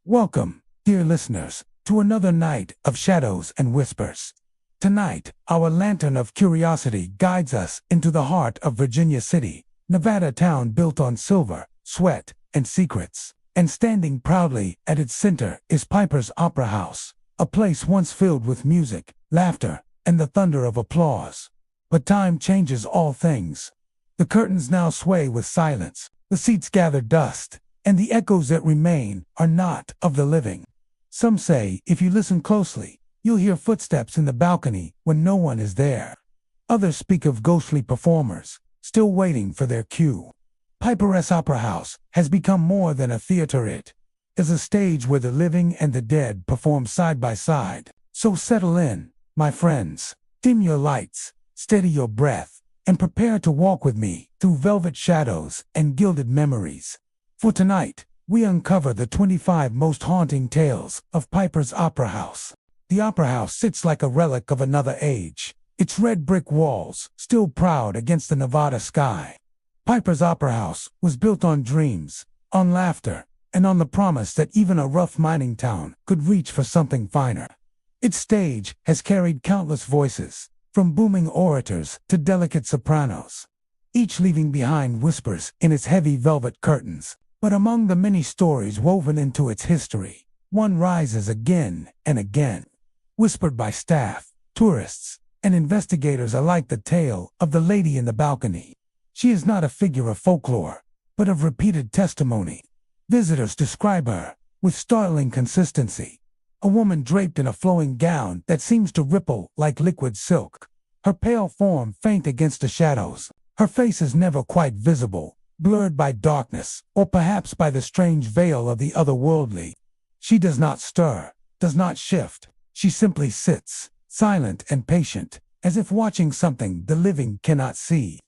Welcome, dear listeners, to another night of shadows and whispers. Tonight, our lantern of curiosity guides us into the heart of Virginia City, Nevada town built on silver, sweat, and secrets. And standing proudly at its center is Piper's Opera House, a place once filled with music, laughter, and the thunder of applause. But time changes all things. The curtains now sway with silence, the seats gather dust, and the echoes that remain are not of the living. Some say if you listen closely, you'll hear footsteps in the balcony when no one is there. Others speak of ghostly performers, still waiting for their cue. Piper's Opera House has become more than a theater. It is a stage where the living and the dead perform side by side. So settle in, my friends, dim your lights, steady your breath, and prepare to walk with me through velvet shadows and gilded memories. For tonight, we uncover the 25 most haunting tales of Piper's Opera House. The Opera House sits like a relic of another age, its red brick walls still proud against the Nevada sky. Piper's Opera House was built on dreams, on laughter, and on the promise that even a rough mining town could reach for something finer. Its stage has carried countless voices, from booming orators to delicate sopranos, each leaving behind whispers in its heavy velvet curtains. But among the many stories woven into its history, one rises again and again, whispered by staff, tourists, and investigators alike: the tale of the lady in the balcony. She is not a figure of folklore, but of repeated testimony. Visitors describe her with startling consistency, a woman draped in a flowing gown that seems to ripple like liquid silk, her pale form faint against the shadows. Her face is never quite visible, blurred by darkness, or perhaps by the strange veil of the otherworldly. She does not stir, does not shift. She simply sits, silent and patient, as if watching something the living cannot see.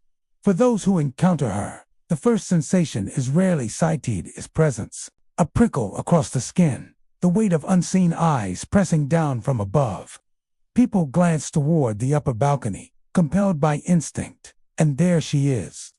For those who encounter her, the first sensation is rarely sighted is presence, a prickle across the skin, the weight of unseen eyes pressing down from above. People glance toward the upper balcony, compelled by instinct, and there she is.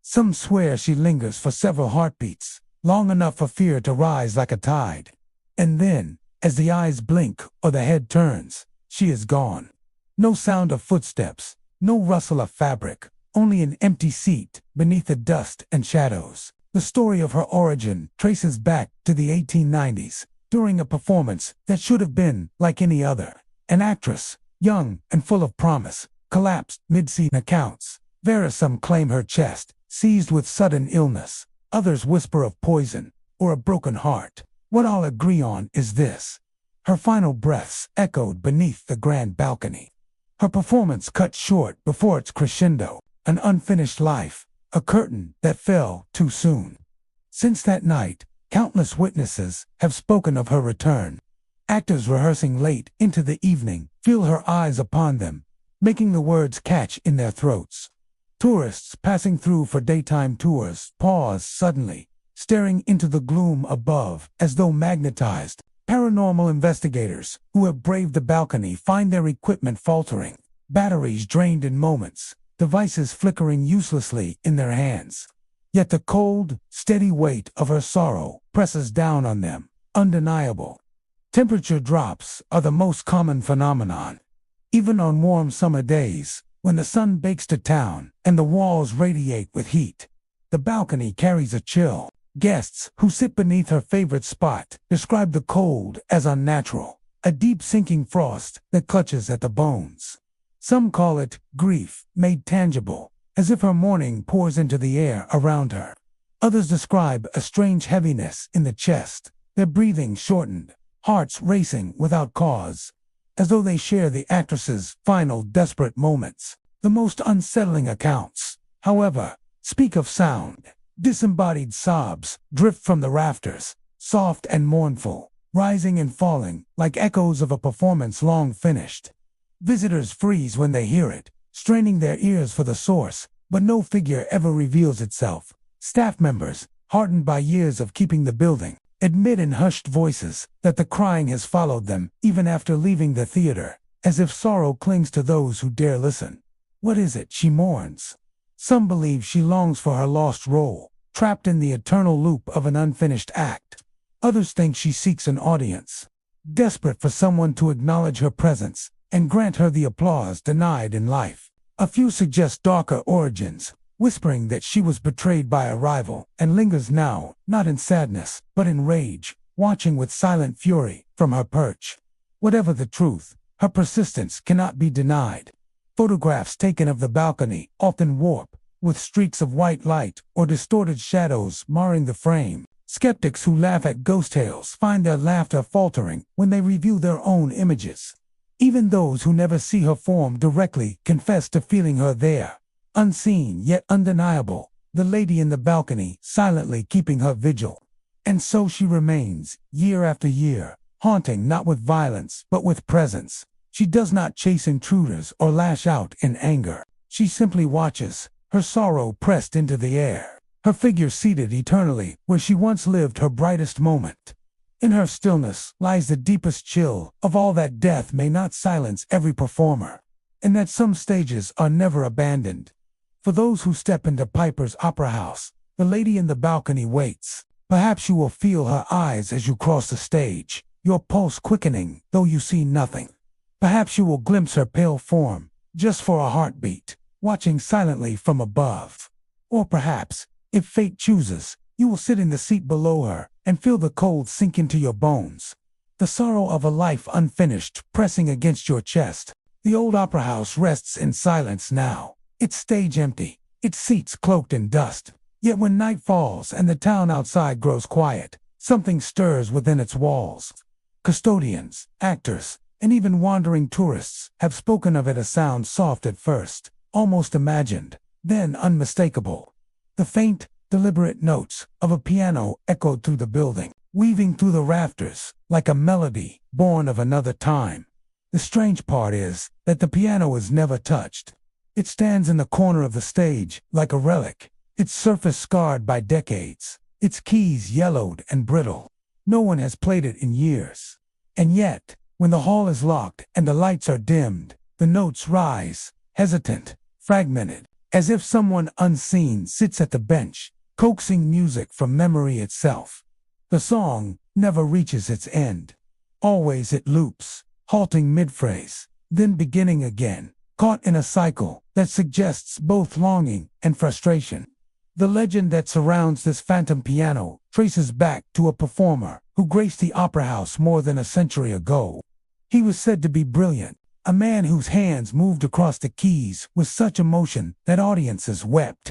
Some swear she lingers for several heartbeats, long enough for fear to rise like a tide. And then, as the eyes blink or the head turns, she is gone. No sound of footsteps, no rustle of fabric, only an empty seat beneath the dust and shadows. The story of her origin traces back to the 1890s, during a performance that should have been like any other. An actress, young and full of promise, collapsed mid-scene. Accounts vary. Some claim her chest seized with sudden illness, others whisper of poison or a broken heart. What all agree on is this: her final breaths echoed beneath the grand balcony. Her performance cut short before its crescendo, an unfinished life, a curtain that fell too soon. Since that night, countless witnesses have spoken of her return. Actors rehearsing late into the evening feel her eyes upon them, making the words catch in their throats. Tourists passing through for daytime tours pause suddenly, staring into the gloom above as though magnetized. Paranormal investigators who have braved the balcony find their equipment faltering, batteries drained in moments, devices flickering uselessly in their hands. Yet the cold, steady weight of her sorrow presses down on them, undeniable. Temperature drops are the most common phenomenon. Even on warm summer days, when the sun bakes to town and the walls radiate with heat, the balcony carries a chill. Guests who sit beneath her favorite spot describe the cold as unnatural, a deep sinking frost that clutches at the bones. Some call it grief made tangible, as if her mourning pours into the air around her. Others describe a strange heaviness in the chest, their breathing shortened, hearts racing without cause, as though they share the actress's final desperate moments. The most unsettling accounts, however, speak of sound. Disembodied sobs drift from the rafters, soft and mournful, rising and falling like echoes of a performance long finished. Visitors freeze when they hear it, straining their ears for the source, but no figure ever reveals itself. Staff members, hardened by years of keeping the building, admit in hushed voices that the crying has followed them even after leaving the theater, as if sorrow clings to those who dare listen. What is it she mourns? Some believe she longs for her lost role, trapped in the eternal loop of an unfinished act. Others think she seeks an audience, desperate for someone to acknowledge her presence and grant her the applause denied in life. A few suggest darker origins, whispering that she was betrayed by a rival and lingers now, not in sadness, but in rage, watching with silent fury from her perch. Whatever the truth, her persistence cannot be denied. Photographs taken of the balcony often warp, with streaks of white light or distorted shadows marring the frame. Skeptics who laugh at ghost tales find their laughter faltering when they review their own images. Even those who never see her form directly confess to feeling her there, unseen yet undeniable, the lady in the balcony silently keeping her vigil. And so she remains, year after year, haunting not with violence but with presence. She does not chase intruders or lash out in anger. She simply watches, her sorrow pressed into the air, her figure seated eternally where she once lived her brightest moment. In her stillness lies the deepest chill of all that death may not silence every performer, and that some stages are never abandoned. For those who step into Piper's Opera House, the lady in the balcony waits. Perhaps you will feel her eyes as you cross the stage, your pulse quickening though you see nothing. Perhaps you will glimpse her pale form, just for a heartbeat, watching silently from above. Or perhaps, if fate chooses, you will sit in the seat below her and feel the cold sink into your bones. The sorrow of a life unfinished pressing against your chest. The old opera house rests in silence now, its stage empty, its seats cloaked in dust. Yet when night falls and the town outside grows quiet, something stirs within its walls. Custodians, actors, and even wandering tourists have spoken of it, a sound soft at first, almost imagined, then unmistakable. The faint, deliberate notes of a piano echoed through the building, weaving through the rafters like a melody born of another time. The strange part is that the piano is never touched. It stands in the corner of the stage like a relic, its surface scarred by decades, its keys yellowed and brittle. No one has played it in years. And yet, when the hall is locked and the lights are dimmed, the notes rise, hesitant, fragmented, as if someone unseen sits at the bench, coaxing music from memory itself. The song never reaches its end. Always it loops, halting mid-phrase, then beginning again, caught in a cycle that suggests both longing and frustration. The legend that surrounds this phantom piano traces back to a performer who graced the opera house more than a century ago. He was said to be brilliant, a man whose hands moved across the keys with such emotion that audiences wept.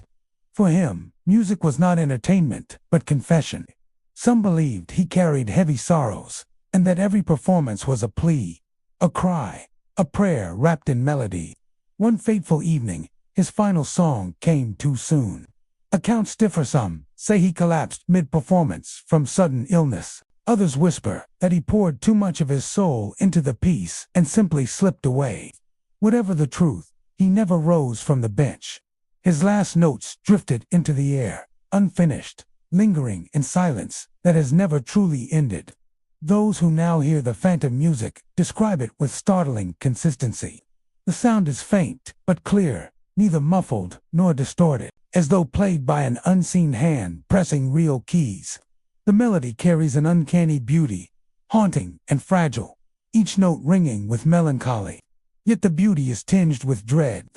For him, music was not entertainment, but confession. Some believed he carried heavy sorrows, and that every performance was a plea, a cry, a prayer wrapped in melody. One fateful evening, his final song came too soon. Accounts differ. Some say he collapsed mid-performance from sudden illness. Others whisper that he poured too much of his soul into the piece and simply slipped away. Whatever the truth, he never rose from the bench. His last notes drifted into the air, unfinished, lingering in silence that has never truly ended. Those who now hear the phantom music describe it with startling consistency. The sound is faint, but clear, neither muffled nor distorted, as though played by an unseen hand pressing real keys. The melody carries an uncanny beauty, haunting and fragile, each note ringing with melancholy. Yet the beauty is tinged with dread.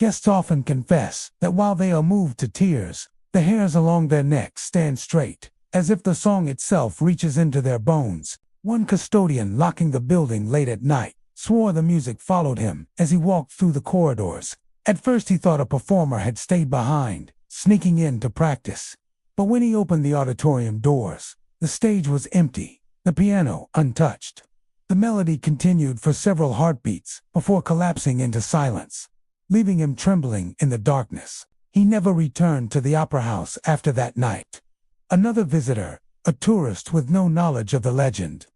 Guests often confess that while they are moved to tears, the hairs along their necks stand straight, as if the song itself reaches into their bones. One custodian locking the building late at night swore the music followed him as he walked through the corridors. At first he thought a performer had stayed behind, sneaking in to practice. But when he opened the auditorium doors, the stage was empty, the piano untouched. The melody continued for several heartbeats before collapsing into silence, leaving him trembling in the darkness. He never returned to the opera house after that night. Another visitor, a tourist with no knowledge of the legend,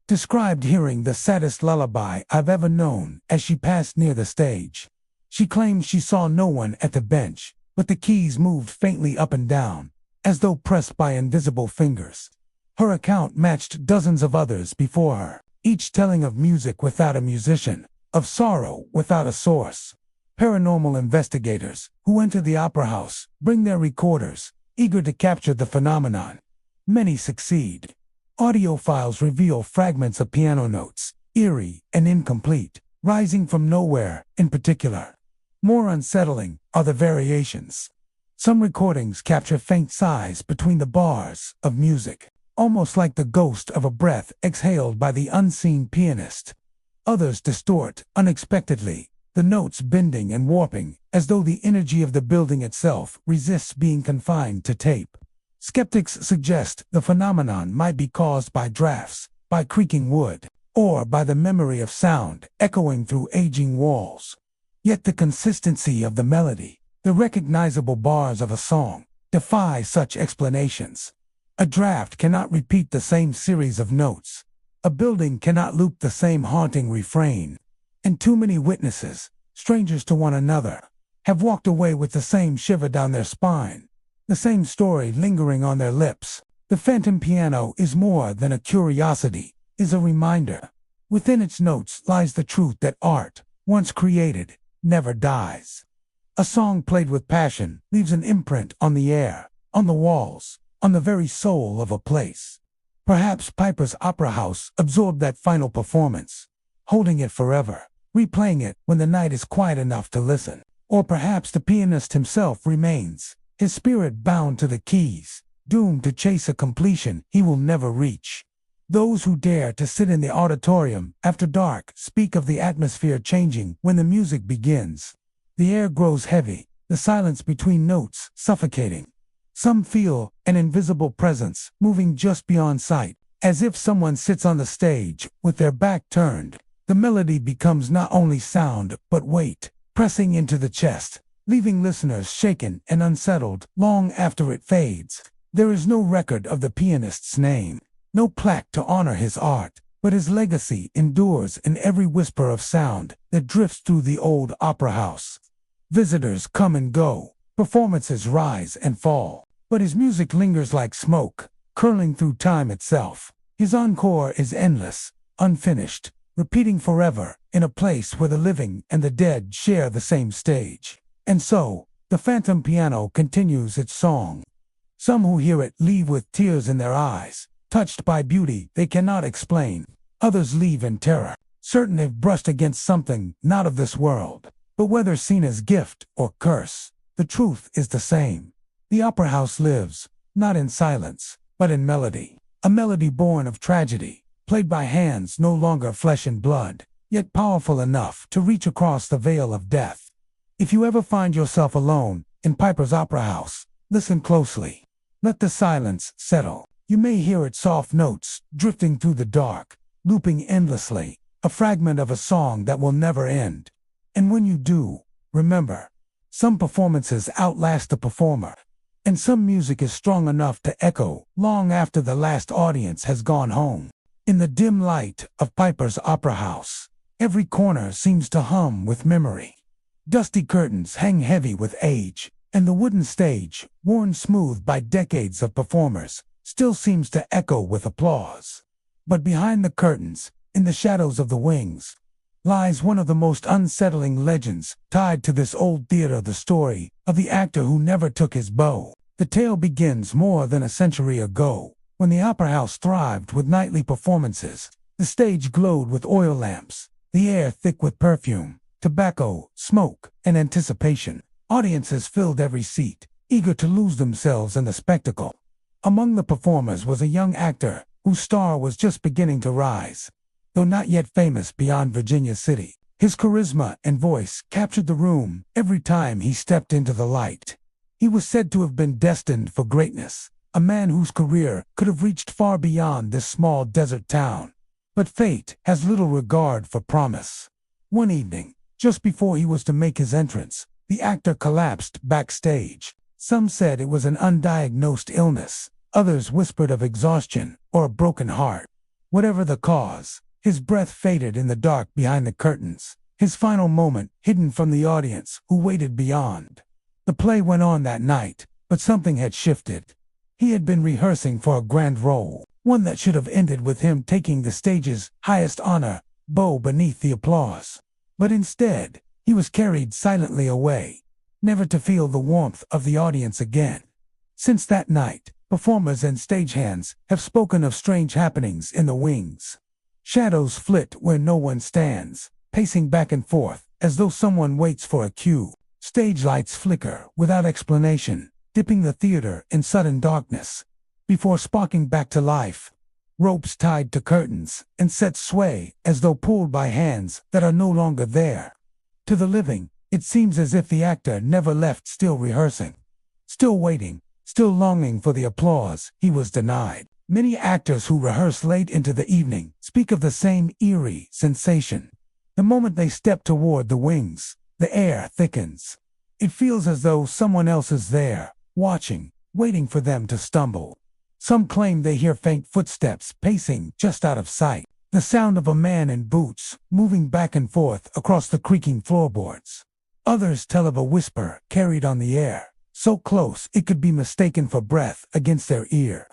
described hearing the saddest lullaby I've ever known as she passed near the stage. She claimed she saw no one at the bench, but the keys moved faintly up and down, as though pressed by invisible fingers. Her account matched dozens of others before her, each telling of music without a musician, of sorrow without a source. Paranormal investigators who enter the opera house bring their recorders, eager to capture the phenomenon. Many succeed. Audio files reveal fragments of piano notes, eerie and incomplete, rising from nowhere in particular. More unsettling are the variations. Some recordings capture faint sighs between the bars of music, almost like the ghost of a breath exhaled by the unseen pianist. Others distort unexpectedly, the notes bending and warping, as though the energy of the building itself resists being confined to tape. Skeptics suggest the phenomenon might be caused by drafts, by creaking wood, or by the memory of sound echoing through aging walls. Yet the consistency of the melody, the recognizable bars of a song, defy such explanations. A draft cannot repeat the same series of notes. A building cannot loop the same haunting refrain. And too many witnesses, strangers to one another, have walked away with the same shiver down their spine, the same story lingering on their lips. The phantom piano is more than a curiosity, is a reminder. Within its notes lies the truth that art, once created, never dies. A song played with passion leaves an imprint on the air, on the walls, on the very soul of a place. Perhaps Piper's Opera House absorbed that final performance, holding it forever, replaying it when the night is quiet enough to listen. Or perhaps the pianist himself remains, his spirit bound to the keys, doomed to chase a completion he will never reach. Those who dare to sit in the auditorium after dark speak of the atmosphere changing when the music begins. The air grows heavy, the silence between notes suffocating. Some feel an invisible presence moving just beyond sight, as if someone sits on the stage with their back turned. The melody becomes not only sound but weight, pressing into the chest, leaving listeners shaken and unsettled long after it fades. There is no record of the pianist's name, no plaque to honor his art, but his legacy endures in every whisper of sound that drifts through the old opera house. Visitors come and go, performances rise and fall, but his music lingers like smoke, curling through time itself. His encore is endless, unfinished, repeating forever in a place where the living and the dead share the same stage. And so, the phantom piano continues its song. Some who hear it leave with tears in their eyes, touched by beauty they cannot explain. Others leave in terror, certain they've brushed against something not of this world. But whether seen as gift or curse, the truth is the same. The opera house lives, not in silence, but in melody. A melody born of tragedy, played by hands no longer flesh and blood, yet powerful enough to reach across the veil of death. If you ever find yourself alone in Piper's Opera House, listen closely. Let the silence settle. You may hear its soft notes drifting through the dark, looping endlessly, a fragment of a song that will never end. And when you do, remember, some performances outlast the performer, and some music is strong enough to echo long after the last audience has gone home. In the dim light of Piper's Opera House, every corner seems to hum with memory. Dusty curtains hang heavy with age, and the wooden stage, worn smooth by decades of performers, still seems to echo with applause. But behind the curtains, in the shadows of the wings, lies one of the most unsettling legends tied to this old theater, the story of the actor who never took his bow. The tale begins more than a century ago, when the opera house thrived with nightly performances. The stage glowed with oil lamps, the air thick with perfume, tobacco, smoke, and anticipation. Audiences filled every seat, eager to lose themselves in the spectacle. Among the performers was a young actor whose star was just beginning to rise. Though not yet famous beyond Virginia City, his charisma and voice captured the room every time he stepped into the light. He was said to have been destined for greatness, a man whose career could have reached far beyond this small desert town. But fate has little regard for promise. One evening, just before he was to make his entrance, the actor collapsed backstage. Some said it was an undiagnosed illness, others whispered of exhaustion or a broken heart. Whatever the cause, his breath faded in the dark behind the curtains, his final moment hidden from the audience who waited beyond. The play went on that night, but something had shifted. He had been rehearsing for a grand role, one that should have ended with him taking the stage's highest honor, bow beneath the applause. But instead, he was carried silently away, never to feel the warmth of the audience again. Since that night, Performers and stagehands have spoken of strange happenings in the wings. Shadows flit where no one stands, pacing back and forth as though someone waits for a cue. Stage lights flicker without explanation, dipping the theater in sudden darkness, before sparking back to life. Ropes tied to curtains and set sway as though pulled by hands that are no longer there. To the living, it seems as if the actor never left, still rehearsing, still waiting, still longing for the applause he was denied. Many actors who rehearse late into the evening speak of the same eerie sensation. The moment they step toward the wings, the air thickens. It feels as though someone else is there, watching, waiting for them to stumble. Some claim they hear faint footsteps pacing just out of sight, the sound of a man in boots moving back and forth across the creaking floorboards. Others tell of a whisper carried on the air, so close it could be mistaken for breath against their ear.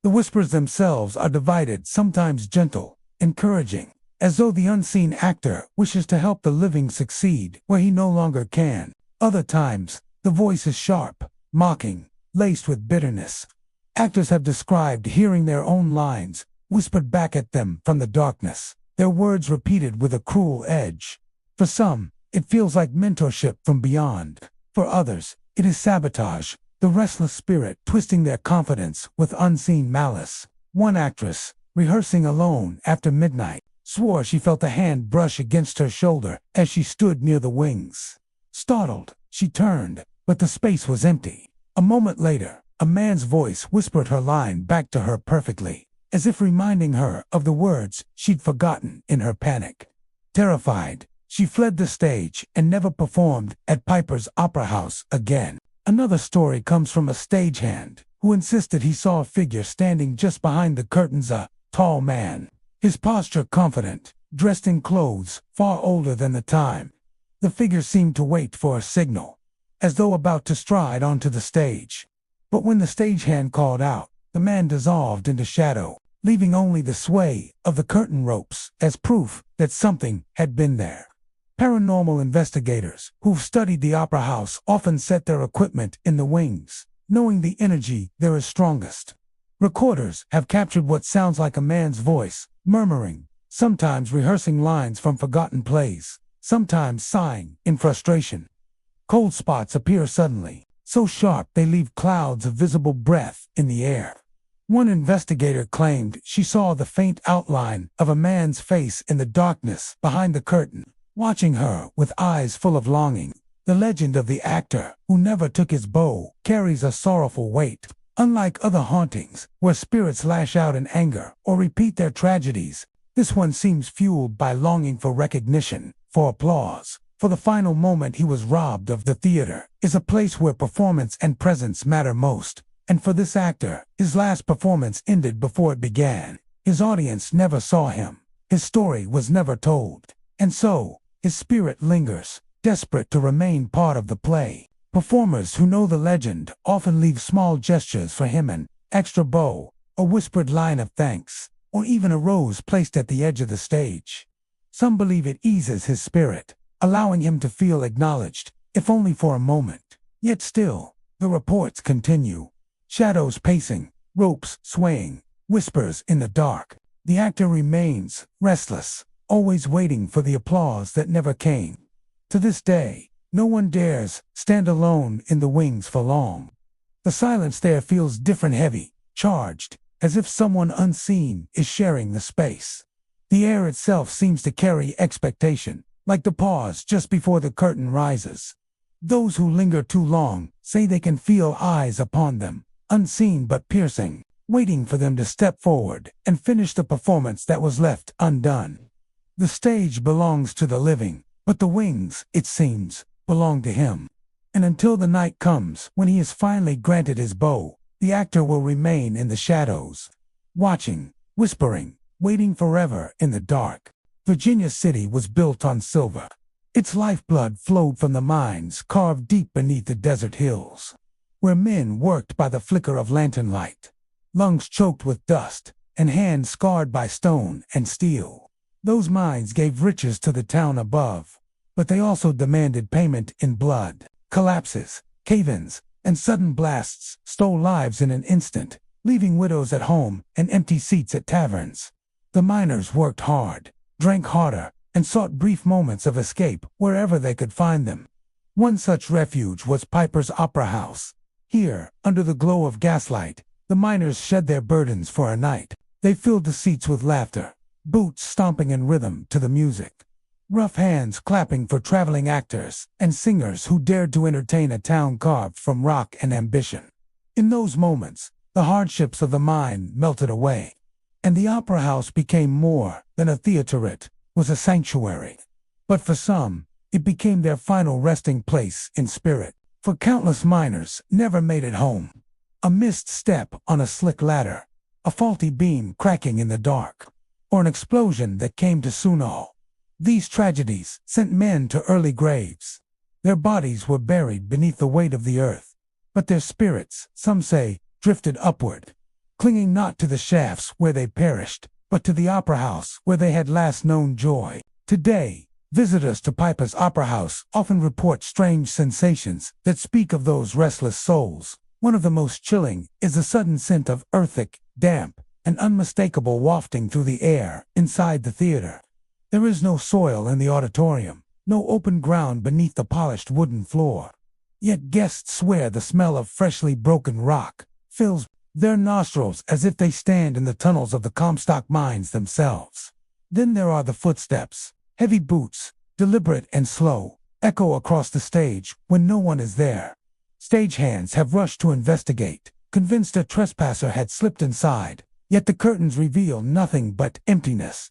The whispers themselves are divided, sometimes gentle, encouraging, as though the unseen actor wishes to help the living succeed where he no longer can. Other times, the voice is sharp, mocking, laced with bitterness. Actors have described hearing their own lines whispered back at them from the darkness, their words repeated with a cruel edge. For some, it feels like mentorship from beyond. For others, it is sabotage, the restless spirit twisting their confidence with unseen malice. One actress, rehearsing alone after midnight, swore she felt a hand brush against her shoulder as she stood near the wings. Startled, she turned, but the space was empty. A moment later, a man's voice whispered her line back to her perfectly, as if reminding her of the words she'd forgotten in her panic. Terrified, she fled the stage and never performed at Piper's Opera House again. Another story comes from a stagehand who insisted he saw a figure standing just behind the curtains, a tall man, his posture confident, dressed in clothes far older than the time. The figure seemed to wait for a signal, as though about to stride onto the stage. But when the stagehand called out, the man dissolved into shadow, leaving only the sway of the curtain ropes as proof that something had been there. Paranormal investigators who've studied the opera house often set their equipment in the wings, knowing the energy there is strongest. Recorders have captured what sounds like a man's voice, murmuring, sometimes rehearsing lines from forgotten plays, sometimes sighing in frustration. Cold spots appear suddenly, so sharp they leave clouds of visible breath in the air. One investigator claimed she saw the faint outline of a man's face in the darkness behind the curtain, watching her with eyes full of longing. The legend of the actor who never took his bow carries a sorrowful weight. Unlike other hauntings, where spirits lash out in anger or repeat their tragedies, this one seems fueled by longing for recognition, for applause. For the final moment he was robbed of. The theater is a place where performance and presence matter most, and for this actor, his last performance ended before it began. His audience never saw him. His story was never told, and so, his spirit lingers, desperate to remain part of the play. Performers who know the legend often leave small gestures for him: an extra bow, a whispered line of thanks, or even a rose placed at the edge of the stage. Some believe it eases his spirit, allowing him to feel acknowledged, if only for a moment. Yet still, the reports continue. Shadows pacing, ropes swaying, whispers in the dark. The actor remains restless, always waiting for the applause that never came. To this day, no one dares stand alone in the wings for long. The silence there feels different, heavy, charged, as if someone unseen is sharing the space. The air itself seems to carry expectation, like the pause just before the curtain rises. Those who linger too long say they can feel eyes upon them, unseen but piercing, waiting for them to step forward and finish the performance that was left undone. The stage belongs to the living, but the wings, it seems, belong to him. And until the night comes when he is finally granted his bow, the actor will remain in the shadows, watching, whispering, waiting forever in the dark. Virginia City was built on silver. Its lifeblood flowed from the mines carved deep beneath the desert hills, where men worked by the flicker of lantern light, lungs choked with dust, and hands scarred by stone and steel. Those mines gave riches to the town above, but they also demanded payment in blood. Collapses, cave-ins, and sudden blasts stole lives in an instant, leaving widows at home and empty seats at taverns. The miners worked hard, drank harder, and sought brief moments of escape wherever they could find them. One such refuge was Piper's Opera House. Here, under the glow of gaslight, the miners shed their burdens for a night. They filled the seats with laughter, boots stomping in rhythm to the music, rough hands clapping for traveling actors and singers who dared to entertain a town carved from rock and ambition. In those moments, the hardships of the mine melted away, and the opera house became more than a theater. It was a sanctuary. But for some, it became their final resting place in spirit. For countless miners never made it home. A missed step on a slick ladder, a faulty beam cracking in the dark, or an explosion that came too soon. All these tragedies sent men to early graves. Their bodies were buried beneath the weight of the earth, but their spirits, some say, drifted upward, clinging not to the shafts where they perished, but to the opera house where they had last known joy. Today, visitors to Piper's Opera House often report strange sensations that speak of those restless souls. One of the most chilling is the sudden scent of earthic, damp, and unmistakable wafting through the air inside the theater. There is no soil in the auditorium, no open ground beneath the polished wooden floor. Yet guests swear the smell of freshly broken rock fills their nostrils as if they stand in the tunnels of the Comstock mines themselves. Then there are the footsteps. Heavy boots, deliberate and slow, echo across the stage when no one is there. Stagehands have rushed to investigate, convinced a trespasser had slipped inside, yet the curtains reveal nothing but emptiness.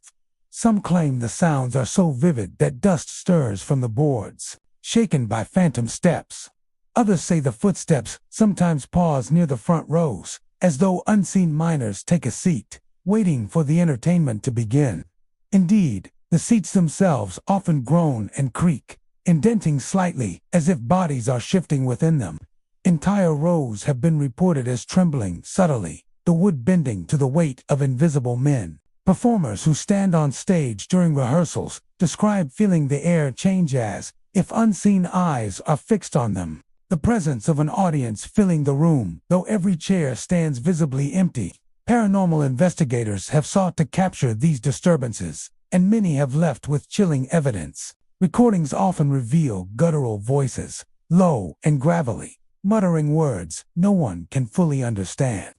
Some claim the sounds are so vivid that dust stirs from the boards, shaken by phantom steps. Others say the footsteps sometimes pause near the front rows, as though unseen miners take a seat, waiting for the entertainment to begin. Indeed, the seats themselves often groan and creak, indenting slightly as if bodies are shifting within them. Entire rows have been reported as trembling subtly, the wood bending to the weight of invisible men. Performers who stand on stage during rehearsals describe feeling the air change as if unseen eyes are fixed on them. The presence of an audience filling the room, though every chair stands visibly empty. Paranormal investigators have sought to capture these disturbances, and many have left with chilling evidence. Recordings often reveal guttural voices, low and gravelly, muttering words no one can fully understand.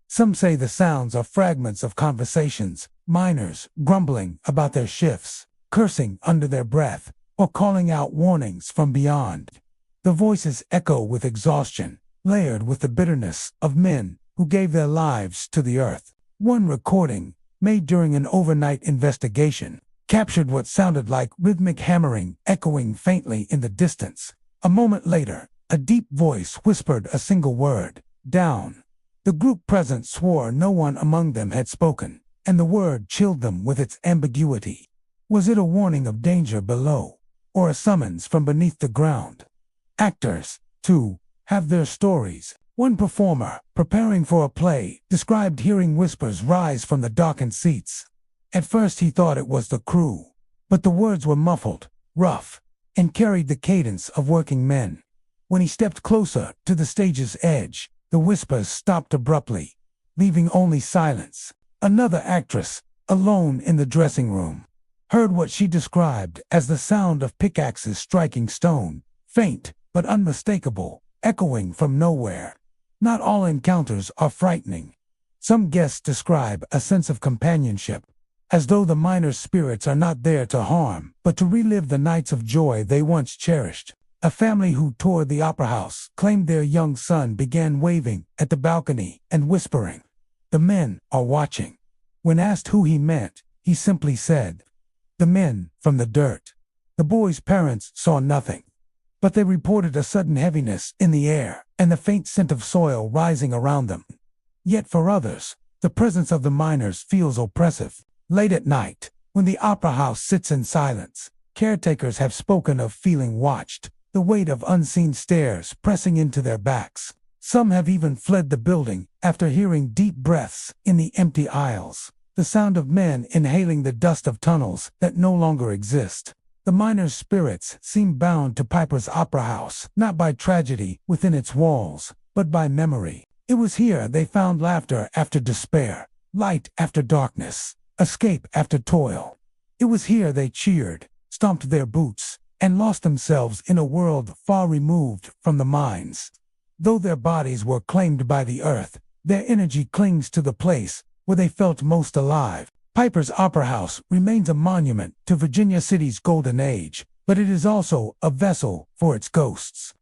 Some say the sounds are fragments of conversations, miners grumbling about their shifts, cursing under their breath, or calling out warnings from beyond. The voices echo with exhaustion, layered with the bitterness of men who gave their lives to the earth. One recording, made during an overnight investigation, captured what sounded like rhythmic hammering echoing faintly in the distance. A moment later, a deep voice whispered a single word, "Down." The group present swore no one among them had spoken, and the word chilled them with its ambiguity. Was it a warning of danger below, or a summons from beneath the ground? Actors, too, have their stories. One performer, preparing for a play, described hearing whispers rise from the darkened seats. At first he thought it was the crew, but the words were muffled, rough, and carried the cadence of working men. When he stepped closer to the stage's edge, the whispers stopped abruptly, leaving only silence. Another actress, alone in the dressing room, heard what she described as the sound of pickaxes striking stone, faint but unmistakable, echoing from nowhere. Not all encounters are frightening. Some guests describe a sense of companionship, as though the miners' spirits are not there to harm, but to relive the nights of joy they once cherished. A family who toured the opera house claimed their young son began waving at the balcony and whispering, "The men are watching." When asked who he meant, he simply said, "The men from the dirt." The boy's parents saw nothing, but they reported a sudden heaviness in the air and the faint scent of soil rising around them. Yet for others, the presence of the miners feels oppressive. Late at night, when the opera house sits in silence, caretakers have spoken of feeling watched, the weight of unseen stares pressing into their backs. Some have even fled the building after hearing deep breaths in the empty aisles, the sound of men inhaling the dust of tunnels that no longer exist. The miners' spirits seem bound to Piper's Opera House, not by tragedy within its walls, but by memory. It was here they found laughter after despair, light after darkness, escape after toil. It was here they cheered, stomped their boots, and lost themselves in a world far removed from the minds. Though their bodies were claimed by the earth, their energy clings to the place where they felt most alive. Piper's Opera House remains a monument to Virginia City's golden age, but it is also a vessel for its ghosts.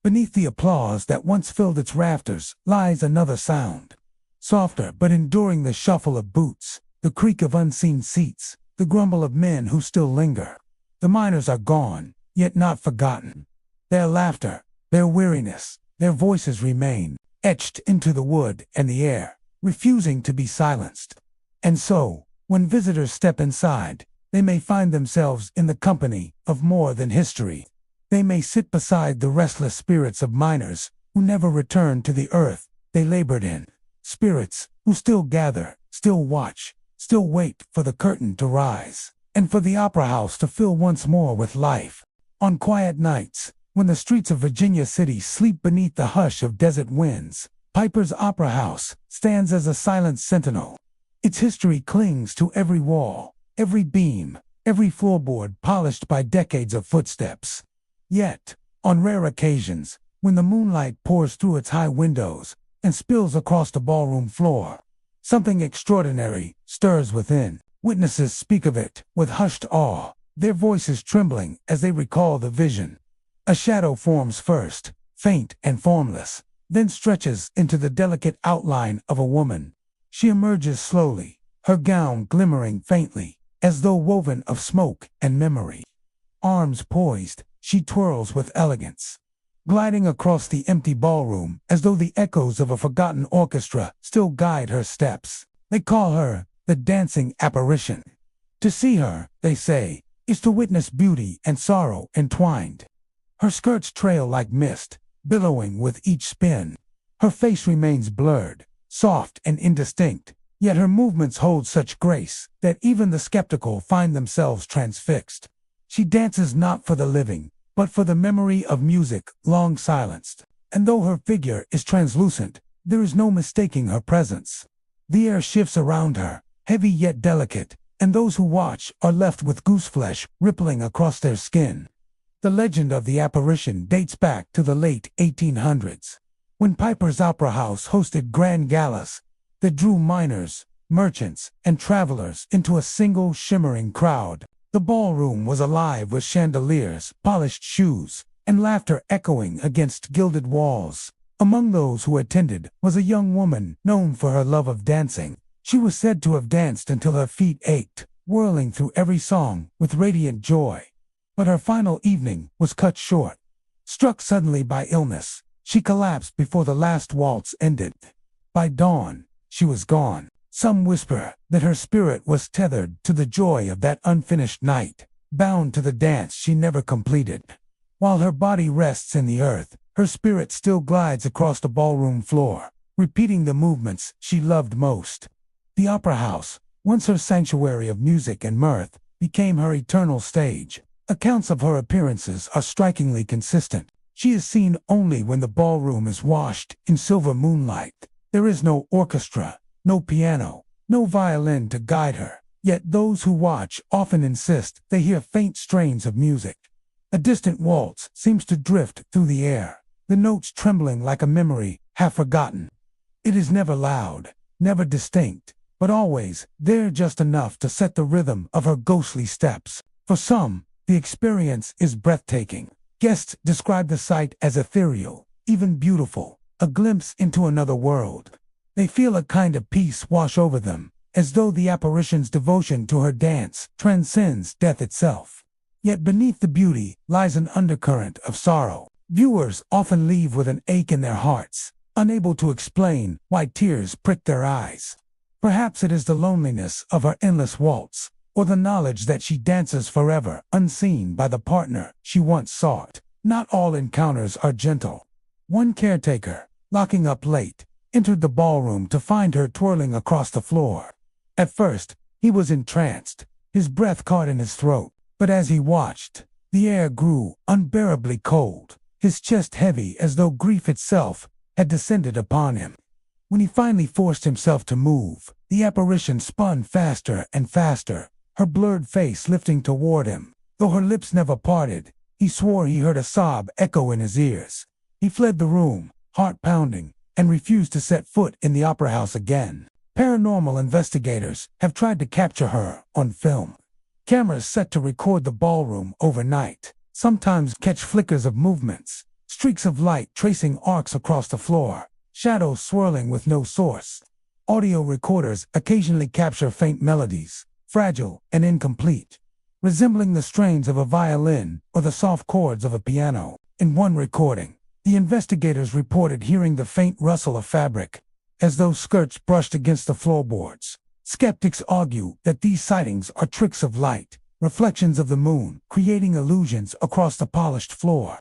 Beneath the applause that once filled its rafters lies another sound. Softer but enduring, the shuffle of boots, the creak of unseen seats, the grumble of men who still linger. The miners are gone, yet not forgotten. Their laughter, their weariness, their voices remain, etched into the wood and the air, refusing to be silenced. And so, when visitors step inside, they may find themselves in the company of more than history. They may sit beside the restless spirits of miners who never returned to the earth they labored in. Spirits who still gather, still watch, still wait for the curtain to rise, and for the opera house to fill once more with life. On quiet nights, when the streets of Virginia City sleep beneath the hush of desert winds, Piper's Opera House stands as a silent sentinel. Its history clings to every wall, every beam, every floorboard polished by decades of footsteps. Yet, on rare occasions, when the moonlight pours through its high windows and spills across the ballroom floor, something extraordinary stirs within. Witnesses speak of it with hushed awe, their voices trembling as they recall the vision. A shadow forms first, faint and formless, then stretches into the delicate outline of a woman. She emerges slowly, her gown glimmering faintly, as though woven of smoke and memory. Arms poised, she twirls with elegance, gliding across the empty ballroom as though the echoes of a forgotten orchestra still guide her steps. They call her the dancing apparition. To see her, they say, is to witness beauty and sorrow entwined. Her skirts trail like mist, billowing with each spin. Her face remains blurred, soft and indistinct, yet her movements hold such grace that even the skeptical find themselves transfixed. She dances not for the living, but for the memory of music long silenced. And though her figure is translucent, there is no mistaking her presence. The air shifts around her, heavy yet delicate, and those who watch are left with gooseflesh rippling across their skin. The legend of the apparition dates back to the late 1800s, when Piper's Opera House hosted grand galas that drew miners, merchants, and travelers into a single shimmering crowd. The ballroom was alive with chandeliers, polished shoes, and laughter echoing against gilded walls. Among those who attended was a young woman known for her love of dancing. She was said to have danced until her feet ached, whirling through every song with radiant joy. But her final evening was cut short. Struck suddenly by illness, she collapsed before the last waltz ended. By dawn, she was gone. Some whisper that her spirit was tethered to the joy of that unfinished night, bound to the dance she never completed. While her body rests in the earth, her spirit still glides across the ballroom floor, repeating the movements she loved most. The opera house, once her sanctuary of music and mirth, became her eternal stage. Accounts of her appearances are strikingly consistent. She is seen only when the ballroom is washed in silver moonlight. There is no orchestra, no piano, no violin to guide her, yet those who watch often insist they hear faint strains of music. A distant waltz seems to drift through the air, the notes trembling like a memory half forgotten. It is never loud, never distinct, but always there just enough to set the rhythm of her ghostly steps. For some, the experience is breathtaking. Guests describe the sight as ethereal, even beautiful, a glimpse into another world. They feel a kind of peace wash over them, as though the apparition's devotion to her dance transcends death itself. Yet beneath the beauty lies an undercurrent of sorrow. Viewers often leave with an ache in their hearts, unable to explain why tears prick their eyes. Perhaps it is the loneliness of her endless waltz, or the knowledge that she dances forever, unseen by the partner she once sought. Not all encounters are gentle. One caretaker, locking up late, entered the ballroom to find her twirling across the floor. At first, he was entranced, his breath caught in his throat, but as he watched, the air grew unbearably cold, his chest heavy as though grief itself had descended upon him. When he finally forced himself to move, the apparition spun faster and faster, her blurred face lifting toward him. Though her lips never parted, he swore he heard a sob echo in his ears. He fled the room, heart pounding, and refused to set foot in the opera house again. Paranormal investigators have tried to capture her on film. Cameras set to record the ballroom overnight sometimes catch flickers of movements, streaks of light tracing arcs across the floor, shadows swirling with no source. Audio recorders occasionally capture faint melodies, fragile and incomplete, resembling the strains of a violin or the soft chords of a piano. In one recording, the investigators reported hearing the faint rustle of fabric, as though skirts brushed against the floorboards. Skeptics argue that these sightings are tricks of light, reflections of the moon, creating illusions across the polished floor.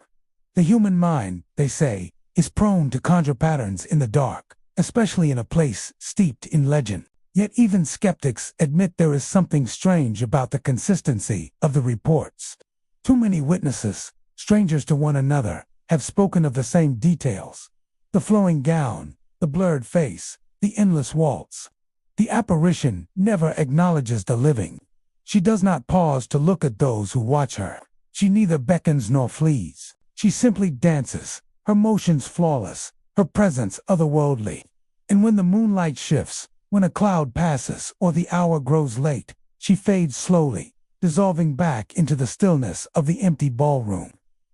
The human mind, they say, is prone to conjure patterns in the dark, especially in a place steeped in legend. Yet even skeptics admit there is something strange about the consistency of the reports. Too many witnesses, strangers to one another, have spoken of the same details. The flowing gown, the blurred face, the endless waltz. The apparition never acknowledges the living. She does not pause to look at those who watch her. She neither beckons nor flees. She simply dances, her motions flawless, her presence otherworldly. And when the moonlight shifts, when a cloud passes or the hour grows late, she fades slowly, dissolving back into the stillness of the empty ballroom.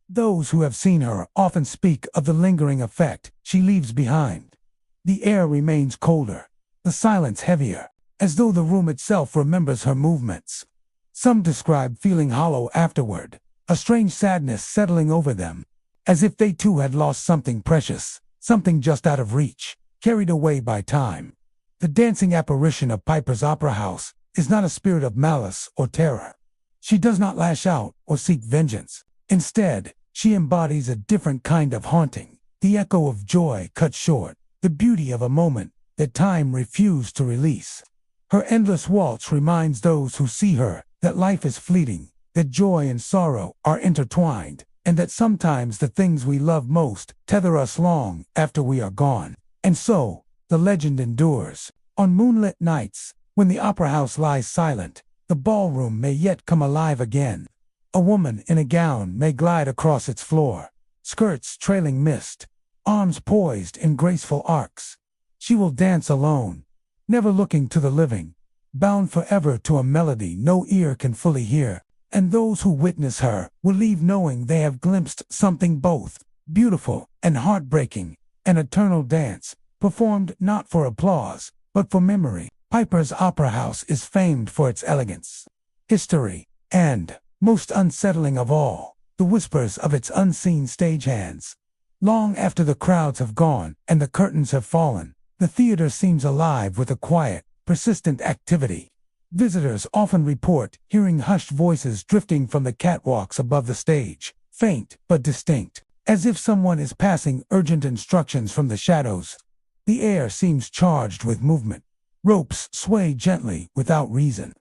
Those who have seen her often speak of the lingering effect she leaves behind. The air remains colder, the silence heavier, as though the room itself remembers her movements. Some describe feeling hollow afterward, a strange sadness settling over them, as if they too had lost something precious, something just out of reach, carried away by time. The dancing apparition of Piper's Opera House is not a spirit of malice or terror. She does not lash out or seek vengeance. Instead, she embodies a different kind of haunting, the echo of joy cut short, the beauty of a moment that time refused to release. Her endless waltz reminds those who see her that life is fleeting, that joy and sorrow are intertwined, and that sometimes the things we love most tether us long after we are gone. And so, the legend endures. On moonlit nights, when the opera house lies silent, the ballroom may yet come alive again. A woman in a gown may glide across its floor, skirts trailing mist, arms poised in graceful arcs. She will dance alone, never looking to the living, bound forever to a melody no ear can fully hear. And those who witness her will leave knowing they have glimpsed something both beautiful and heartbreaking, an eternal dance, performed not for applause, but for memory. Piper's Opera House is famed for its elegance, history, and, most unsettling of all, the whispers of its unseen stagehands. Long after the crowds have gone and the curtains have fallen, the theater seems alive with a quiet, persistent activity. Visitors often report hearing hushed voices drifting from the catwalks above the stage, faint but distinct, as if someone is passing urgent instructions from the shadows. The air seems charged with movement. Ropes sway gently without reason.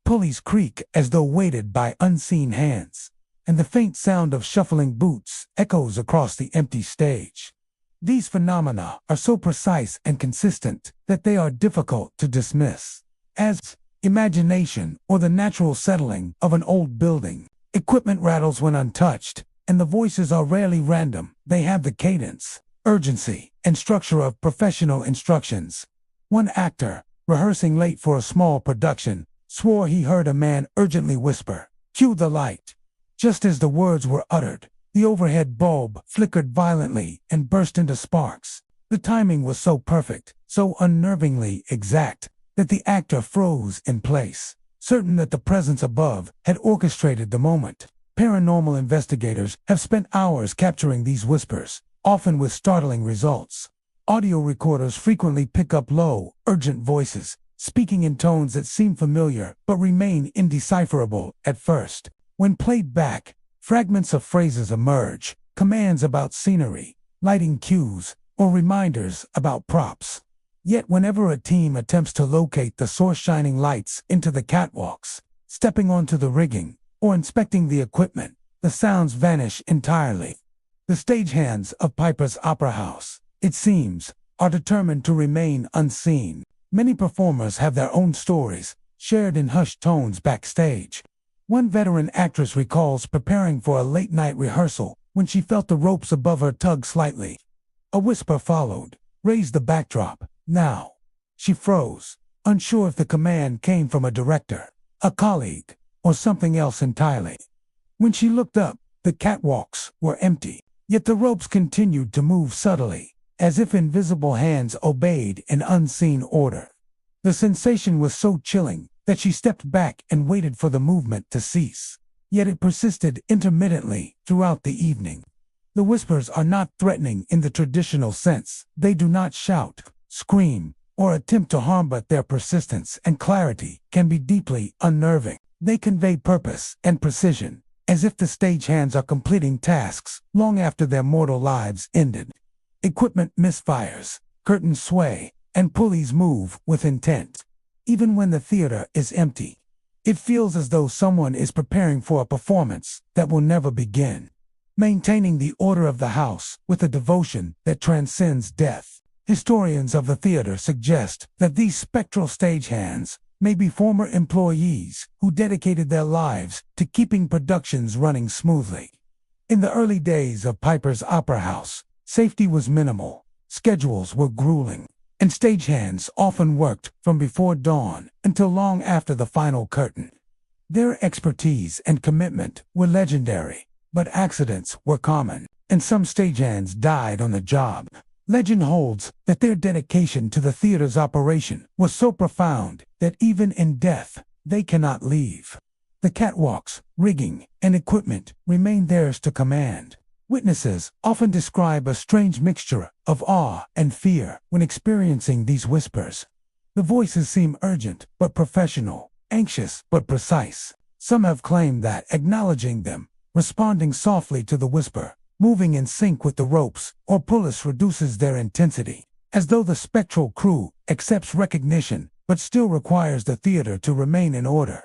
Pulleys creak as though weighted by unseen hands, and the faint sound of shuffling boots echoes across the empty stage. These phenomena are so precise and consistent that they are difficult to dismiss as imagination or the natural settling of an old building. Equipment rattles when untouched, and the voices are rarely random. They have the cadence, urgency, and structure of professional instructions. One actor, rehearsing late for a small production, swore he heard a man urgently whisper, "Cue the light." Just as the words were uttered, the overhead bulb flickered violently and burst into sparks. The timing was so perfect, so unnervingly exact, that the actor froze in place, certain that the presence above had orchestrated the moment. Paranormal investigators have spent hours capturing these whispers, often with startling results. Audio recorders frequently pick up low, urgent voices, speaking in tones that seem familiar but remain indecipherable at first. When played back, fragments of phrases emerge, commands about scenery, lighting cues, or reminders about props. Yet whenever a team attempts to locate the source shining lights into the catwalks, stepping onto the rigging, or inspecting the equipment, the sounds vanish entirely. The stagehands of Piper's Opera House, it seems, are determined to remain unseen. Many performers have their own stories, shared in hushed tones backstage. One veteran actress recalls preparing for a late-night rehearsal when she felt the ropes above her tug slightly. A whisper followed, "Raise the backdrop, now." She froze, unsure if the command came from a director, a colleague, or something else entirely. When she looked up, the catwalks were empty, yet the ropes continued to move subtly, as if invisible hands obeyed an unseen order. The sensation was so chilling that she stepped back and waited for the movement to cease. Yet it persisted intermittently throughout the evening. The whispers are not threatening in the traditional sense. They do not shout, scream, or attempt to harm, but their persistence and clarity can be deeply unnerving. They convey purpose and precision, as if the stagehands are completing tasks long after their mortal lives ended. Equipment misfires, curtains sway, and pulleys move with intent. Even when the theater is empty, it feels as though someone is preparing for a performance that will never begin, maintaining the order of the house with a devotion that transcends death. Historians of the theater suggest that these spectral stagehands may be former employees who dedicated their lives to keeping productions running smoothly. In the early days of Piper's Opera House, safety was minimal, schedules were grueling, and stagehands often worked from before dawn until long after the final curtain. Their expertise and commitment were legendary, but accidents were common, and some stagehands died on the job. Legend holds that their dedication to the theater's operation was so profound that even in death, they cannot leave. The catwalks, rigging, and equipment remain theirs to command. Witnesses often describe a strange mixture of awe and fear when experiencing these whispers. The voices seem urgent but professional, anxious but precise. Some have claimed that acknowledging them, responding softly to the whisper, moving in sync with the ropes or pulley reduces their intensity, as though the spectral crew accepts recognition but still requires the theater to remain in order.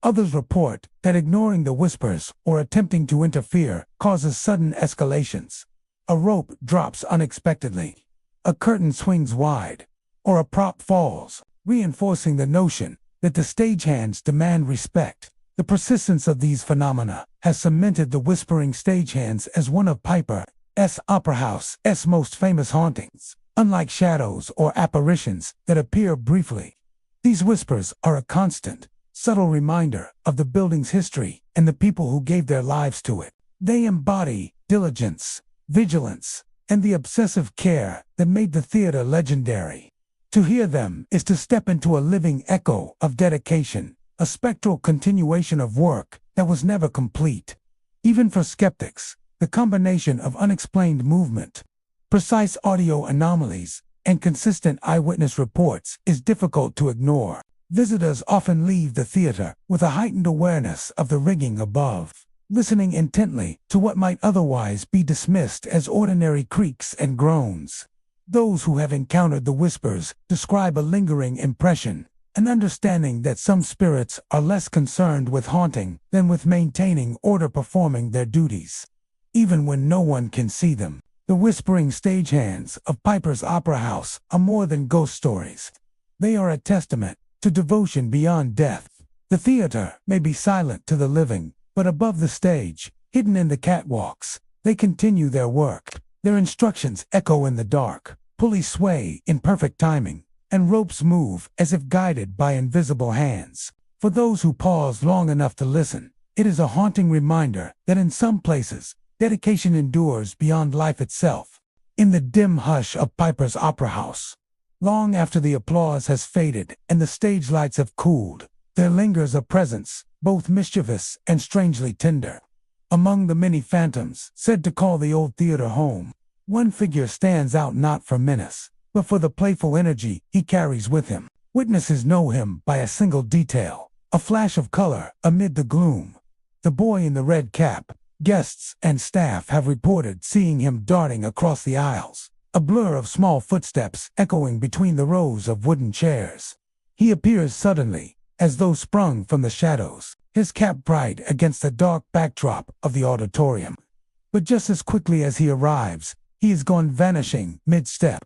Others report that ignoring the whispers or attempting to interfere causes sudden escalations. A rope drops unexpectedly, a curtain swings wide, or a prop falls, reinforcing the notion that the stagehands demand respect. The persistence of these phenomena has cemented the whispering stagehands as one of Piper's Opera House's most famous hauntings. Unlike shadows or apparitions that appear briefly, these whispers are a constant, subtle reminder of the building's history and the people who gave their lives to it. They embody diligence, vigilance, and the obsessive care that made the theater legendary. To hear them is to step into a living echo of dedication, a spectral continuation of work that was never complete. Even for skeptics, the combination of unexplained movement, precise audio anomalies, and consistent eyewitness reports is difficult to ignore. Visitors often leave the theater with a heightened awareness of the rigging above, listening intently to what might otherwise be dismissed as ordinary creaks and groans. Those who have encountered the whispers describe a lingering impression, an understanding that some spirits are less concerned with haunting than with maintaining order, performing their duties. Even when no one can see them, the whispering stagehands of Piper's Opera House are more than ghost stories. They are a testament to devotion beyond death. The theater may be silent to the living, but above the stage, hidden in the catwalks, they continue their work. Their instructions echo in the dark, pulleys sway in perfect timing, and ropes move as if guided by invisible hands. For those who pause long enough to listen, it is a haunting reminder that in some places, dedication endures beyond life itself. In the dim hush of Piper's Opera House, long after the applause has faded and the stage lights have cooled, there lingers a presence, both mischievous and strangely tender. Among the many phantoms said to call the old theater home, one figure stands out, not for menace, but for the playful energy he carries with him. Witnesses know him by a single detail, a flash of color amid the gloom. The boy in the red cap. Guests and staff have reported seeing him darting across the aisles, a blur of small footsteps echoing between the rows of wooden chairs. He appears suddenly, as though sprung from the shadows, his cap bright against the dark backdrop of the auditorium. But just as quickly as he arrives, he is gone, vanishing mid-step.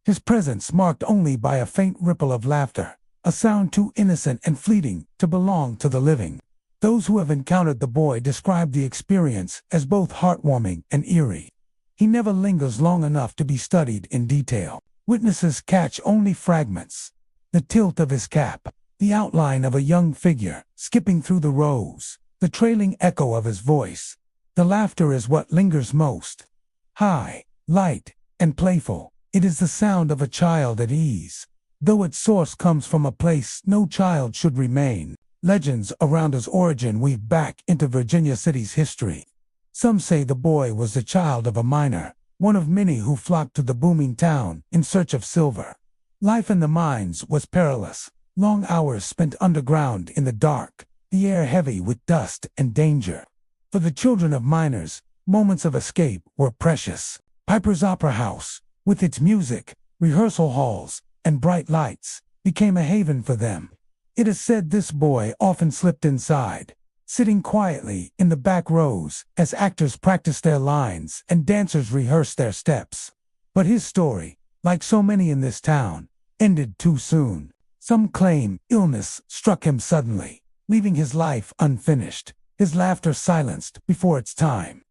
his presence marked only by a faint ripple of laughter, a sound too innocent and fleeting to belong to the living. Those who have encountered the boy describe the experience as both heartwarming and eerie. He never lingers long enough to be studied in detail. Witnesses catch only fragments. The tilt of his cap, the outline of a young figure skipping through the rows, the trailing echo of his voice. The laughter is what lingers most. High, light, and playful, it is the sound of a child at ease. Though its source comes from a place no child should remain, legends around its origin weave back into Virginia City's history. Some say the boy was the child of a miner, one of many who flocked to the booming town in search of silver. Life in the mines was perilous. Long hours spent underground in the dark, the air heavy with dust and danger. For the children of miners, moments of escape were precious. Piper's Opera House, with its music, rehearsal halls, and bright lights, became a haven for them. It is said this boy often slipped inside, sitting quietly in the back rows as actors practiced their lines and dancers rehearsed their steps. But his story, like so many in this town, ended too soon. Some claim illness struck him suddenly, leaving his life unfinished, his laughter silenced before its time.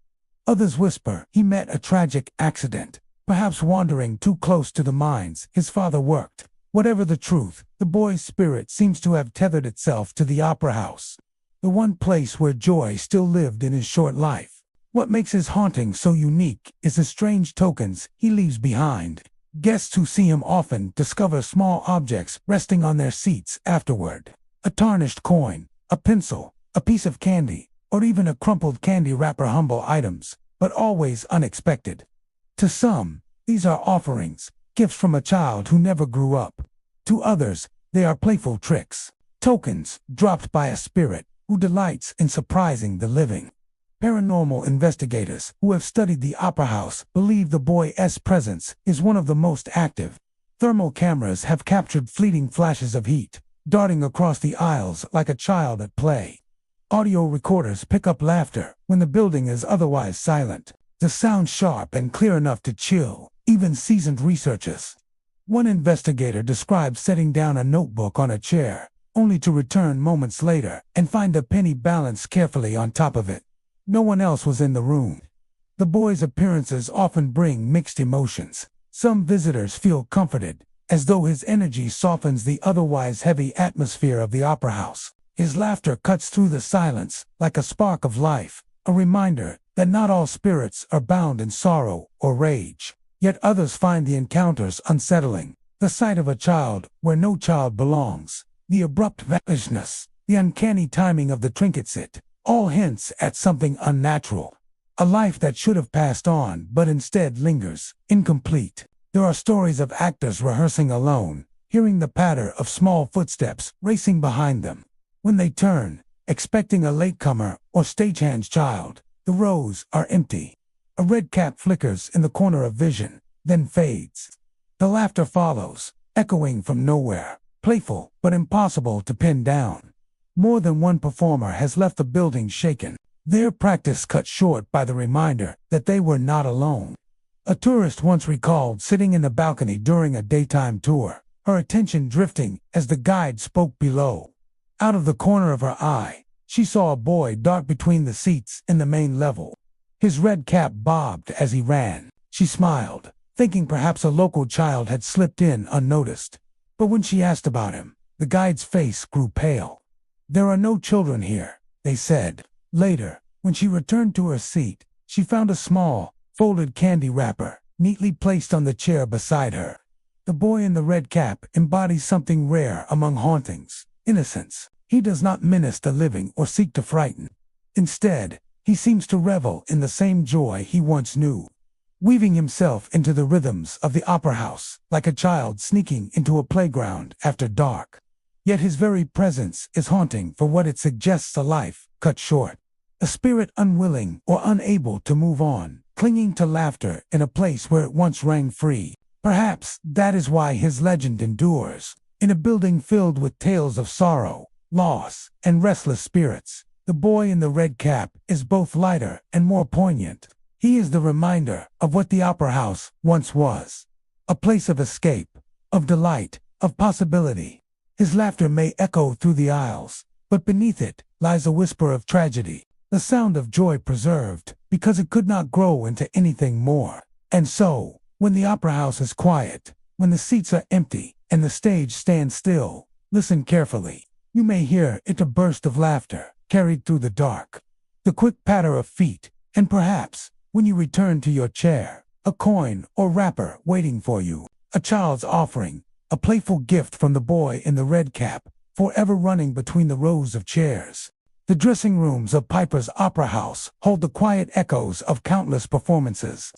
Others whisper he met a tragic accident, perhaps wandering too close to the mines his father worked. Whatever the truth, the boy's spirit seems to have tethered itself to the opera house, the one place where joy still lived in his short life. What makes his haunting so unique is the strange tokens he leaves behind. Guests who see him often discover small objects resting on their seats afterward. A tarnished coin, a pencil, a piece of candy, or even a crumpled candy wrapper, humble items, but always unexpected. To some, these are offerings, gifts from a child who never grew up. To others, they are playful tricks, tokens dropped by a spirit who delights in surprising the living. Paranormal investigators who have studied the opera house believe the boy's presence is one of the most active. Thermal cameras have captured fleeting flashes of heat, darting across the aisles like a child at play. Audio recorders pick up laughter when the building is otherwise silent, the sound sharp and clear enough to chill even seasoned researchers. One investigator describes setting down a notebook on a chair, only to return moments later and find a penny balanced carefully on top of it. No one else was in the room. The boy's appearances often bring mixed emotions. Some visitors feel comforted, as though his energy softens the otherwise heavy atmosphere of the opera house. His laughter cuts through the silence like a spark of life, a reminder that not all spirits are bound in sorrow or rage. Yet others find the encounters unsettling. The sight of a child where no child belongs, the abrupt vanishness, the uncanny timing of the trinket set, all hints at something unnatural. A life that should have passed on but instead lingers, incomplete. There are stories of actors rehearsing alone, hearing the patter of small footsteps racing behind them. When they turn, expecting a latecomer or stagehand's child, the rows are empty. A red cap flickers in the corner of vision, then fades. The laughter follows, echoing from nowhere, playful but impossible to pin down. More than one performer has left the building shaken, their practice cut short by the reminder that they were not alone. A tourist once recalled sitting in the balcony during a daytime tour, her attention drifting as the guide spoke below. Out of the corner of her eye, she saw a boy dart between the seats in the main level. His red cap bobbed as he ran. She smiled, thinking perhaps a local child had slipped in unnoticed. But when she asked about him, the guide's face grew pale. "There are no children here," they said. Later, when she returned to her seat, she found a small, folded candy wrapper, neatly placed on the chair beside her. The boy in the red cap embodies something rare among hauntings: innocence. He does not menace the living or seek to frighten. Instead, he seems to revel in the same joy he once knew, weaving himself into the rhythms of the opera house, like a child sneaking into a playground after dark. Yet his very presence is haunting for what it suggests: a life cut short, a spirit unwilling or unable to move on, clinging to laughter in a place where it once rang free. Perhaps that is why his legend endures. In a building filled with tales of sorrow, loss, and restless spirits, the boy in the red cap is both lighter and more poignant. He is the reminder of what the opera house once was: a place of escape, of delight, of possibility. His laughter may echo through the aisles, but beneath it lies a whisper of tragedy, the sound of joy preserved, because it could not grow into anything more. And so, when the opera house is quiet, when the seats are empty, and the stage stands still, listen carefully. You may hear it, a burst of laughter, carried through the dark, the quick patter of feet, and perhaps, when you return to your chair, a coin or wrapper waiting for you, a child's offering, a playful gift from the boy in the red cap, forever running between the rows of chairs. The dressing rooms of Piper's Opera House hold the quiet echoes of countless performances.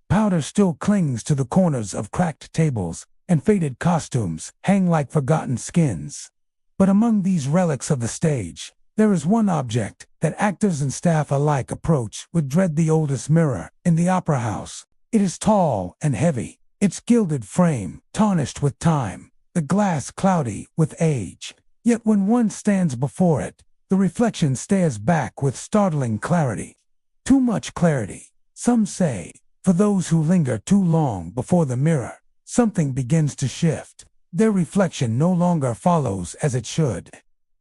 Powder still clings to the corners of cracked tables, and faded costumes hang like forgotten skins. But among these relics of the stage, there is one object that actors and staff alike approach with dread: the oldest mirror in the opera house. It is tall and heavy, its gilded frame tarnished with time, the glass cloudy with age. Yet when one stands before it, the reflection stares back with startling clarity. Too much clarity, some say, for those who linger too long before the mirror. Something begins to shift. Their reflection no longer follows as it should.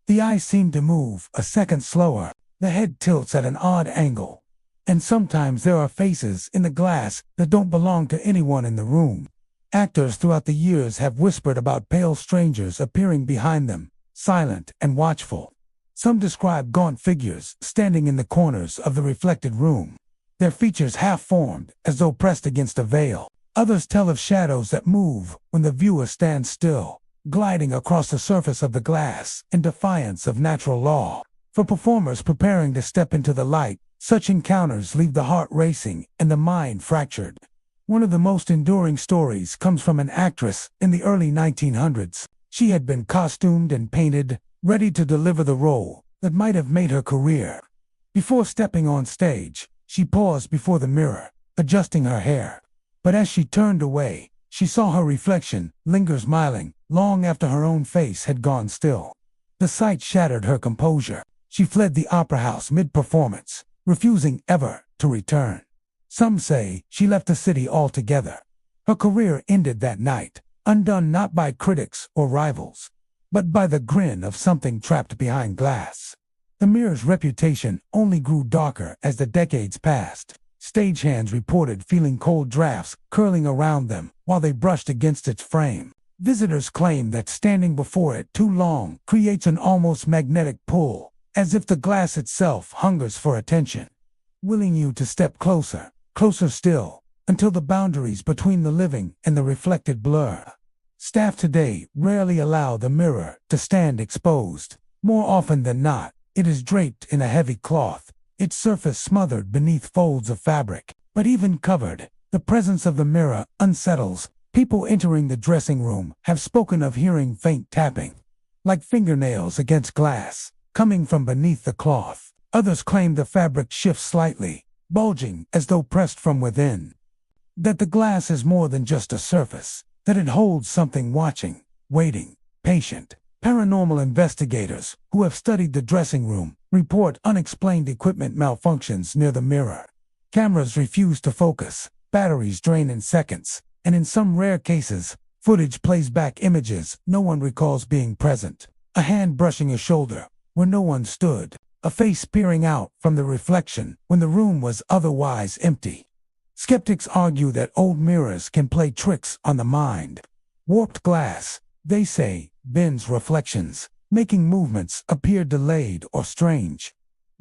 The eyes seem to move a second slower, the head tilts at an odd angle. And sometimes there are faces in the glass that don't belong to anyone in the room. Actors throughout the years have whispered about pale strangers appearing behind them, silent and watchful. Some describe gaunt figures standing in the corners of the reflected room, their features half-formed as though pressed against a veil. Others tell of shadows that move when the viewer stands still, gliding across the surface of the glass in defiance of natural law. For performers preparing to step into the light, such encounters leave the heart racing and the mind fractured. One of the most enduring stories comes from an actress in the early 1900s. She had been costumed and painted, ready to deliver the role that might have made her career. Before stepping on stage, she paused before the mirror, adjusting her hair. But as she turned away, she saw her reflection linger smiling long after her own face had gone still. The sight shattered her composure. She fled the opera house mid-performance, refusing ever to return. Some say she left the city altogether. Her career ended that night, undone not by critics or rivals, but by the grin of something trapped behind glass. The mirror's reputation only grew darker as the decades passed. Stagehands reported feeling cold drafts curling around them while they brushed against its frame. Visitors claimed that standing before it too long creates an almost magnetic pull, as if the glass itself hungers for attention, willing you to step closer, closer still, until the boundaries between the living and the reflected blur. Staff today rarely allow the mirror to stand exposed. More often than not, it is draped in a heavy cloth, its surface smothered beneath folds of fabric. But even covered, the presence of the mirror unsettles. People entering the dressing room have spoken of hearing faint tapping, like fingernails against glass, coming from beneath the cloth. Others claim the fabric shifts slightly, bulging as though pressed from within. That the glass is more than just a surface, that it holds something watching, waiting, patient. Paranormal investigators who have studied the dressing room report unexplained equipment malfunctions near the mirror. Cameras refuse to focus, batteries drain in seconds, and in some rare cases, footage plays back images no one recalls being present. A hand brushing a shoulder where no one stood, a face peering out from the reflection when the room was otherwise empty. Skeptics argue that old mirrors can play tricks on the mind. Warped glass, they say, bends reflections, making movements appear delayed or strange.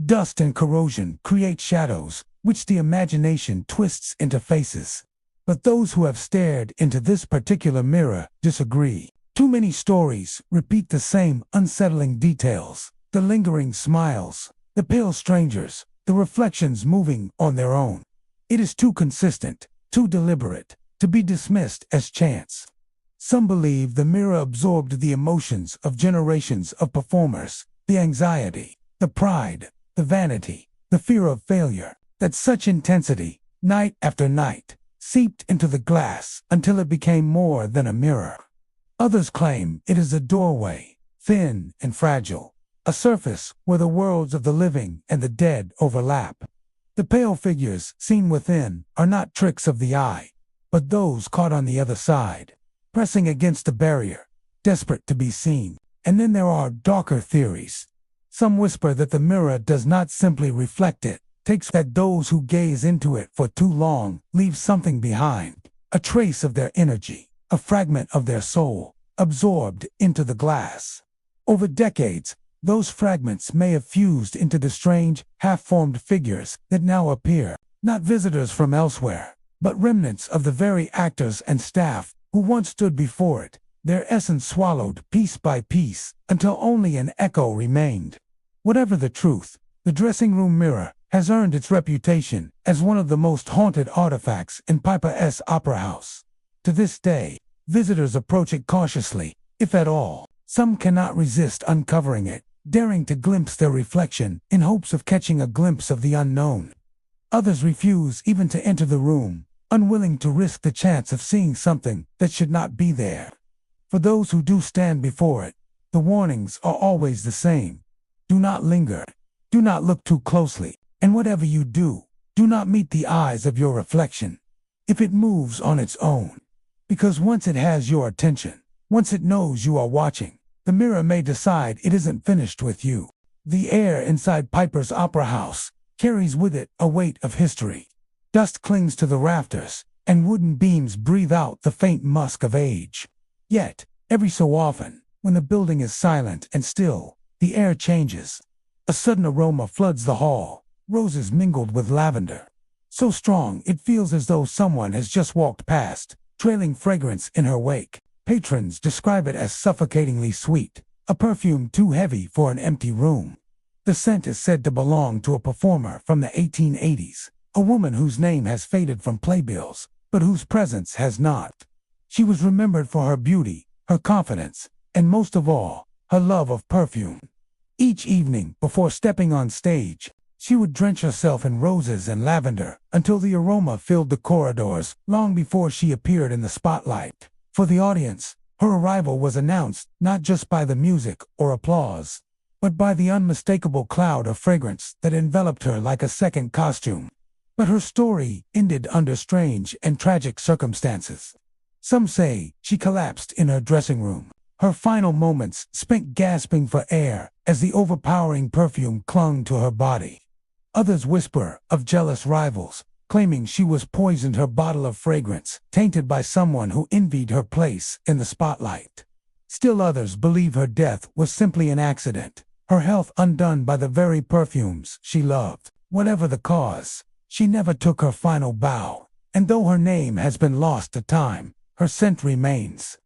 Dust and corrosion create shadows, which the imagination twists into faces. But those who have stared into this particular mirror disagree. Too many stories repeat the same unsettling details: the lingering smiles, the pale strangers, the reflections moving on their own. It is too consistent, too deliberate, to be dismissed as chance. Some believe the mirror absorbed the emotions of generations of performers, the anxiety, the pride, the vanity, the fear of failure, that such intensity, night after night, seeped into the glass until it became more than a mirror. Others claim it is a doorway, thin and fragile, a surface where the worlds of the living and the dead overlap. The pale figures seen within are not tricks of the eye. but those caught on the other side, pressing against the barrier, desperate to be seen. And then there are darker theories. Some whisper that the mirror does not simply reflect it, takes that those who gaze into it for too long leave something behind, a trace of their energy, a fragment of their soul, absorbed into the glass. Over decades, those fragments may have fused into the strange, half-formed figures that now appear, not visitors from elsewhere, but remnants of the very actors and staff who once stood before it, their essence swallowed piece by piece until only an echo remained. Whatever the truth, the dressing room mirror has earned its reputation as one of the most haunted artifacts in Piper's Opera House. To this day, visitors approach it cautiously, if at all. Some cannot resist uncovering it, daring to glimpse their reflection in hopes of catching a glimpse of the unknown. Others refuse even to enter the room, unwilling to risk the chance of seeing something that should not be there. For those who do stand before it, the warnings are always the same. Do not linger. Do not look too closely. And whatever you do, do not meet the eyes of your reflection, if it moves on its own. Because once it has your attention, once it knows you are watching, the mirror may decide it isn't finished with you. The air inside Piper's Opera House carries with it a weight of history. Dust clings to the rafters, and wooden beams breathe out the faint musk of age. Yet, every so often, when the building is silent and still, the air changes. A sudden aroma floods the hall, roses mingled with lavender. So strong it feels as though someone has just walked past, trailing fragrance in her wake. Patrons describe it as suffocatingly sweet, a perfume too heavy for an empty room. The scent is said to belong to a performer from the 1880s, a woman whose name has faded from playbills, but whose presence has not. She was remembered for her beauty, her confidence, and most of all, her love of perfume. Each evening, before stepping on stage, she would drench herself in roses and lavender until the aroma filled the corridors long before she appeared in the spotlight. For the audience, her arrival was announced not just by the music or applause, but by the unmistakable cloud of fragrance that enveloped her like a second costume. But her story ended under strange and tragic circumstances. Some say she collapsed in her dressing room, her final moments spent gasping for air as the overpowering perfume clung to her body. Others whisper of jealous rivals, claiming she was poisoned her bottle of fragrance, tainted by someone who envied her place in the spotlight. Still others believe her death was simply an accident, her health undone by the very perfumes she loved. Whatever the cause, she never took her final bow, and though her name has been lost to time, her scent remains.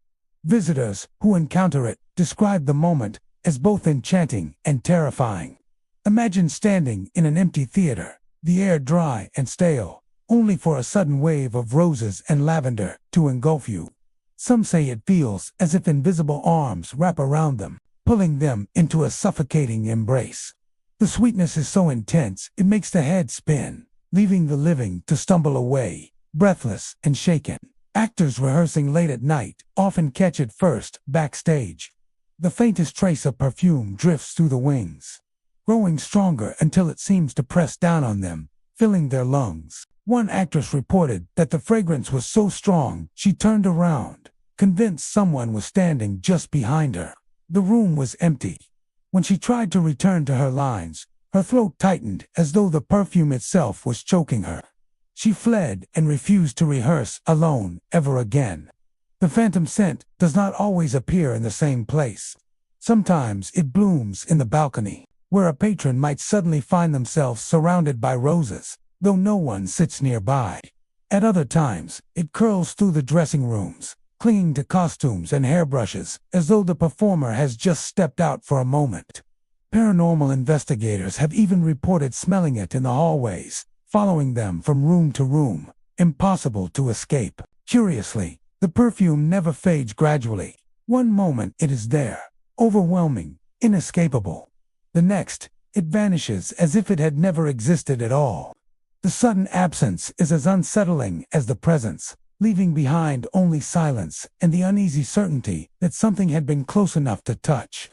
Visitors who encounter it describe the moment as both enchanting and terrifying. Imagine standing in an empty theater, the air dry and stale, only for a sudden wave of roses and lavender to engulf you. Some say it feels as if invisible arms wrap around them, pulling them into a suffocating embrace. The sweetness is so intense it makes the head spin, leaving the living to stumble away, breathless and shaken. Actors rehearsing late at night often catch it first backstage. The faintest trace of perfume drifts through the wings, growing stronger until it seems to press down on them, filling their lungs. One actress reported that the fragrance was so strong she turned around, convinced someone was standing just behind her. The room was empty. When she tried to return to her lines, her throat tightened as though the perfume itself was choking her. She fled and refused to rehearse alone ever again. The phantom scent does not always appear in the same place. Sometimes it blooms in the balcony, where a patron might suddenly find themselves surrounded by roses, though no one sits nearby. At other times, it curls through the dressing rooms, clinging to costumes and hairbrushes, as though the performer has just stepped out for a moment. Paranormal investigators have even reported smelling it in the hallways, following them from room to room, impossible to escape. Curiously, the perfume never fades gradually. One moment it is there, overwhelming, inescapable. The next, it vanishes as if it had never existed at all. The sudden absence is as unsettling as the presence, leaving behind only silence and the uneasy certainty that something had been close enough to touch.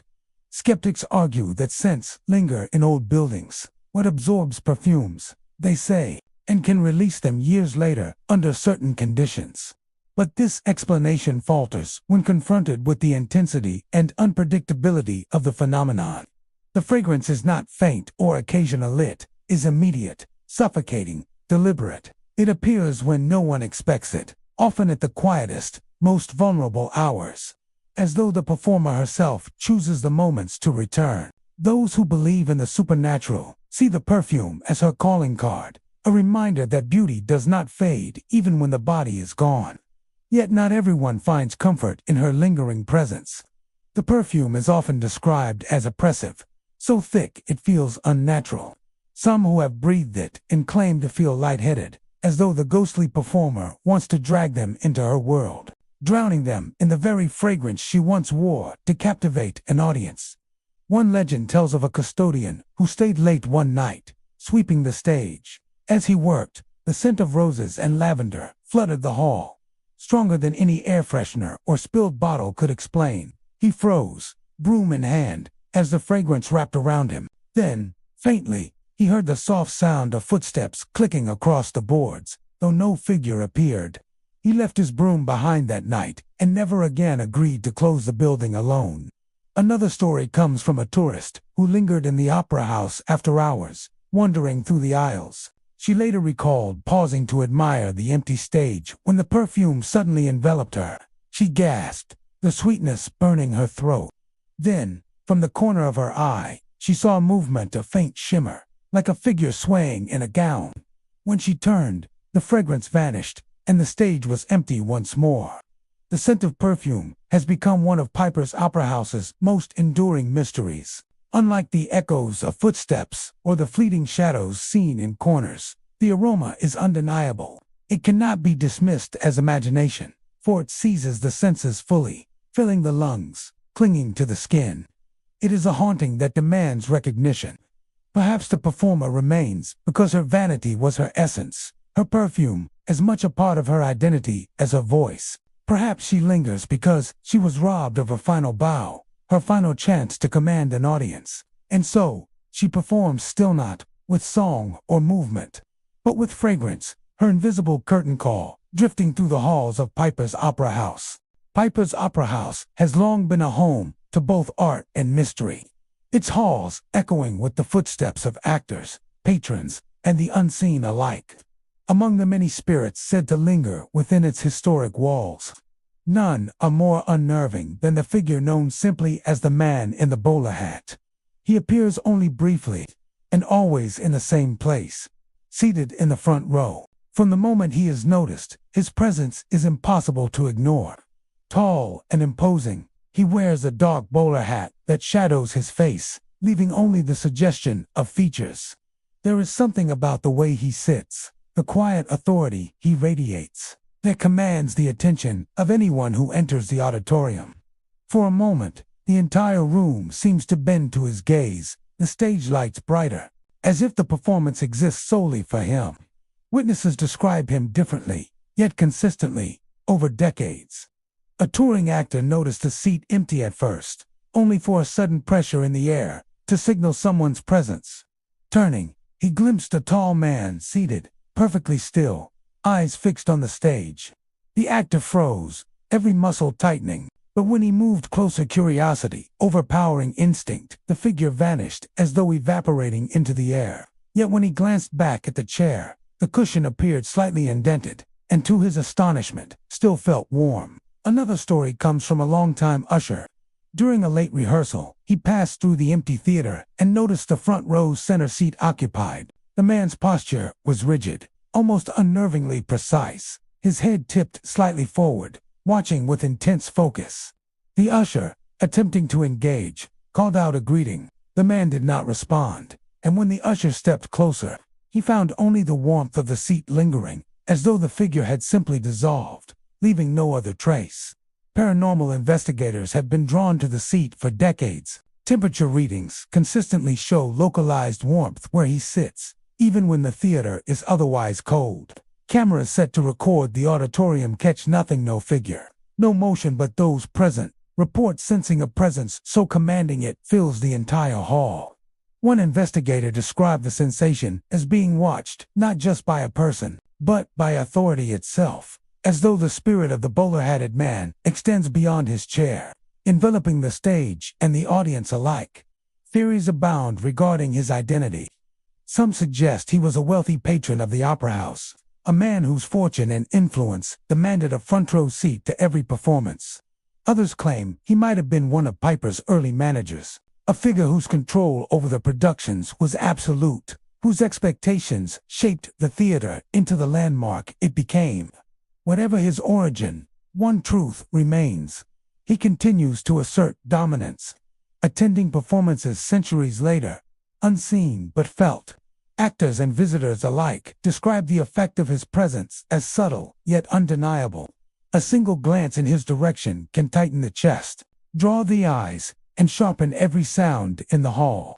Skeptics argue that scents linger in old buildings. What absorbs perfumes, they say, and can release them years later under certain conditions. But this explanation falters when confronted with the intensity and unpredictability of the phenomenon. The fragrance is not faint or occasional, it is immediate, suffocating, deliberate. It appears when no one expects it, often at the quietest, most vulnerable hours, as though the performer herself chooses the moments to return. Those who believe in the supernatural see the perfume as her calling card, a reminder that beauty does not fade even when the body is gone. Yet not everyone finds comfort in her lingering presence. The perfume is often described as oppressive, so thick it feels unnatural. Some who have breathed it and claim to feel lightheaded, as though the ghostly performer wants to drag them into her world, drowning them in the very fragrance she once wore to captivate an audience. One legend tells of a custodian who stayed late one night, sweeping the stage. As he worked, the scent of roses and lavender flooded the hall, stronger than any air freshener or spilled bottle could explain. He froze, broom in hand, as the fragrance wrapped around him. Then, faintly, he heard the soft sound of footsteps clicking across the boards, though no figure appeared. He left his broom behind that night and never again agreed to close the building alone. Another story comes from a tourist who lingered in the opera house after hours, wandering through the aisles. She later recalled pausing to admire the empty stage when the perfume suddenly enveloped her. She gasped, the sweetness burning her throat. Then, from the corner of her eye, she saw a movement of faint shimmer, like a figure swaying in a gown. When she turned, the fragrance vanished, and the stage was empty once more. The scent of perfume has become one of Piper's Opera House's most enduring mysteries. Unlike the echoes of footsteps or the fleeting shadows seen in corners, the aroma is undeniable. It cannot be dismissed as imagination, for it seizes the senses fully, filling the lungs, clinging to the skin. It is a haunting that demands recognition. Perhaps the performer remains because her vanity was her essence, her perfume as much a part of her identity as her voice. Perhaps she lingers because she was robbed of her final bow, her final chance to command an audience. And so, she performs still not with song or movement, but with fragrance, her invisible curtain call, drifting through the halls of Piper's Opera House. Piper's Opera House has long been a home to both art and mystery, its halls echoing with the footsteps of actors, patrons, and the unseen alike. Among the many spirits said to linger within its historic walls, none are more unnerving than the figure known simply as the man in the bowler hat. He appears only briefly, and always in the same place, seated in the front row. From the moment he is noticed, his presence is impossible to ignore. Tall and imposing, he wears a dark bowler hat that shadows his face, leaving only the suggestion of features. There is something about the way he sits, the quiet authority he radiates, that commands the attention of anyone who enters the auditorium. For a moment, the entire room seems to bend to his gaze, the stage lights brighter, as if the performance exists solely for him. Witnesses describe him differently, yet consistently, over decades. A touring actor noticed the seat empty at first, only for a sudden pressure in the air to signal someone's presence. Turning, he glimpsed a tall man seated, perfectly still, eyes fixed on the stage. The actor froze, every muscle tightening, but when he moved closer, curiosity, overpowering instinct, the figure vanished as though evaporating into the air. Yet when he glanced back at the chair, the cushion appeared slightly indented, and to his astonishment, still felt warm. Another story comes from a longtime usher. During a late rehearsal, he passed through the empty theater and noticed the front row's center seat occupied. The man's posture was rigid, almost unnervingly precise, his head tipped slightly forward, watching with intense focus. The usher, attempting to engage, called out a greeting. The man did not respond, and when the usher stepped closer, he found only the warmth of the seat lingering, as though the figure had simply dissolved, leaving no other trace. Paranormal investigators have been drawn to the seat for decades. Temperature readings consistently show localized warmth where he sits, even when the theater is otherwise cold. Cameras set to record the auditorium catch nothing, no figure, no motion, but those present report sensing a presence so commanding it fills the entire hall. One investigator described the sensation as being watched not just by a person, but by authority itself, as though the spirit of the bowler-hatted man extends beyond his chair, enveloping the stage and the audience alike. Theories abound regarding his identity. Some suggest he was a wealthy patron of the opera house, a man whose fortune and influence demanded a front-row seat to every performance. Others claim he might have been one of Piper's early managers, a figure whose control over the productions was absolute, whose expectations shaped the theater into the landmark it became. Whatever his origin, one truth remains. He continues to assert dominance, attending performances centuries later, unseen but felt. Actors and visitors alike describe the effect of his presence as subtle yet undeniable. A single glance in his direction can tighten the chest, draw the eyes, and sharpen every sound in the hall.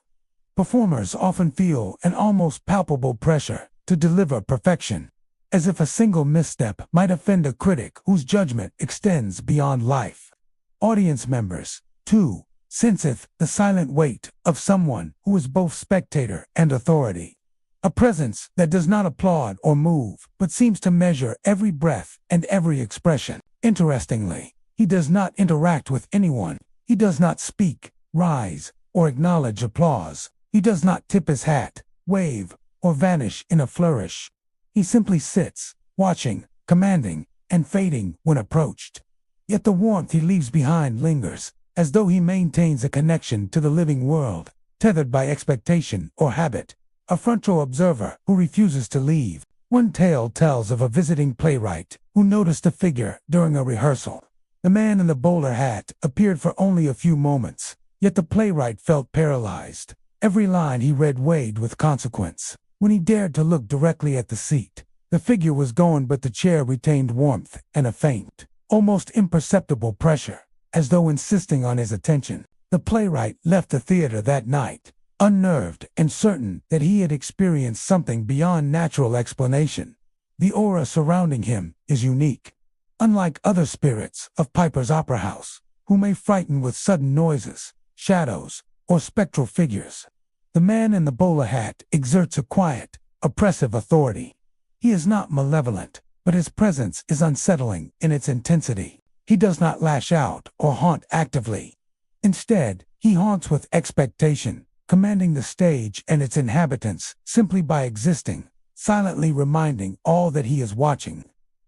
Performers often feel an almost palpable pressure to deliver perfection, as if a single misstep might offend a critic whose judgment extends beyond life. Audience members, too, senseth the silent weight of someone who is both spectator and authority. A presence that does not applaud or move, but seems to measure every breath and every expression. Interestingly, he does not interact with anyone. He does not speak, rise, or acknowledge applause. He does not tip his hat, wave, or vanish in a flourish. He simply sits, watching, commanding, and fading when approached. Yet the warmth he leaves behind lingers, as though he maintains a connection to the living world, tethered by expectation or habit. A front-row observer who refuses to leave. One tale tells of a visiting playwright who noticed a figure during a rehearsal. The man in the bowler hat appeared for only a few moments, yet the playwright felt paralyzed. Every line he read weighed with consequence. When he dared to look directly at the seat, the figure was gone, but the chair retained warmth and a faint, almost imperceptible pressure, as though insisting on his attention. The playwright left the theater that night, unnerved and certain that he had experienced something beyond natural explanation. The aura surrounding him is unique. Unlike other spirits of Piper's opera house, who may frighten with sudden noises, shadows, or spectral figures, the man in the bowler hat exerts a quiet, oppressive authority. He is not malevolent, but his presence is unsettling in its intensity. He does not lash out or haunt actively. Instead, he haunts with expectation, commanding the stage and its inhabitants simply by existing, silently reminding all that he is watching.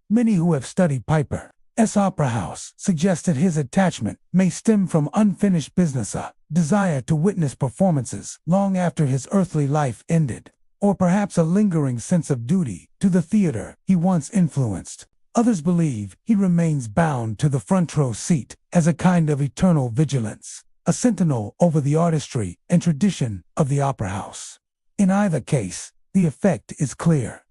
Many who have studied Piper's opera house suggest that his attachment may stem from unfinished business, a desire to witness performances long after his earthly life ended, or perhaps a lingering sense of duty to the theater he once influenced. Others believe he remains bound to the front row seat as a kind of eternal vigilance, a sentinel over the artistry and tradition of the opera house. In either case, the effect is clear.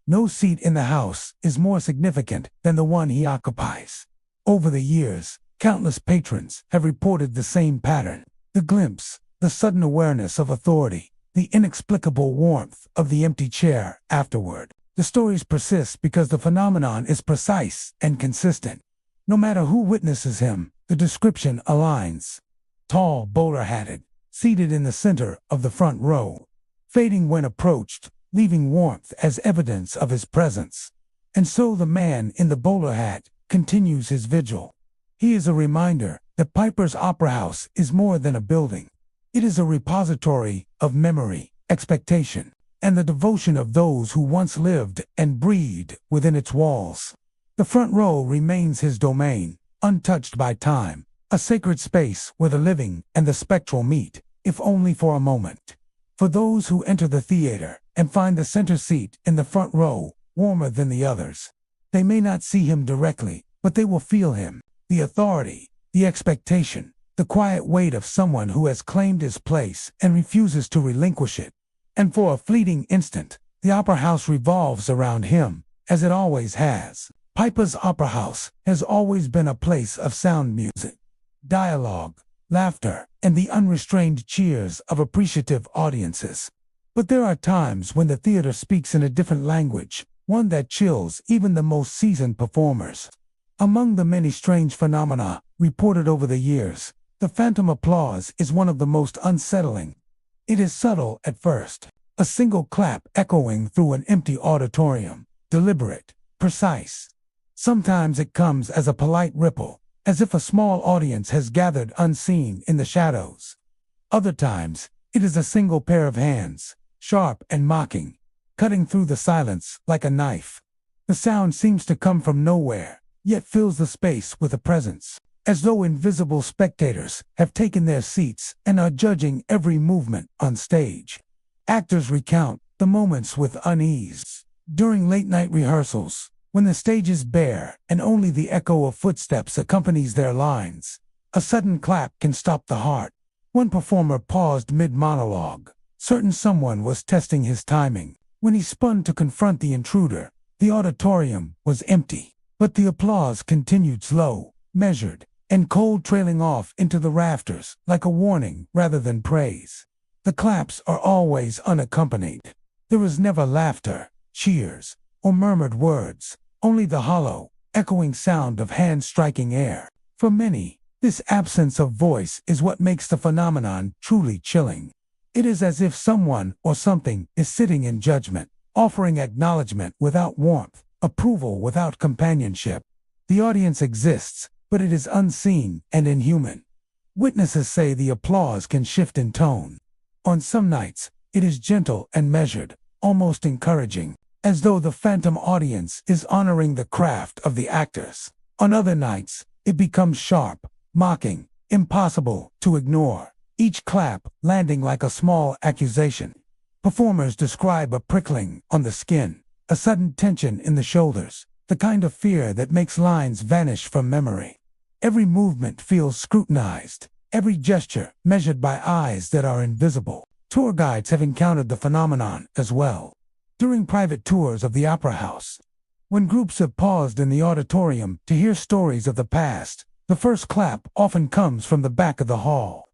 No seat in the house is more significant than the one he occupies. Over the years, countless patrons have reported the same pattern. The glimpse, the sudden awareness of authority, the inexplicable warmth of the empty chair afterward. The stories persist because the phenomenon is precise and consistent. No matter who witnesses him, the description aligns. Tall, bowler-hatted, seated in the center of the front row, fading when approached, leaving warmth as evidence of his presence. And so the man in the bowler hat continues his vigil. He is a reminder that Piper's Opera House is more than a building. It is a repository of memory, expectation, and the devotion of those who once lived and breathed within its walls. The front row remains his domain, untouched by time, a sacred space where the living and the spectral meet, if only for a moment. For those who enter the theater and find the center seat in the front row warmer than the others, they may not see him directly, but they will feel him, the authority, the expectation, the quiet weight of someone who has claimed his place and refuses to relinquish it. And for a fleeting instant, the opera house revolves around him, as it always has. Piper's Opera House has always been a place of sound music, dialogue, laughter, and the unrestrained cheers of appreciative audiences. But there are times when the theater speaks in a different language, one that chills even the most seasoned performers. Among the many strange phenomena reported over the years, the phantom applause is one of the most unsettling. It is subtle at first, a single clap echoing through an empty auditorium, deliberate, precise. Sometimes it comes as a polite ripple, as if a small audience has gathered unseen in the shadows. Other times, it is a single pair of hands, sharp and mocking, cutting through the silence like a knife. The sound seems to come from nowhere, yet fills the space with a presence, as though invisible spectators have taken their seats and are judging every movement on stage. Actors recount the moments with unease. During late-night rehearsals, when the stage is bare and only the echo of footsteps accompanies their lines, a sudden clap can stop the heart. One performer paused mid-monologue, certain someone was testing his timing. When he spun to confront the intruder, the auditorium was empty, but the applause continued slow, measured, and cold, trailing off into the rafters like a warning rather than praise. The claps are always unaccompanied. There is never laughter, cheers, or murmured words, only the hollow, echoing sound of hands striking air. For many, this absence of voice is what makes the phenomenon truly chilling. It is as if someone or something is sitting in judgment, offering acknowledgement without warmth, approval without companionship. The audience exists, but it is unseen and inhuman. Witnesses say the applause can shift in tone. On some nights, it is gentle and measured, almost encouraging, as though the phantom audience is honoring the craft of the actors. On other nights, it becomes sharp, mocking, impossible to ignore, each clap landing like a small accusation. Performers describe a prickling on the skin, a sudden tension in the shoulders, the kind of fear that makes lines vanish from memory. Every movement feels scrutinized, every gesture measured by eyes that are invisible. Tour guides have encountered the phenomenon as well. During private tours of the opera house, when groups have paused in the auditorium to hear stories of the past, the first clap often comes from the back of the hall.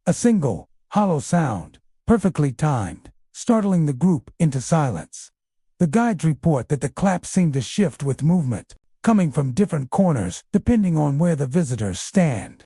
A single, hollow sound, perfectly timed, startling the group into silence. The guides report that the claps seem to shift with movement, coming from different corners depending on where the visitors stand.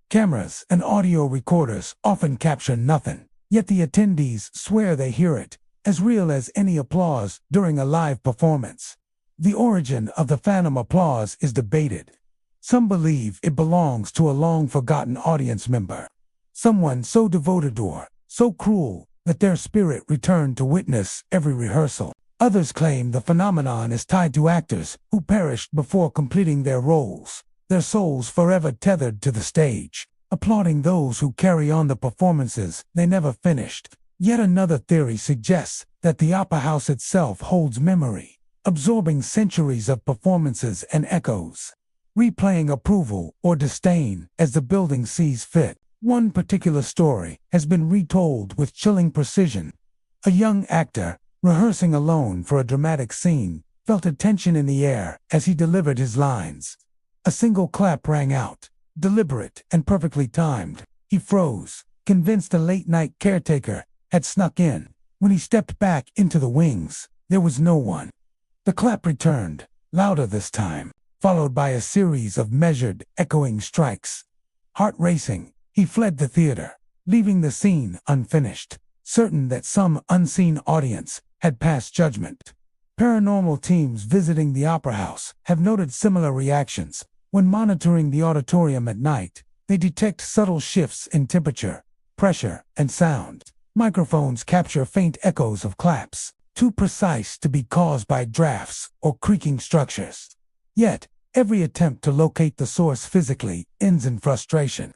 Cameras and audio recorders often capture nothing, yet the attendees swear they hear it, as real as any applause during a live performance. The origin of the phantom applause is debated. Some believe it belongs to a long-forgotten audience member, someone so devoted or so cruel that their spirit returned to witness every rehearsal. Others claim the phenomenon is tied to actors who perished before completing their roles, their souls forever tethered to the stage, applauding those who carry on the performances they never finished. Yet another theory suggests that the opera house itself holds memory, absorbing centuries of performances and echoes, replaying approval or disdain as the building sees fit. One particular story has been retold with chilling precision. A young actor, rehearsing alone for a dramatic scene, felt a tension in the air as he delivered his lines. A single clap rang out, deliberate and perfectly timed. He froze, convinced a late-night caretaker had snuck in. When he stepped back into the wings, there was no one. The clap returned, louder this time, followed by a series of measured, echoing strikes. Heart racing, he fled the theater, leaving the scene unfinished, certain that some unseen audience had passed judgment. Paranormal teams visiting the opera house have noted similar reactions. When monitoring the auditorium at night, they detect subtle shifts in temperature, pressure, and sound. Microphones capture faint echoes of claps, too precise to be caused by drafts or creaking structures. Yet, every attempt to locate the source physically ends in frustration.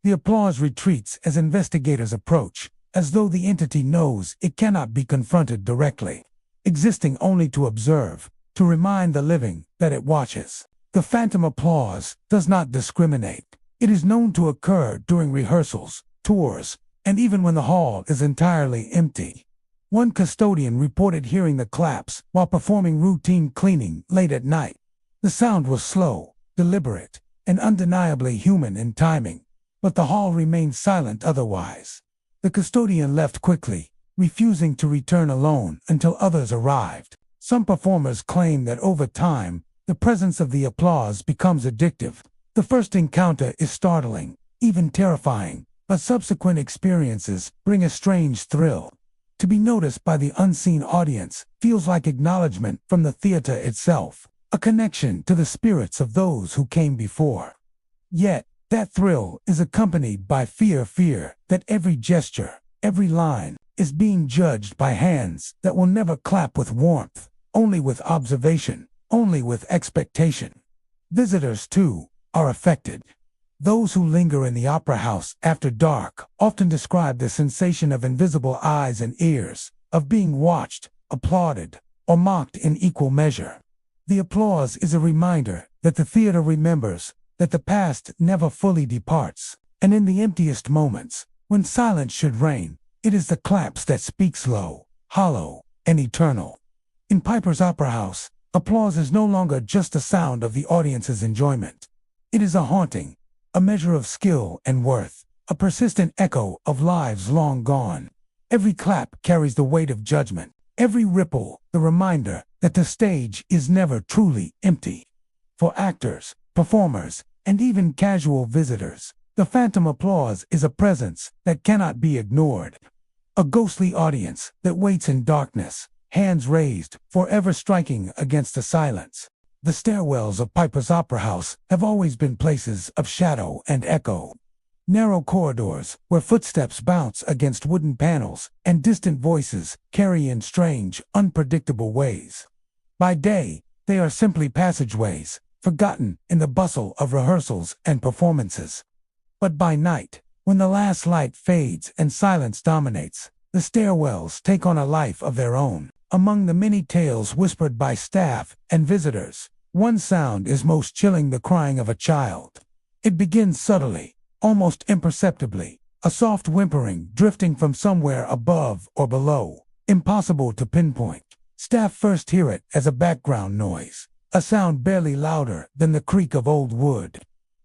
The applause retreats as investigators approach, as though the entity knows it cannot be confronted directly, existing only to observe, to remind the living that it watches. The phantom applause does not discriminate. It is known to occur during rehearsals, tours, and even when the hall is entirely empty. One custodian reported hearing the claps while performing routine cleaning late at night. The sound was slow, deliberate, and undeniably human in timing, but the hall remained silent otherwise. The custodian left quickly, refusing to return alone until others arrived. Some performers claim that over time, the presence of the applause becomes addictive. The first encounter is startling, even terrifying, but subsequent experiences bring a strange thrill. To be noticed by the unseen audience feels like acknowledgement from the theater itself, a connection to the spirits of those who came before. Yet, that thrill is accompanied by fear that every gesture, every line, is being judged by hands that will never clap with warmth, only with observation, only with expectation. Visitors, too, are affected. Those who linger in the opera house after dark often describe the sensation of invisible eyes and ears, of being watched, applauded, or mocked in equal measure. The applause is a reminder that the theater remembers that the past never fully departs, and in the emptiest moments, when silence should reign, it is the claps that speak slow, hollow, and eternal. In Piper's Opera House, applause is no longer just the sound of the audience's enjoyment. It is a haunting, a measure of skill and worth, a persistent echo of lives long gone. Every clap carries the weight of judgment, every ripple the reminder that the stage is never truly empty. For actors, performers, and even casual visitors, the phantom applause is a presence that cannot be ignored. A ghostly audience that waits in darkness, hands raised, forever striking against the silence. The stairwells of Piper's Opera House have always been places of shadow and echo. Narrow corridors where footsteps bounce against wooden panels and distant voices carry in strange, unpredictable ways. By day, they are simply passageways, forgotten in the bustle of rehearsals and performances. But by night, when the last light fades and silence dominates, the stairwells take on a life of their own. Among the many tales whispered by staff and visitors, one sound is most chilling: the crying of a child. It begins subtly, almost imperceptibly, a soft whimpering drifting from somewhere above or below, impossible to pinpoint. Staff first hear it as a background noise, a sound barely louder than the creak of old wood.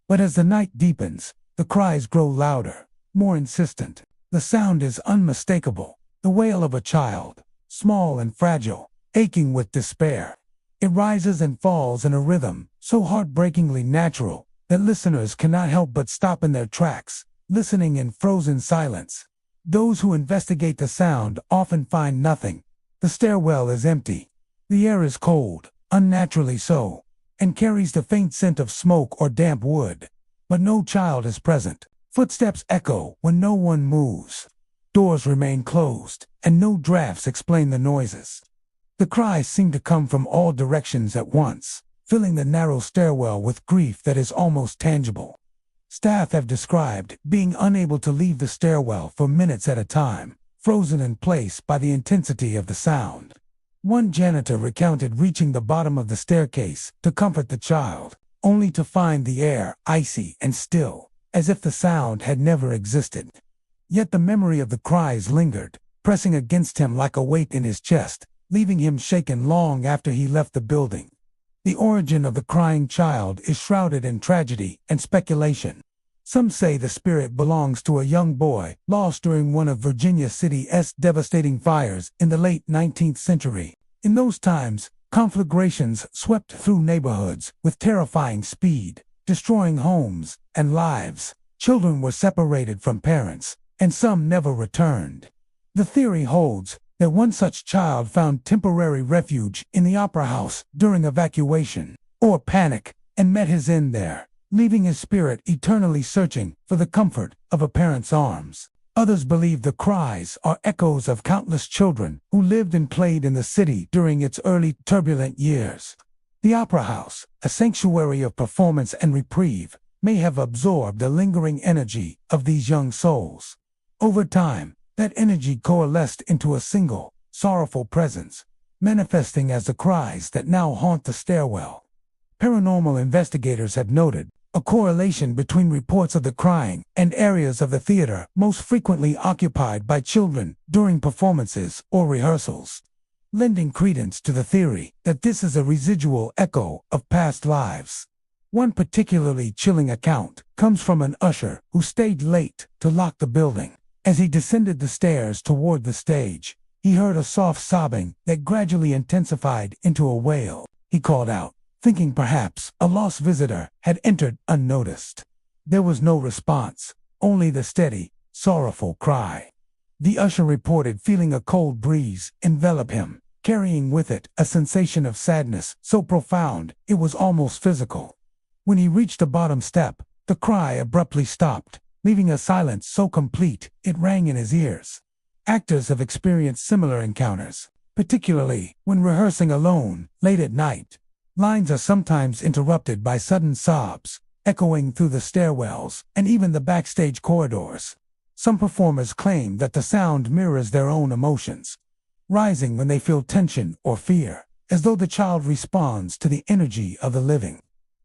But as the night deepens, the cries grow louder, more insistent. The sound is unmistakable, the wail of a child, small and fragile, aching with despair. It rises and falls in a rhythm so heartbreakingly natural that listeners cannot help but stop in their tracks, listening in frozen silence. Those who investigate the sound often find nothing. The stairwell is empty. The air is cold, unnaturally so, and carries the faint scent of smoke or damp wood. But no child is present. Footsteps echo when no one moves. Doors remain closed, and no drafts explain the noises. The cries seem to come from all directions at once, filling the narrow stairwell with grief that is almost tangible. Staff have described being unable to leave the stairwell for minutes at a time, frozen in place by the intensity of the sound. One janitor recounted reaching the bottom of the staircase to comfort the child, only to find the air icy and still, as if the sound had never existed. Yet the memory of the cries lingered, pressing against him like a weight in his chest, leaving him shaken long after he left the building. The origin of the crying child is shrouded in tragedy and speculation. Some say the spirit belongs to a young boy lost during one of Virginia City's devastating fires in the late 19th century. In those times, conflagrations swept through neighborhoods with terrifying speed, destroying homes and lives. Children were separated from parents, and some never returned. The theory holds that one such child found temporary refuge in the opera house during evacuation or panic and met his end there, leaving his spirit eternally searching for the comfort of a parent's arms. Others believe the cries are echoes of countless children who lived and played in the city during its early turbulent years. The opera house, a sanctuary of performance and reprieve, may have absorbed the lingering energy of these young souls. Over time, that energy coalesced into a single, sorrowful presence, manifesting as the cries that now haunt the stairwell. Paranormal investigators have noted a correlation between reports of the crying and areas of the theater most frequently occupied by children during performances or rehearsals, lending credence to the theory that this is a residual echo of past lives. One particularly chilling account comes from an usher who stayed late to lock the building. As he descended the stairs toward the stage, he heard a soft sobbing that gradually intensified into a wail. He called out, thinking perhaps a lost visitor had entered unnoticed. There was no response, only the steady, sorrowful cry. The usher reported feeling a cold breeze envelop him, carrying with it a sensation of sadness so profound it was almost physical. When he reached the bottom step, the cry abruptly stopped, leaving a silence so complete it rang in his ears. Actors have experienced similar encounters, particularly when rehearsing alone late at night. Lines are sometimes interrupted by sudden sobs, echoing through the stairwells and even the backstage corridors. Some performers claim that the sound mirrors their own emotions, rising when they feel tension or fear, as though the child responds to the energy of the living.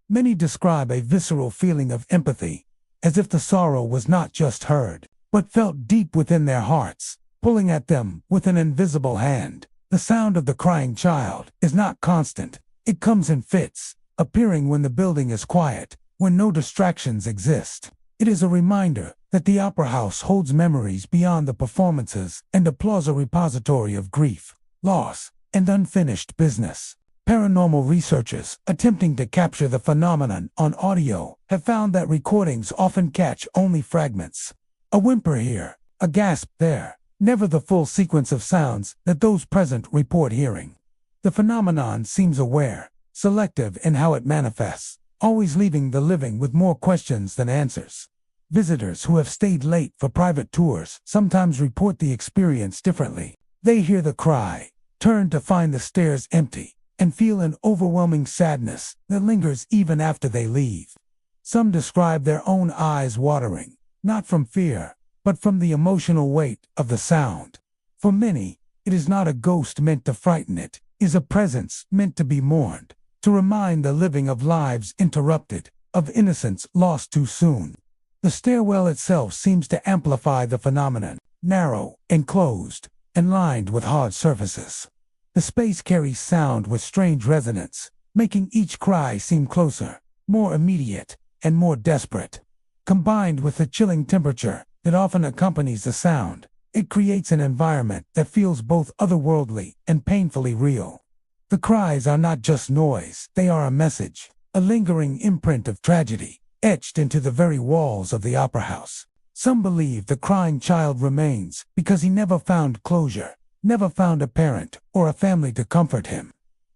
Many describe a visceral feeling of empathy, as if the sorrow was not just heard, but felt deep within their hearts, pulling at them with an invisible hand. The sound of the crying child is not constant. It comes in fits, appearing when the building is quiet, when no distractions exist. It is a reminder that the opera house holds memories beyond the performances and a plaza repository of grief, loss, and unfinished business. Paranormal researchers attempting to capture the phenomenon on audio have found that recordings often catch only fragments. A whimper here, a gasp there, never the full sequence of sounds that those present report hearing. The phenomenon seems aware, selective in how it manifests, always leaving the living with more questions than answers. Visitors who have stayed late for private tours sometimes report the experience differently. They hear the cry, turn to find the stairs empty, and feel an overwhelming sadness that lingers even after they leave. Some describe their own eyes watering, not from fear, but from the emotional weight of the sound. For many, it is not a ghost meant to frighten, it is a presence meant to be mourned, to remind the living of lives interrupted, of innocence lost too soon. The stairwell itself seems to amplify the phenomenon, narrow, enclosed, and lined with hard surfaces. The space carries sound with strange resonance, making each cry seem closer, more immediate, and more desperate. Combined with the chilling temperature that often accompanies the sound, it creates an environment that feels both otherworldly and painfully real. The cries are not just noise, they are a message, a lingering imprint of tragedy, etched into the very walls of the opera house. Some believe the crying child remains because he never found closure, never found a parent or a family to comfort him.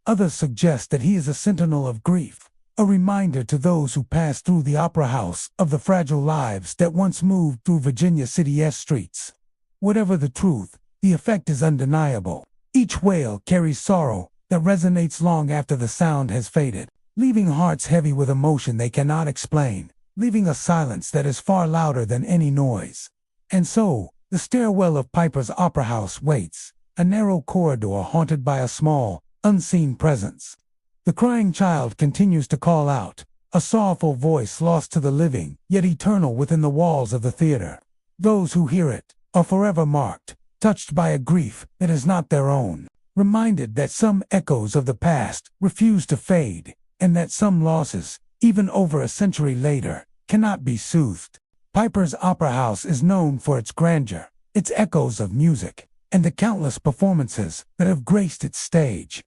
Others suggest that he is a sentinel of grief, a reminder to those who pass through the opera house of the fragile lives that once moved through Virginia City's streets. Whatever the truth, the effect is undeniable. Each wail carries sorrow that resonates long after the sound has faded, leaving hearts heavy with emotion they cannot explain, leaving a silence that is far louder than any noise. And so, the stairwell of Piper's Opera House waits, a narrow corridor haunted by a small, unseen presence. The crying child continues to call out, a sorrowful voice lost to the living, yet eternal within the walls of the theater. Those who hear it are forever marked, touched by a grief that is not their own, reminded that some echoes of the past refuse to fade, and that some losses, even over a century later, cannot be soothed. Piper's Opera House is known for its grandeur, its echoes of music, and the countless performances that have graced its stage.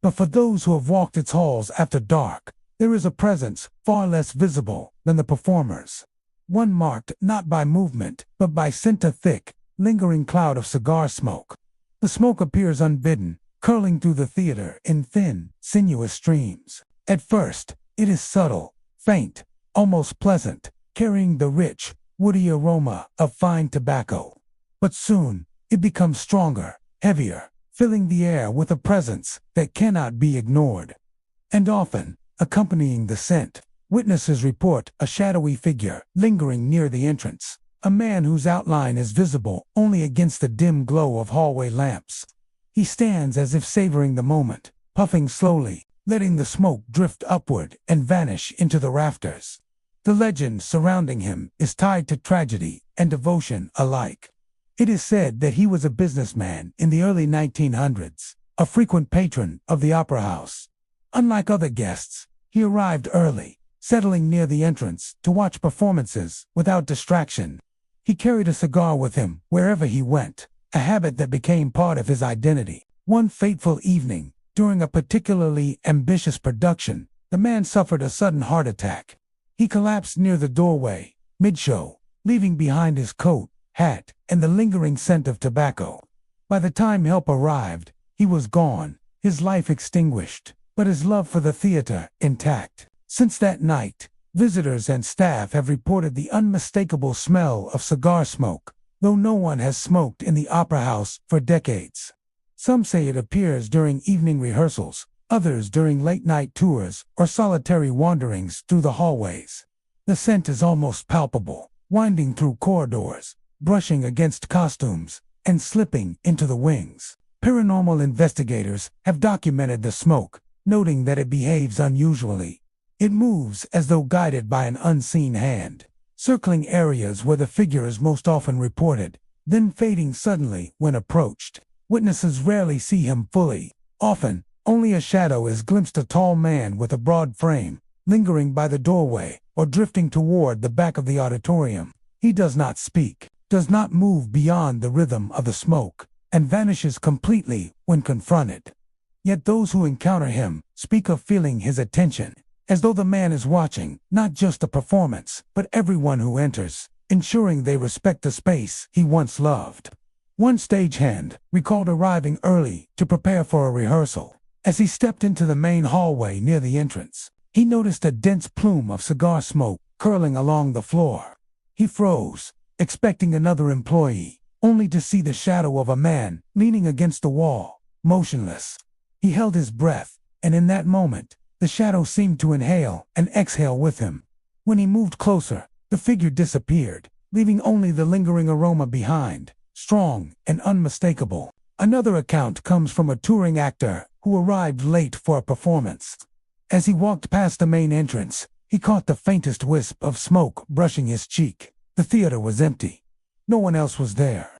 But for those who have walked its halls after dark, there is a presence far less visible than the performers. One marked not by movement, but by scent, a thick, lingering cloud of cigar smoke. The smoke appears unbidden, curling through the theater in thin, sinuous streams. At first, it is subtle, faint, almost pleasant, carrying the rich, woody aroma of fine tobacco. But soon, it becomes stronger, heavier, filling the air with a presence that cannot be ignored. And often, accompanying the scent, witnesses report a shadowy figure lingering near the entrance, a man whose outline is visible only against the dim glow of hallway lamps. He stands as if savoring the moment, puffing slowly, letting the smoke drift upward and vanish into the rafters. The legend surrounding him is tied to tragedy and devotion alike. It is said that he was a businessman in the early 1900s, a frequent patron of the opera house. Unlike other guests, he arrived early, settling near the entrance to watch performances without distraction. He carried a cigar with him wherever he went, a habit that became part of his identity. One fateful evening, during a particularly ambitious production, the man suffered a sudden heart attack. He collapsed near the doorway, mid-show, leaving behind his coat, hat, and the lingering scent of tobacco. By the time help arrived, he was gone, his life extinguished, but his love for the theater intact. Since that night, visitors and staff have reported the unmistakable smell of cigar smoke, though no one has smoked in the Opera House for decades. Some say it appears during evening rehearsals, others during late-night tours or solitary wanderings through the hallways. The scent is almost palpable, winding through corridors, brushing against costumes, and slipping into the wings. Paranormal investigators have documented the smoke, noting that it behaves unusually. It moves as though guided by an unseen hand, circling areas where the figure is most often reported, then fading suddenly when approached. Witnesses rarely see him fully. Often, only a shadow is glimpsed, a tall man with a broad frame, lingering by the doorway or drifting toward the back of the auditorium. He does not speak, does not move beyond the rhythm of the smoke, and vanishes completely when confronted. Yet those who encounter him speak of feeling his attention, as though the man is watching not just the performance, but everyone who enters, ensuring they respect the space he once loved. One stagehand recalled arriving early to prepare for a rehearsal. As he stepped into the main hallway near the entrance, he noticed a dense plume of cigar smoke curling along the floor. He froze, expecting another employee, only to see the shadow of a man leaning against the wall, motionless. He held his breath, and in that moment, the shadow seemed to inhale and exhale with him. When he moved closer, the figure disappeared, leaving only the lingering aroma behind, strong and unmistakable. Another account comes from a touring actor who arrived late for a performance. As he walked past the main entrance, he caught the faintest wisp of smoke brushing his cheek. The theater was empty. No one else was there.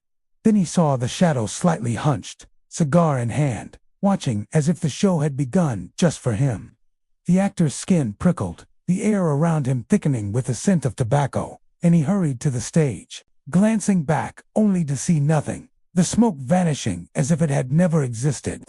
Then he saw the shadow slightly hunched, cigar in hand, watching as if the show had begun just for him. The actor's skin prickled, the air around him thickening with the scent of tobacco, and he hurried to the stage, glancing back only to see nothing, the smoke vanishing as if it had never existed.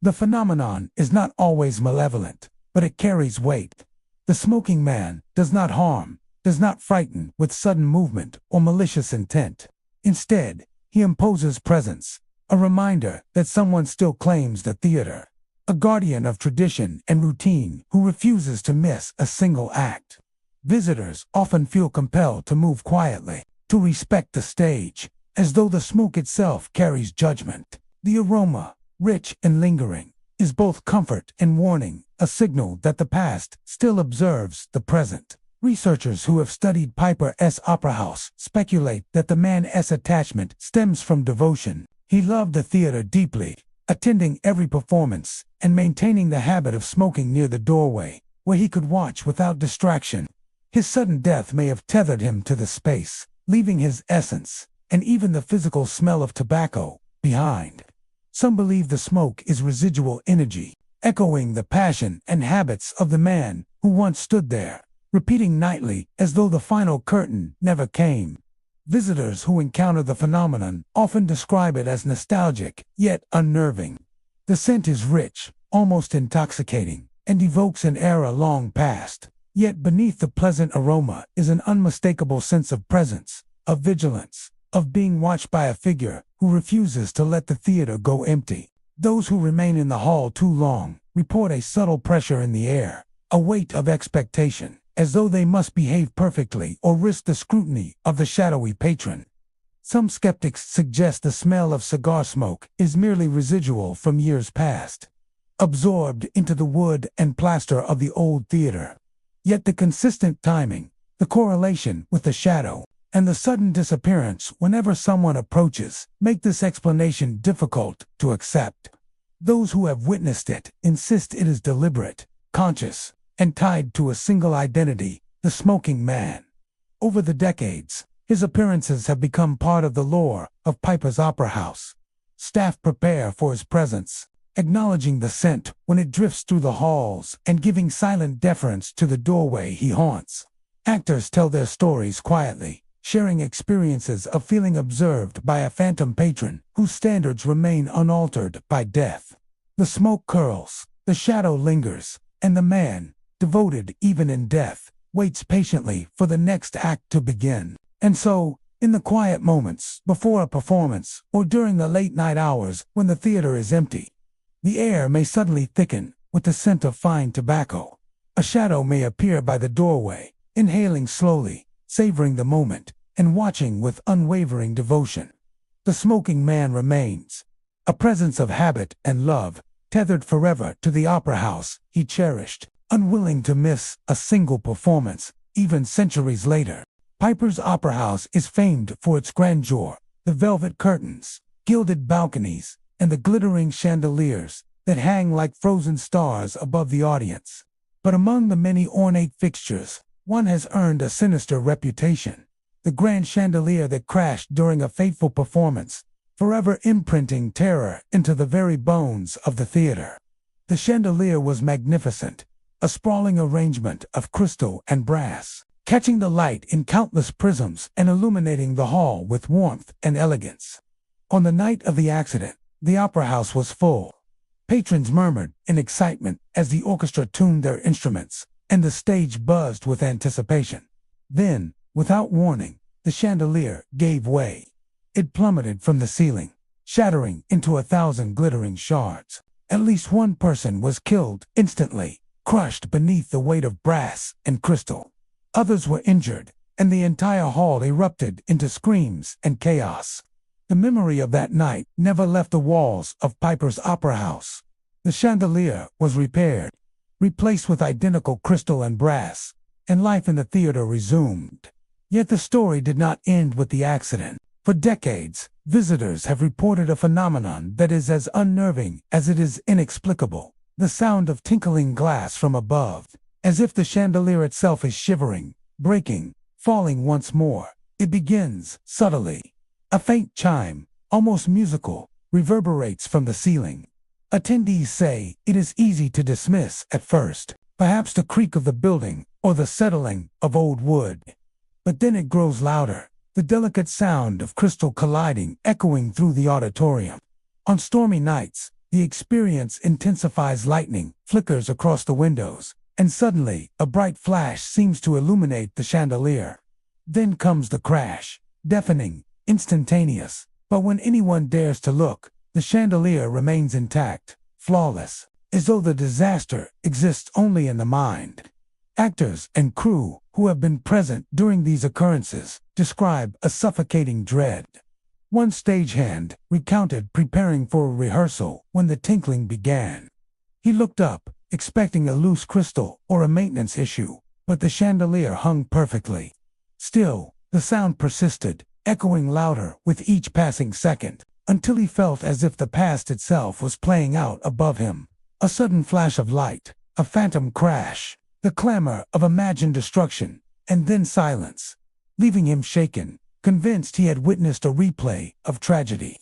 The phenomenon is not always malevolent, but it carries weight. The smoking man does not harm, does not frighten with sudden movement or malicious intent. Instead, he imposes presence, a reminder that someone still claims the theater, a guardian of tradition and routine who refuses to miss a single act. Visitors often feel compelled to move quietly, to respect the stage, as though the smoke itself carries judgment. The aroma, rich and lingering, is both comfort and warning, a signal that the past still observes the present. Researchers who have studied Piper's Opera House speculate that the man's attachment stems from devotion. He loved the theater deeply, attending every performance and maintaining the habit of smoking near the doorway, where he could watch without distraction. His sudden death may have tethered him to the space, leaving his essence, and even the physical smell of tobacco, behind. Some believe the smoke is residual energy, echoing the passion and habits of the man who once stood there, repeating nightly as though the final curtain never came. Visitors who encounter the phenomenon often describe it as nostalgic, yet unnerving. The scent is rich, almost intoxicating, and evokes an era long past. Yet beneath the pleasant aroma is an unmistakable sense of presence, of vigilance, of being watched by a figure who refuses to let the theater go empty. Those who remain in the hall too long report a subtle pressure in the air, a weight of expectation, as though they must behave perfectly or risk the scrutiny of the shadowy patron. Some skeptics suggest the smell of cigar smoke is merely residual from years past, absorbed into the wood and plaster of the old theater. Yet the consistent timing, the correlation with the shadow, and the sudden disappearance whenever someone approaches make this explanation difficult to accept. Those who have witnessed it insist it is deliberate, conscious, and tied to a single identity, the smoking man. Over the decades, his appearances have become part of the lore of Piper's Opera House. Staff prepare for his presence, acknowledging the scent when it drifts through the halls and giving silent deference to the doorway he haunts. Actors tell their stories quietly, sharing experiences of feeling observed by a phantom patron whose standards remain unaltered by death. The smoke curls, the shadow lingers, and the man, devoted even in death, waits patiently for the next act to begin. And so, In the quiet moments before a performance or during the late-night hours when the theater is empty, the air may suddenly thicken with the scent of fine tobacco. A shadow may appear by the doorway, inhaling slowly, savoring the moment, and watching with unwavering devotion. The smoking man remains, a presence of habit and love, tethered forever to the opera house he cherished, unwilling to miss a single performance, even centuries later. Piper's Opera House is famed for its grandeur, the velvet curtains, gilded balconies, and the glittering chandeliers that hang like frozen stars above the audience. But among the many ornate fixtures, one has earned a sinister reputation: the grand chandelier that crashed during a fateful performance, forever imprinting terror into the very bones of the theater. The chandelier was magnificent, a sprawling arrangement of crystal and brass, catching the light in countless prisms and illuminating the hall with warmth and elegance. On the night of the accident, the opera house was full. Patrons murmured in excitement as the orchestra tuned their instruments, and the stage buzzed with anticipation. Then, without warning, the chandelier gave way. It plummeted from the ceiling, shattering into 1,000 glittering shards. At least one person was killed instantly, crushed beneath the weight of brass and crystal. Others were injured, and the entire hall erupted into screams and chaos. The memory of that night never left the walls of Piper's Opera House. The chandelier was repaired, replaced with identical crystal and brass, and life in the theater resumed. Yet the story did not end with the accident. For decades, visitors have reported a phenomenon that is as unnerving as it is inexplicable: the sound of tinkling glass from above, as if the chandelier itself is shivering, breaking, falling once more. It begins subtly. A faint chime, almost musical, reverberates from the ceiling. Attendees say it is easy to dismiss at first, perhaps the creak of the building or the settling of old wood. But then it grows louder, the delicate sound of crystal colliding echoing through the auditorium. On stormy nights, the experience intensifies. Lightning flickers across the windows, and suddenly a bright flash seems to illuminate the chandelier. Then comes the crash, deafening, instantaneous, but when anyone dares to look, the chandelier remains intact, flawless, as though the disaster exists only in the mind. Actors and crew who have been present during these occurrences describe a suffocating dread. One stagehand recounted preparing for a rehearsal when the tinkling began. He looked up, expecting a loose crystal or a maintenance issue, but the chandelier hung perfectly. Still, the sound persisted, echoing louder with each passing second, until he felt as if the past itself was playing out above him. A sudden flash of light, a phantom crash, the clamor of imagined destruction, and then silence, leaving him shaken, convinced he had witnessed a replay of tragedy.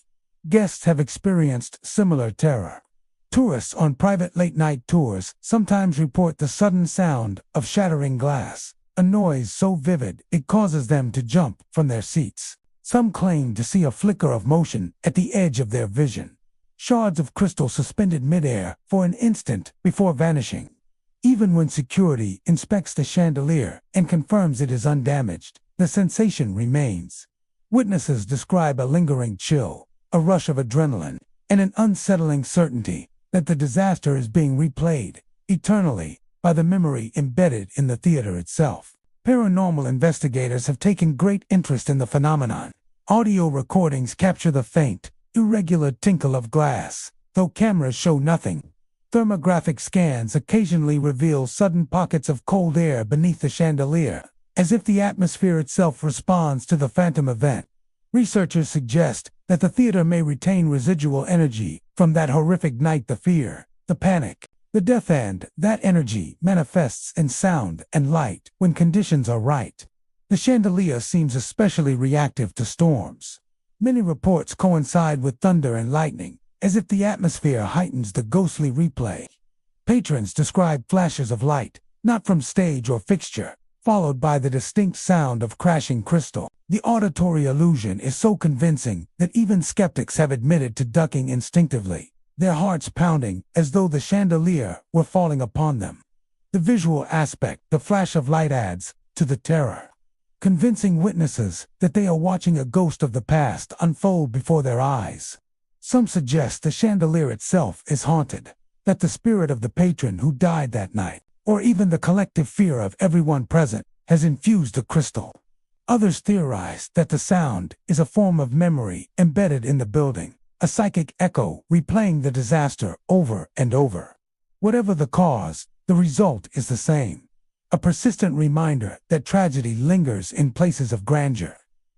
Guests have experienced similar terror. Tourists on private late-night tours sometimes report the sudden sound of shattering glass, a noise so vivid it causes them to jump from their seats. Some claim to see a flicker of motion at the edge of their vision, shards of crystal suspended midair for an instant before vanishing. Even when security inspects the chandelier and confirms it is undamaged, the sensation remains. Witnesses describe a lingering chill, a rush of adrenaline, and an unsettling certainty that the disaster is being replayed eternally by the memory embedded in the theater itself. Paranormal investigators have taken great interest in the phenomenon. Audio recordings capture the faint, irregular tinkle of glass, though cameras show nothing. Thermographic scans occasionally reveal sudden pockets of cold air beneath the chandelier, as if the atmosphere itself responds to the phantom event. Researchers suggest that the theater may retain residual energy from that horrific night: the fear, the panic, the death, and that energy manifests in sound and light when conditions are right. The chandelier seems especially reactive to storms. Many reports coincide with thunder and lightning, as if the atmosphere heightens the ghostly replay. Patrons describe flashes of light, not from stage or fixture, followed by the distinct sound of crashing crystal. The auditory illusion is so convincing that even skeptics have admitted to ducking instinctively, their hearts pounding as though the chandelier were falling upon them. The visual aspect, the flash of light, adds to the terror. convincing witnesses that they are watching a ghost of the past unfold before their eyes. Some suggest the chandelier itself is haunted, that the spirit of the patron who died that night, or even the collective fear of everyone present, has infused the crystal. Others theorize that the sound is a form of memory embedded in the building, a psychic echo replaying the disaster over and over. Whatever the cause, the result is the same. A persistent reminder that tragedy lingers in places of grandeur,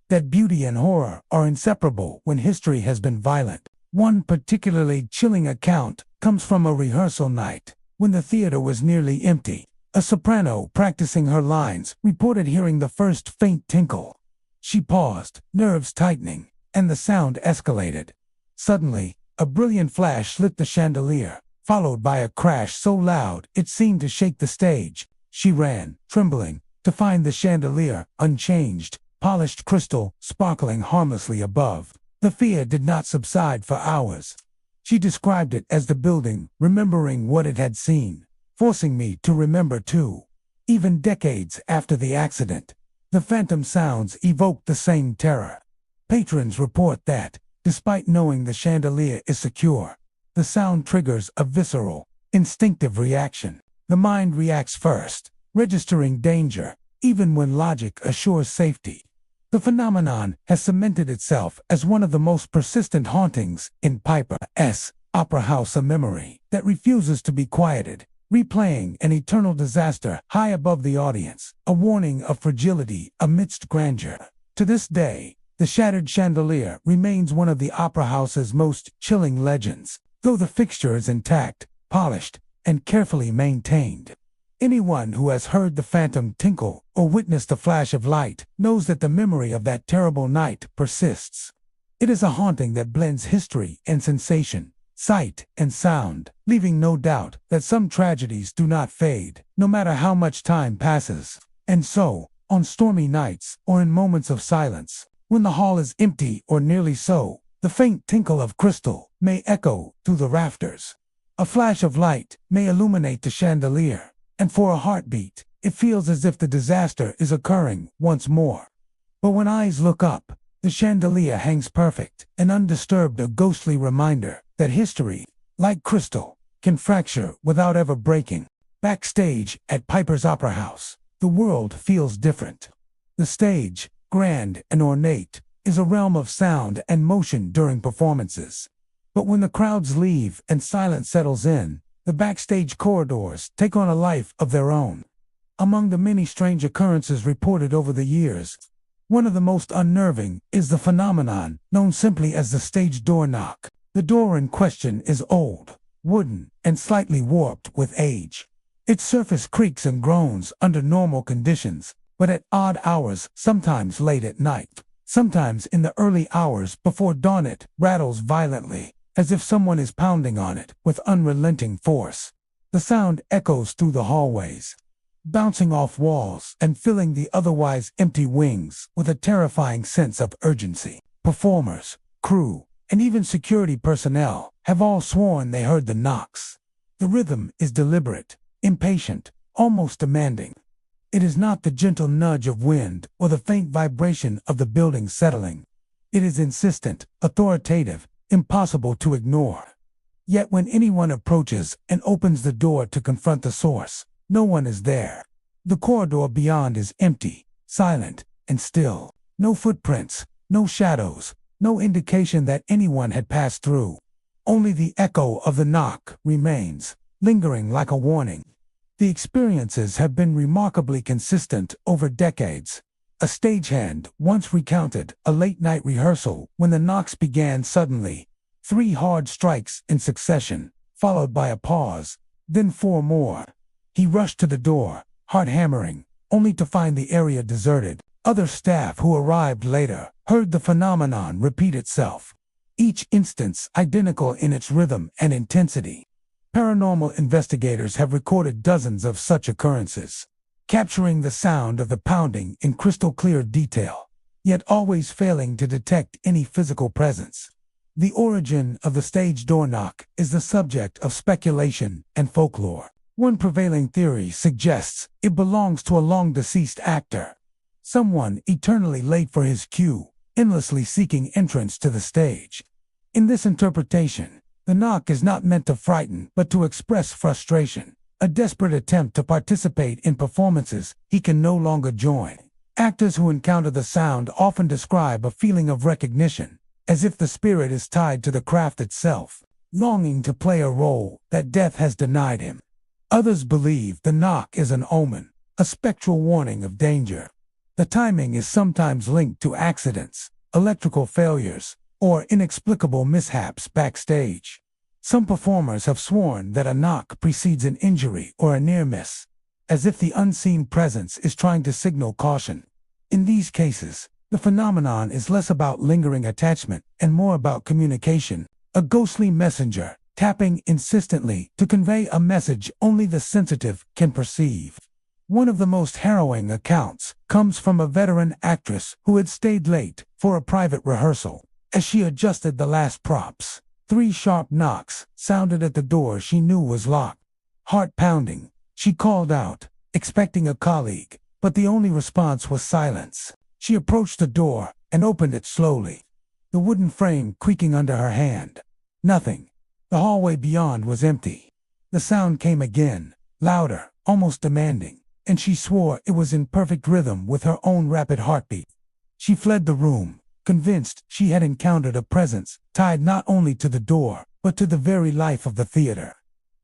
that beauty and horror are inseparable when history has been violent. One particularly chilling account comes from a rehearsal night, when the theater was nearly empty. A soprano practicing her lines reported hearing the first faint tinkle. She paused, nerves tightening, and the sound escalated. Suddenly, a brilliant flash lit the chandelier, followed by a crash so loud it seemed to shake the stage. She ran, trembling, to find the chandelier unchanged, polished crystal sparkling harmlessly above. The fear did not subside for hours. She described it as the building remembering what it had seen, forcing me to remember too. Even decades after the accident, the phantom sounds evoked the same terror. Patrons report that, despite knowing the chandelier is secure, the sound triggers a visceral, instinctive reaction. The mind reacts first, registering danger, even when logic assures safety. The phenomenon has cemented itself as one of the most persistent hauntings in Piper's opera house, a memory that refuses to be quieted, replaying an eternal disaster high above the audience, a warning of fragility amidst grandeur. To this day, the shattered chandelier remains one of the opera house's most chilling legends, though the fixture is intact, polished, and carefully maintained. Anyone who has heard the phantom tinkle or witnessed a flash of light knows that the memory of that terrible night persists. It is a haunting that blends history and sensation, sight and sound, leaving no doubt that some tragedies do not fade, no matter how much time passes. And so, on stormy nights or in moments of silence, when the hall is empty or nearly so, the faint tinkle of crystal may echo through the rafters. A flash of light may illuminate the chandelier, and for a heartbeat, it feels as if the disaster is occurring once more. But when eyes look up, the chandelier hangs perfect and undisturbed, a ghostly reminder that history, like crystal, can fracture without ever breaking. Backstage at Piper's Opera House, the world feels different. The stage, grand and ornate, is a realm of sound and motion during performances. But when the crowds leave and silence settles in, the backstage corridors take on a life of their own. Among the many strange occurrences reported over the years, one of the most unnerving is the phenomenon known simply as the stage door knock. The door in question is old, wooden, and slightly warped with age. Its surface creaks and groans under normal conditions, but at odd hours, sometimes late at night, sometimes in the early hours before dawn, it rattles violently, as if someone is pounding on it with unrelenting force. The sound echoes through the hallways, bouncing off walls and filling the otherwise empty wings with a terrifying sense of urgency. Performers, crew, and even security personnel have all sworn they heard the knocks. The rhythm is deliberate, impatient, almost demanding. It is not the gentle nudge of wind or the faint vibration of the building settling. It is insistent, authoritative, impossible to ignore. Yet when anyone approaches and opens the door to confront the source, no one is there. The corridor beyond is empty, silent, and still. No footprints, no shadows, no indication that anyone had passed through. Only the echo of the knock remains, lingering like a warning. The experiences have been remarkably consistent over decades. A stagehand once recounted a late-night rehearsal when the knocks began suddenly. 3 hard strikes in succession, followed by a pause, then 4 more. He rushed to the door, heart hammering, only to find the area deserted. Other staff who arrived later heard the phenomenon repeat itself, each instance identical in its rhythm and intensity. Paranormal investigators have recorded dozens of such occurrences, capturing the sound of the pounding in crystal-clear detail, yet always failing to detect any physical presence. The origin of the stage door knock is the subject of speculation and folklore. One prevailing theory suggests it belongs to a long-deceased actor. someone eternally late for his cue, endlessly seeking entrance to the stage. In this interpretation, the knock is not meant to frighten but to express frustration, a desperate attempt to participate in performances he can no longer join. Actors who encounter the sound often describe a feeling of recognition, as if the spirit is tied to the craft itself, longing to play a role that death has denied him. Others believe the knock is an omen, a spectral warning of danger. The timing is sometimes linked to accidents, electrical failures, or inexplicable mishaps backstage. Some performers have sworn that a knock precedes an injury or a near miss, as if the unseen presence is trying to signal caution. In these cases, the phenomenon is less about lingering attachment and more about communication, a ghostly messenger tapping insistently to convey a message only the sensitive can perceive. One of the most harrowing accounts comes from a veteran actress who had stayed late for a private rehearsal. As she adjusted the last props, 3 sharp knocks sounded at the door she knew was locked. Heart pounding, she called out, expecting a colleague, but the only response was silence. She approached the door and opened it slowly, the wooden frame creaking under her hand. Nothing. The hallway beyond was empty. The sound came again, louder, almost demanding, and she swore it was in perfect rhythm with her own rapid heartbeat. She fled the room, convinced she had encountered a presence tied not only to the door, but to the very life of the theater.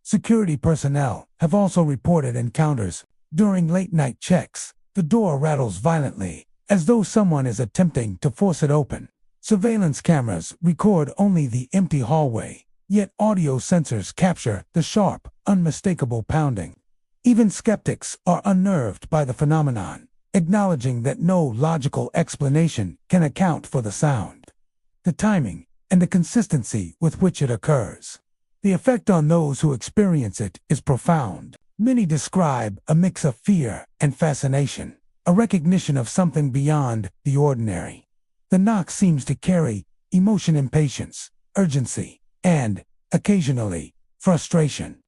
Security personnel have also reported encounters. During late-night checks, the door rattles violently, as though someone is attempting to force it open. Surveillance cameras record only the empty hallway, yet audio sensors capture the sharp, unmistakable pounding. Even skeptics are unnerved by the phenomenon, acknowledging that no logical explanation can account for the sound, the timing, and the consistency with which it occurs. The effect on those who experience it is profound. Many describe a mix of fear and fascination, a recognition of something beyond the ordinary. The knock seems to carry emotion, impatience, urgency, and, occasionally, frustration.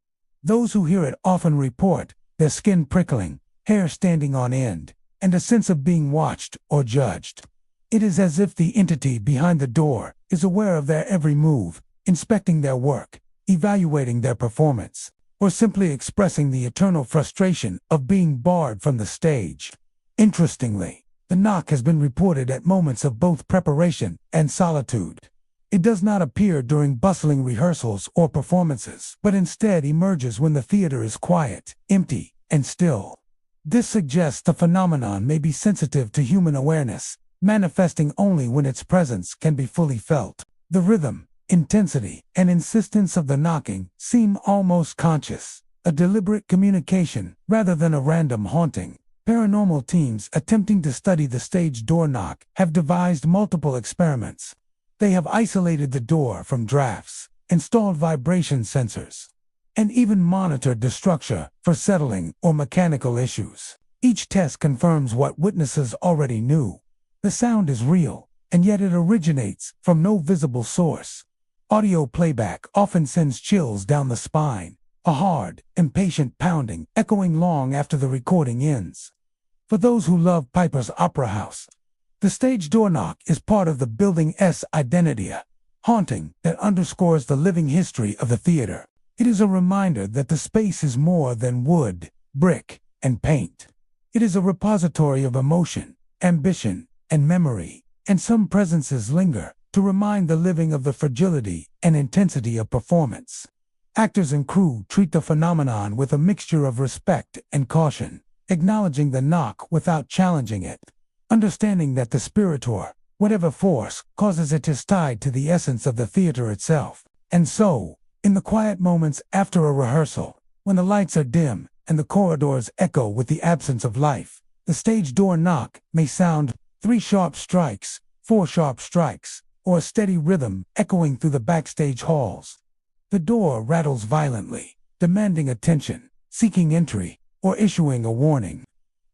Those who hear it often report their skin prickling, hair standing on end, and a sense of being watched or judged. It is as if the entity behind the door is aware of their every move, inspecting their work, evaluating their performance, or simply expressing the eternal frustration of being barred from the stage. Interestingly, the knock has been reported at moments of both preparation and solitude. It does not appear during bustling rehearsals or performances, but instead emerges when the theater is quiet, empty, and still. This suggests the phenomenon may be sensitive to human awareness, manifesting only when its presence can be fully felt. The rhythm, intensity, and insistence of the knocking seem almost conscious, a deliberate communication rather than a random haunting. Paranormal teams attempting to study the stage door knock have devised multiple experiments. They have isolated the door from drafts, installed vibration sensors, and even monitored the structure for settling or mechanical issues. Each test confirms what witnesses already knew. The sound is real, and yet it originates from no visible source. Audio playback often sends chills down the spine, a hard, impatient pounding echoing long after the recording ends. For those who love Piper's Opera House, the stage door knock is part of the building's identity, a haunting that underscores the living history of the theater. It is a reminder that the space is more than wood, brick, and paint. It is a repository of emotion, ambition, and memory, and some presences linger to remind the living of the fragility and intensity of performance. Actors and crew treat the phenomenon with a mixture of respect and caution, acknowledging the knock without challenging it, understanding that the spiritor, whatever force causes it, is tied to the essence of the theater itself. And so, in the quiet moments after a rehearsal, when the lights are dim and the corridors echo with the absence of life, the stage door knock may sound 3 sharp strikes, 4 sharp strikes, or a steady rhythm echoing through the backstage halls. The door rattles violently, demanding attention, seeking entry, or issuing a warning.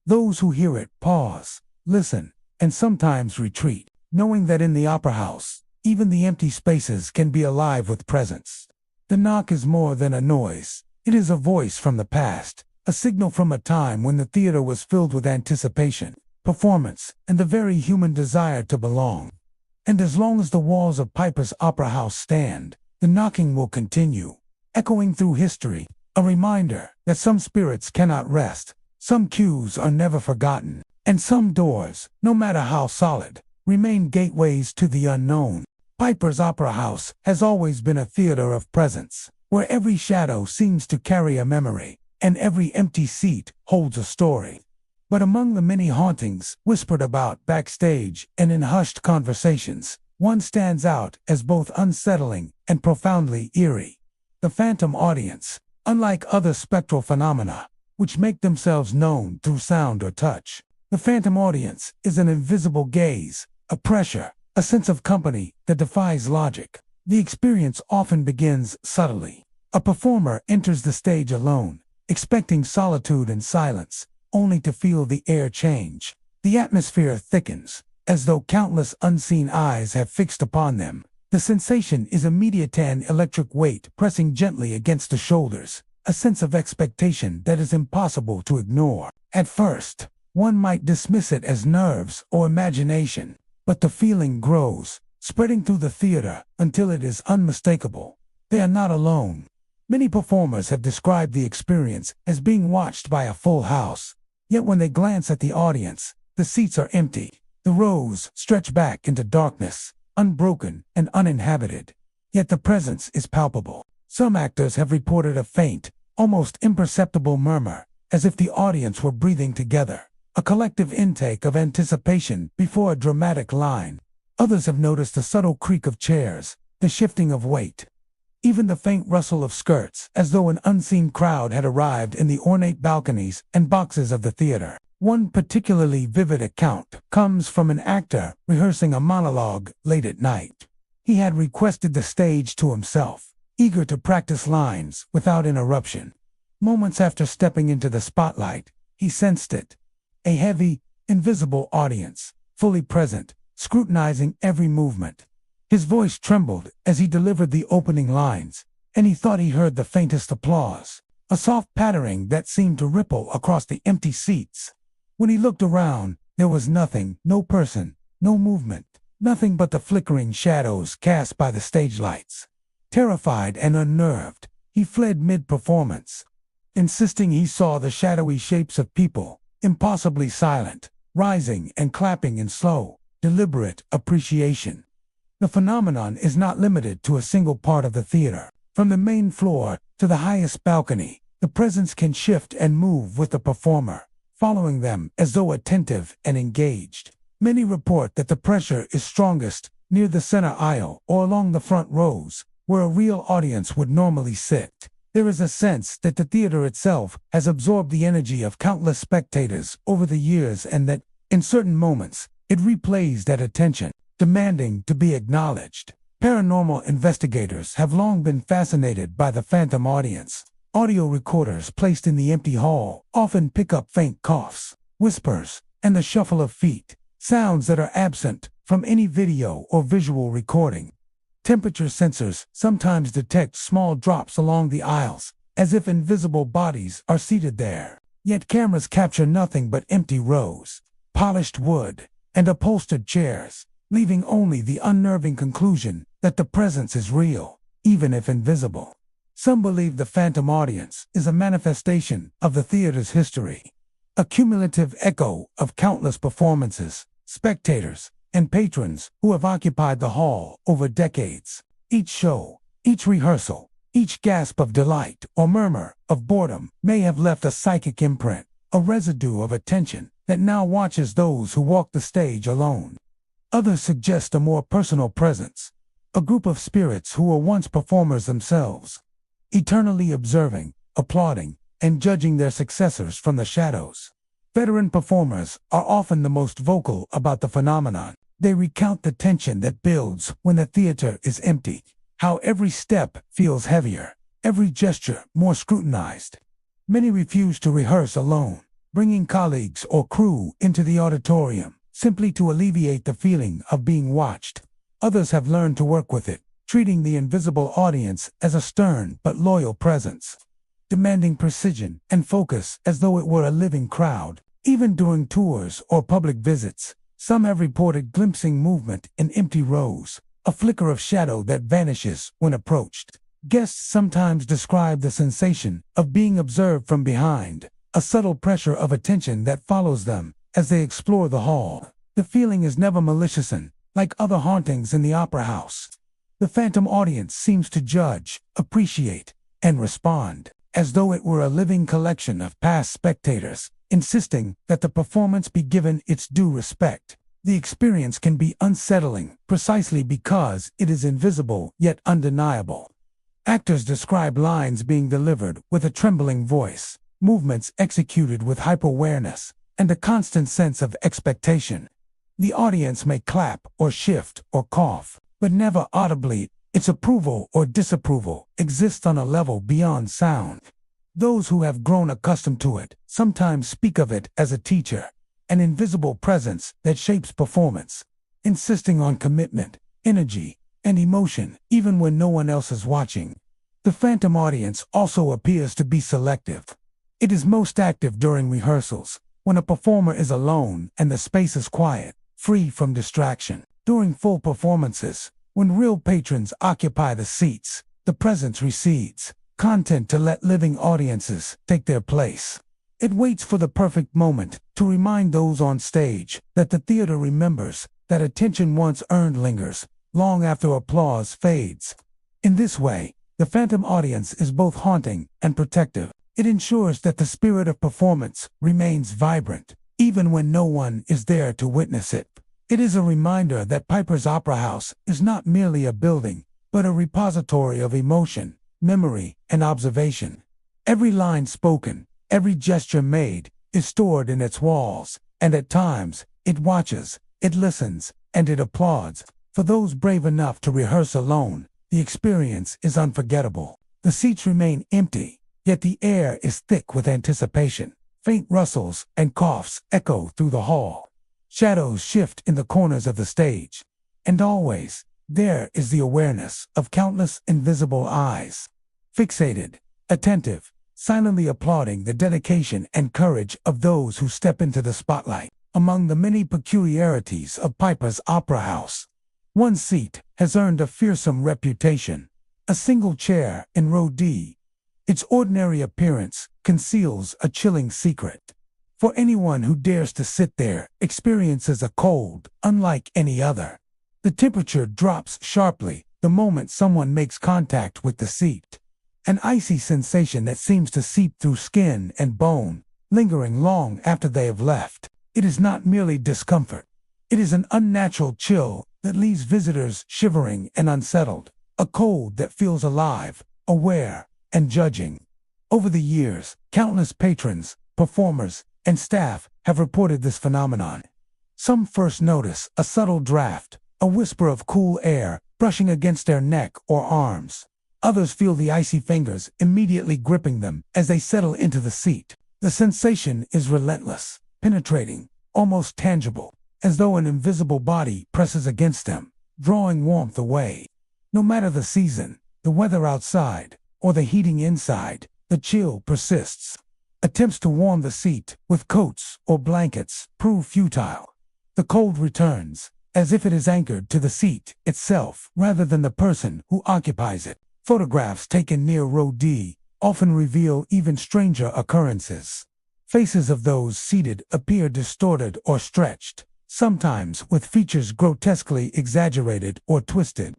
Those who hear it pause, listen, and sometimes retreat, knowing that in the opera house, even the empty spaces can be alive with presence. The knock is more than a noise. It is a voice from the past, a signal from a time when the theater was filled with anticipation, performance, and the very human desire to belong. And as long as the walls of Piper's Opera House stand, the knocking will continue, echoing through history, a reminder that some spirits cannot rest, some cues are never forgotten, and some doors, no matter how solid, remain gateways to the unknown. Piper's Opera House has always been a theater of presence, where every shadow seems to carry a memory, and every empty seat holds a story. But among the many hauntings whispered about backstage and in hushed conversations, one stands out as both unsettling and profoundly eerie. The phantom audience, unlike other spectral phenomena, which make themselves known through sound or touch. The phantom audience is an invisible gaze, a pressure, a sense of company that defies logic. The experience often begins subtly. A performer enters the stage alone, expecting solitude and silence, only to feel the air change. The atmosphere thickens, as though countless unseen eyes have fixed upon them. The sensation is immediate, an electric weight pressing gently against the shoulders, a sense of expectation that is impossible to ignore. At first, one might dismiss it as nerves or imagination, but the feeling grows, spreading through the theater until it is unmistakable. They are not alone. Many performers have described the experience as being watched by a full house. Yet when they glance at the audience, the seats are empty. The rows stretch back into darkness, unbroken and uninhabited. Yet the presence is palpable. Some actors have reported a faint, almost imperceptible murmur, as if the audience were breathing together, a collective intake of anticipation before a dramatic line. Others have noticed the subtle creak of chairs, the shifting of weight, even the faint rustle of skirts, as though an unseen crowd had arrived in the ornate balconies and boxes of the theater. One particularly vivid account comes from an actor rehearsing a monologue late at night. He had requested the stage to himself, eager to practice lines without interruption. Moments after stepping into the spotlight, he sensed it. A heavy, invisible audience, fully present, scrutinizing every movement. His voice trembled as he delivered the opening lines, and he thought he heard the faintest applause, a soft pattering that seemed to ripple across the empty seats. When he looked around, there was nothing, no person, no movement, nothing but the flickering shadows cast by the stage lights. Terrified and unnerved, he fled mid-performance, insisting he saw the shadowy shapes of people, impossibly silent, rising and clapping in slow, deliberate appreciation. The phenomenon is not limited to a single part of the theater. From the main floor to the highest balcony, the presence can shift and move with the performer, following them as though attentive and engaged. Many report that the pressure is strongest near the center aisle or along the front rows, where a real audience would normally sit. There is a sense that the theater itself has absorbed the energy of countless spectators over the years, and that, in certain moments, it replays that attention, demanding to be acknowledged. Paranormal investigators have long been fascinated by the phantom audience. Audio recorders placed in the empty hall often pick up faint coughs, whispers, and the shuffle of feet, sounds that are absent from any video or visual recording. Temperature sensors sometimes detect small drops along the aisles, as if invisible bodies are seated there. Yet cameras capture nothing but empty rows, polished wood, and upholstered chairs, leaving only the unnerving conclusion that the presence is real, even if invisible. Some believe the phantom audience is a manifestation of the theater's history, a cumulative echo of countless performances, spectators, and patrons who have occupied the hall over decades. Each show, each rehearsal, each gasp of delight or murmur of boredom may have left a psychic imprint, a residue of attention that now watches those who walk the stage alone. Others suggest a more personal presence, a group of spirits who were once performers themselves, eternally observing, applauding, and judging their successors from the shadows. Veteran performers are often the most vocal about the phenomenon. They recount the tension that builds when the theater is empty, how every step feels heavier, every gesture more scrutinized. Many refuse to rehearse alone, bringing colleagues or crew into the auditorium, simply to alleviate the feeling of being watched. Others have learned to work with it, treating the invisible audience as a stern but loyal presence, demanding precision and focus as though it were a living crowd. Even during tours or public visits, some have reported glimpsing movement in empty rows, a flicker of shadow that vanishes when approached. Guests sometimes describe the sensation of being observed from behind, a subtle pressure of attention that follows them as they explore the hall. The feeling is never malicious and, like other hauntings in the opera house, the phantom audience seems to judge, appreciate, and respond, as though it were a living collection of past spectators, insisting that the performance be given its due respect. The experience can be unsettling precisely because it is invisible yet undeniable. Actors describe lines being delivered with a trembling voice, movements executed with hyper-awareness, and a constant sense of expectation. The audience may clap or shift or cough, but never audibly. Its approval or disapproval exists on a level beyond sound. Those who have grown accustomed to it sometimes speak of it as a teacher, an invisible presence that shapes performance, insisting on commitment, energy, and emotion even when no one else is watching. The phantom audience also appears to be selective. It is most active during rehearsals, when a performer is alone and the space is quiet, free from distraction. During full performances, when real patrons occupy the seats, the presence recedes, content to let living audiences take their place. It waits for the perfect moment to remind those on stage that the theater remembers that attention once earned lingers long after applause fades. In this way, the phantom audience is both haunting and protective. It ensures that the spirit of performance remains vibrant, even when no one is there to witness it. It is a reminder that Piper's Opera House is not merely a building, but a repository of emotion, memory, and observation. Every line spoken, every gesture made, is stored in its walls, and at times, it watches, it listens, and it applauds. For those brave enough to rehearse alone, the experience is unforgettable. The seats remain empty, yet the air is thick with anticipation. Faint rustles and coughs echo through the hall. Shadows shift in the corners of the stage. And always, there is the awareness of countless invisible eyes, fixated, attentive, silently applauding the dedication and courage of those who step into the spotlight. Among the many peculiarities of Piper's Opera House, one seat has earned a fearsome reputation: a single chair in row D. Its ordinary appearance conceals a chilling secret. For anyone who dares to sit there experiences a cold unlike any other. The temperature drops sharply the moment someone makes contact with the seat. An icy sensation that seems to seep through skin and bone, lingering long after they have left. It is not merely discomfort. It is an unnatural chill that leaves visitors shivering and unsettled. A cold that feels alive, aware, and judging. Over the years, countless patrons, performers, and staff have reported this phenomenon. Some first notice a subtle draft, a whisper of cool air brushing against their neck or arms. Others feel the icy fingers immediately gripping them as they settle into the seat. The sensation is relentless, penetrating, almost tangible, as though an invisible body presses against them, drawing warmth away. No matter the season, the weather outside, or the heating inside, the chill persists. Attempts to warm the seat with coats or blankets prove futile. The cold returns, as if it is anchored to the seat itself rather than the person who occupies it. Photographs taken near row D often reveal even stranger occurrences. Faces of those seated appear distorted or stretched, sometimes with features grotesquely exaggerated or twisted.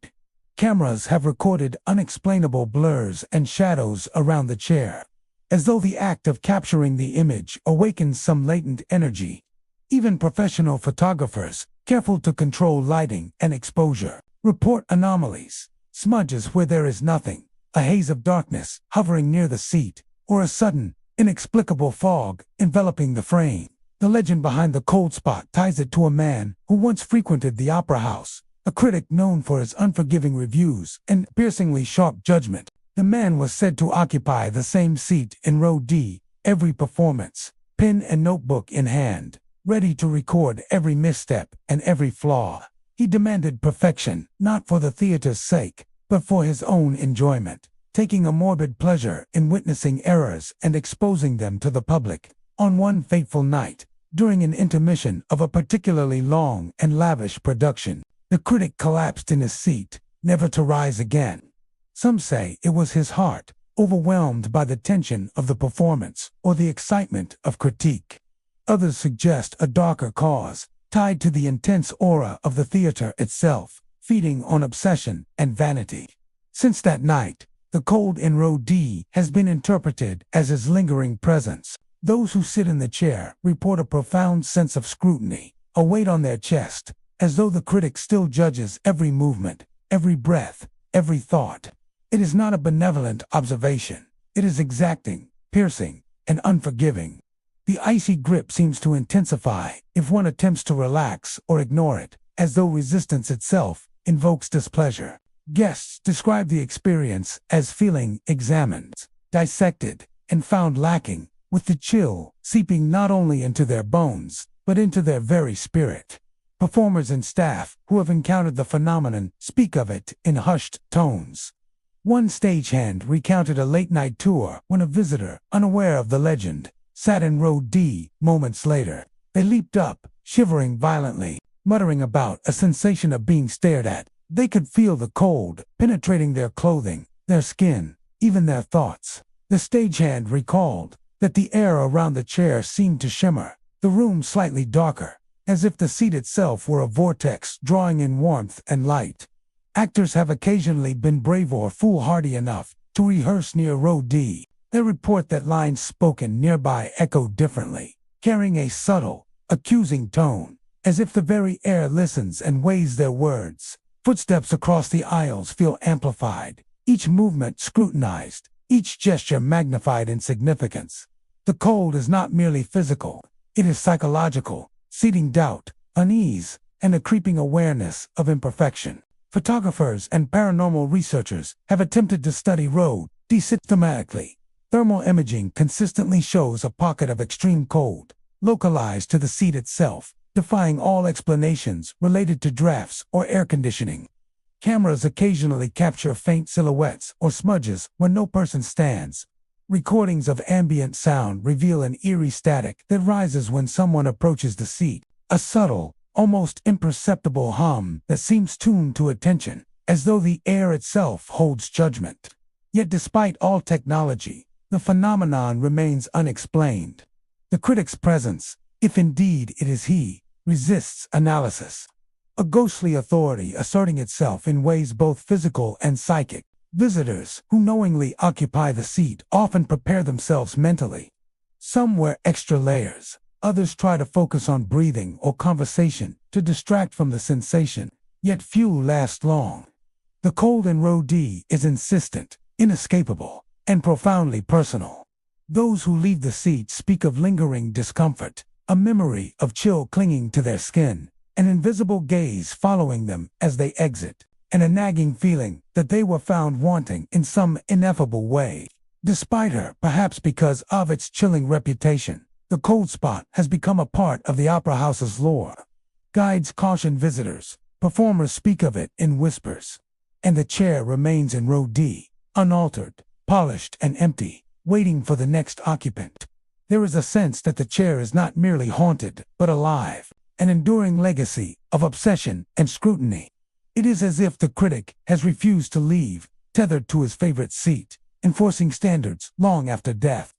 Cameras have recorded unexplainable blurs and shadows around the chair, as though the act of capturing the image awakens some latent energy. Even professional photographers, careful to control lighting and exposure, report anomalies, smudges where there is nothing, a haze of darkness hovering near the seat, or a sudden, inexplicable fog enveloping the frame. The legend behind the cold spot ties it to a man who once frequented the opera house, a critic known for his unforgiving reviews and piercingly sharp judgment. The man was said to occupy the same seat in row D every performance, pen and notebook in hand, ready to record every misstep and every flaw. He demanded perfection, not for the theater's sake, but for his own enjoyment, taking a morbid pleasure in witnessing errors and exposing them to the public. On one fateful night, During an intermission of a particularly long and lavish production, the critic collapsed in his seat, never to rise again. Some say it was his heart, overwhelmed by the tension of the performance or the excitement of critique. Others suggest a darker cause, tied to the intense aura of the theater itself, feeding on obsession and vanity. Since that night, the cold in row D has been interpreted as his lingering presence. Those who sit in the chair report a profound sense of scrutiny, a weight on their chest, as though the critic still judges every movement, every breath, every thought. It is not a benevolent observation. It is exacting, piercing, and unforgiving. The icy grip seems to intensify if one attempts to relax or ignore it, as though resistance itself invokes displeasure. Guests describe the experience as feeling examined, dissected, and found lacking, with the chill seeping not only into their bones, but into their very spirit. Performers and staff who have encountered the phenomenon speak of it in hushed tones. One stagehand recounted a late-night tour when a visitor, unaware of the legend, sat in row D. Moments later, they leaped up, shivering violently, muttering about a sensation of being stared at. They could feel the cold penetrating their clothing, their skin, even their thoughts. The stagehand recalled that the air around the chair seemed to shimmer, the room slightly darker, as if the seat itself were a vortex drawing in warmth and light. Actors have occasionally been brave or foolhardy enough to rehearse near row D. They report that lines spoken nearby echoed differently, carrying a subtle, accusing tone, as if the very air listens and weighs their words. Footsteps across the aisles feel amplified, each movement scrutinized, each gesture magnified in significance. The cold is not merely physical, it is psychological, seeding doubt, unease, and a creeping awareness of imperfection. Photographers and paranormal researchers have attempted to study row D systematically. Thermal imaging consistently shows a pocket of extreme cold, localized to the seat itself, defying all explanations related to drafts or air conditioning. Cameras occasionally capture faint silhouettes or smudges where no person stands. Recordings of ambient sound reveal an eerie static that rises when someone approaches the seat, a subtle, almost imperceptible hum that seems tuned to attention, as though the air itself holds judgment. Yet despite all technology, the phenomenon remains unexplained. The critic's presence, if indeed it is he, resists analysis. A ghostly authority asserting itself in ways both physical and psychic. Visitors who knowingly occupy the seat often prepare themselves mentally. Some wear extra layers, others try to focus on breathing or conversation to distract from the sensation, yet few last long. The cold in row D is insistent, inescapable, and profoundly personal. Those who leave the seat speak of lingering discomfort, a memory of chill clinging to their skin, an invisible gaze following them as they exit, and a nagging feeling that they were found wanting in some ineffable way. Despite her, perhaps because of its chilling reputation, the cold spot has become a part of the opera house's lore. Guides caution visitors, performers speak of it in whispers, and the chair remains in row D, unaltered, polished and empty, waiting for the next occupant. There is a sense that the chair is not merely haunted, but alive, an enduring legacy of obsession and scrutiny. It is as if the critic has refused to leave, tethered to his favorite seat, enforcing standards long after death.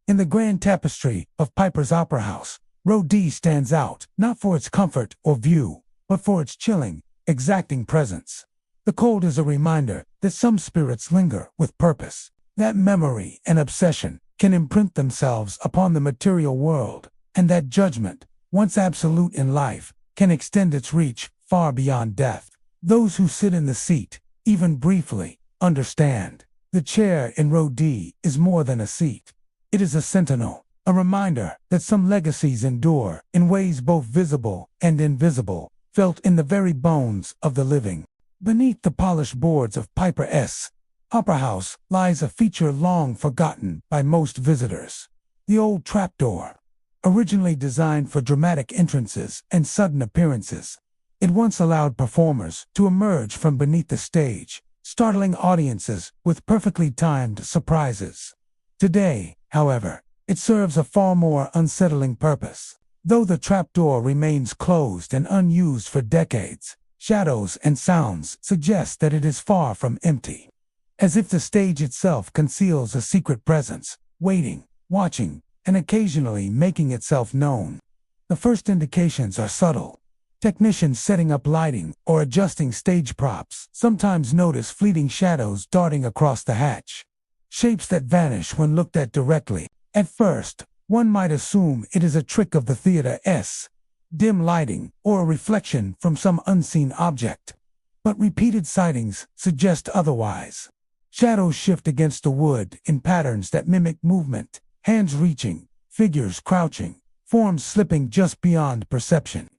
In the grand tapestry of Piper's Opera House, row D stands out, not for its comfort or view, but for its chilling, exacting presence. The cold is a reminder that some spirits linger with purpose, that memory and obsession can imprint themselves upon the material world, and that judgment, once absolute in life, can extend its reach far beyond death. Those who sit in the seat, even briefly, understand. The chair in row D is more than a seat. It is a sentinel, a reminder that some legacies endure in ways both visible and invisible, felt in the very bones of the living. Beneath the polished boards of Piper's Opera House lies a feature long forgotten by most visitors. The old trapdoor. Originally designed for dramatic entrances and sudden appearances, it once allowed performers to emerge from beneath the stage, startling audiences with perfectly timed surprises. Today, however, it serves a far more unsettling purpose. Though the trapdoor remains closed and unused for decades, shadows and sounds suggest that it is far from empty. As if the stage itself conceals a secret presence, waiting, watching, and occasionally making itself known. The first indications are subtle. Technicians setting up lighting or adjusting stage props sometimes notice fleeting shadows darting across the hatch. Shapes that vanish when looked at directly. At first, one might assume it is a trick of the theater's dim lighting or a reflection from some unseen object. But repeated sightings suggest otherwise. Shadows shift against the wood in patterns that mimic movement, hands reaching, figures crouching, forms slipping just beyond perception.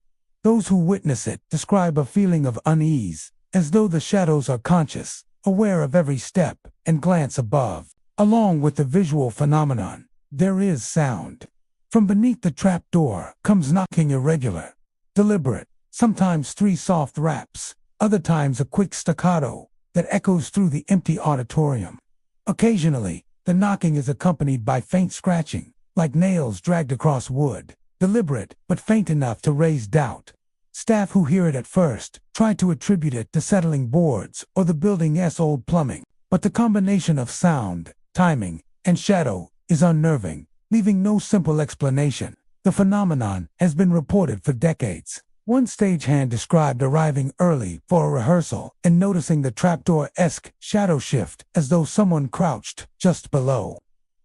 Those who witness it describe a feeling of unease, as though the shadows are conscious, aware of every step, and glance above. Along with the visual phenomenon, there is sound. From beneath the trapdoor comes knocking, irregular, deliberate, sometimes 3 soft raps, other times a quick staccato that echoes through the empty auditorium. Occasionally, the knocking is accompanied by faint scratching, like nails dragged across wood, deliberate but faint enough to raise doubt. Staff who hear it at first try to attribute it to settling boards or the building's old plumbing, but the combination of sound, timing, and shadow is unnerving, leaving no simple explanation. The phenomenon has been reported for decades. One stagehand described arriving early for a rehearsal and noticing the trapdoor-esque shadow shift as though someone crouched just below.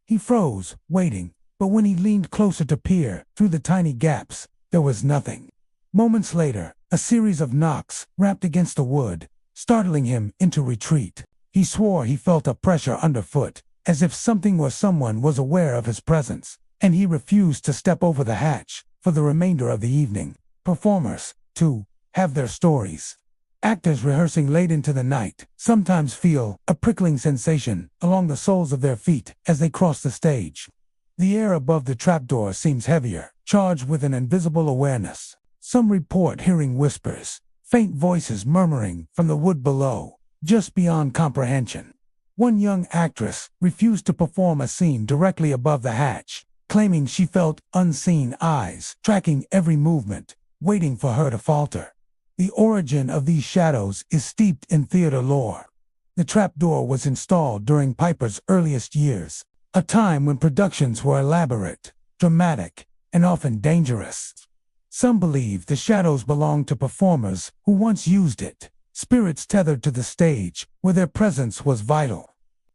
He froze, waiting, but when he leaned closer to peer through the tiny gaps, there was nothing. Moments later, a series of knocks rapped against the wood, startling him into retreat. He swore he felt a pressure underfoot, as if something or someone was aware of his presence, and he refused to step over the hatch for the remainder of the evening. Performers, too, have their stories. Actors rehearsing late into the night sometimes feel a prickling sensation along the soles of their feet as they cross the stage. The air above the trapdoor seems heavier, charged with an invisible awareness. Some report hearing whispers, faint voices murmuring from the wood below, just beyond comprehension. One young actress refused to perform a scene directly above the hatch, claiming she felt unseen eyes tracking every movement, waiting for her to falter. The origin of these shadows is steeped in theater lore. The trapdoor was installed during Piper's earliest years, a time when productions were elaborate, dramatic, and often dangerous. Some believe the shadows belonged to performers who once used it, spirits tethered to the stage where their presence was vital.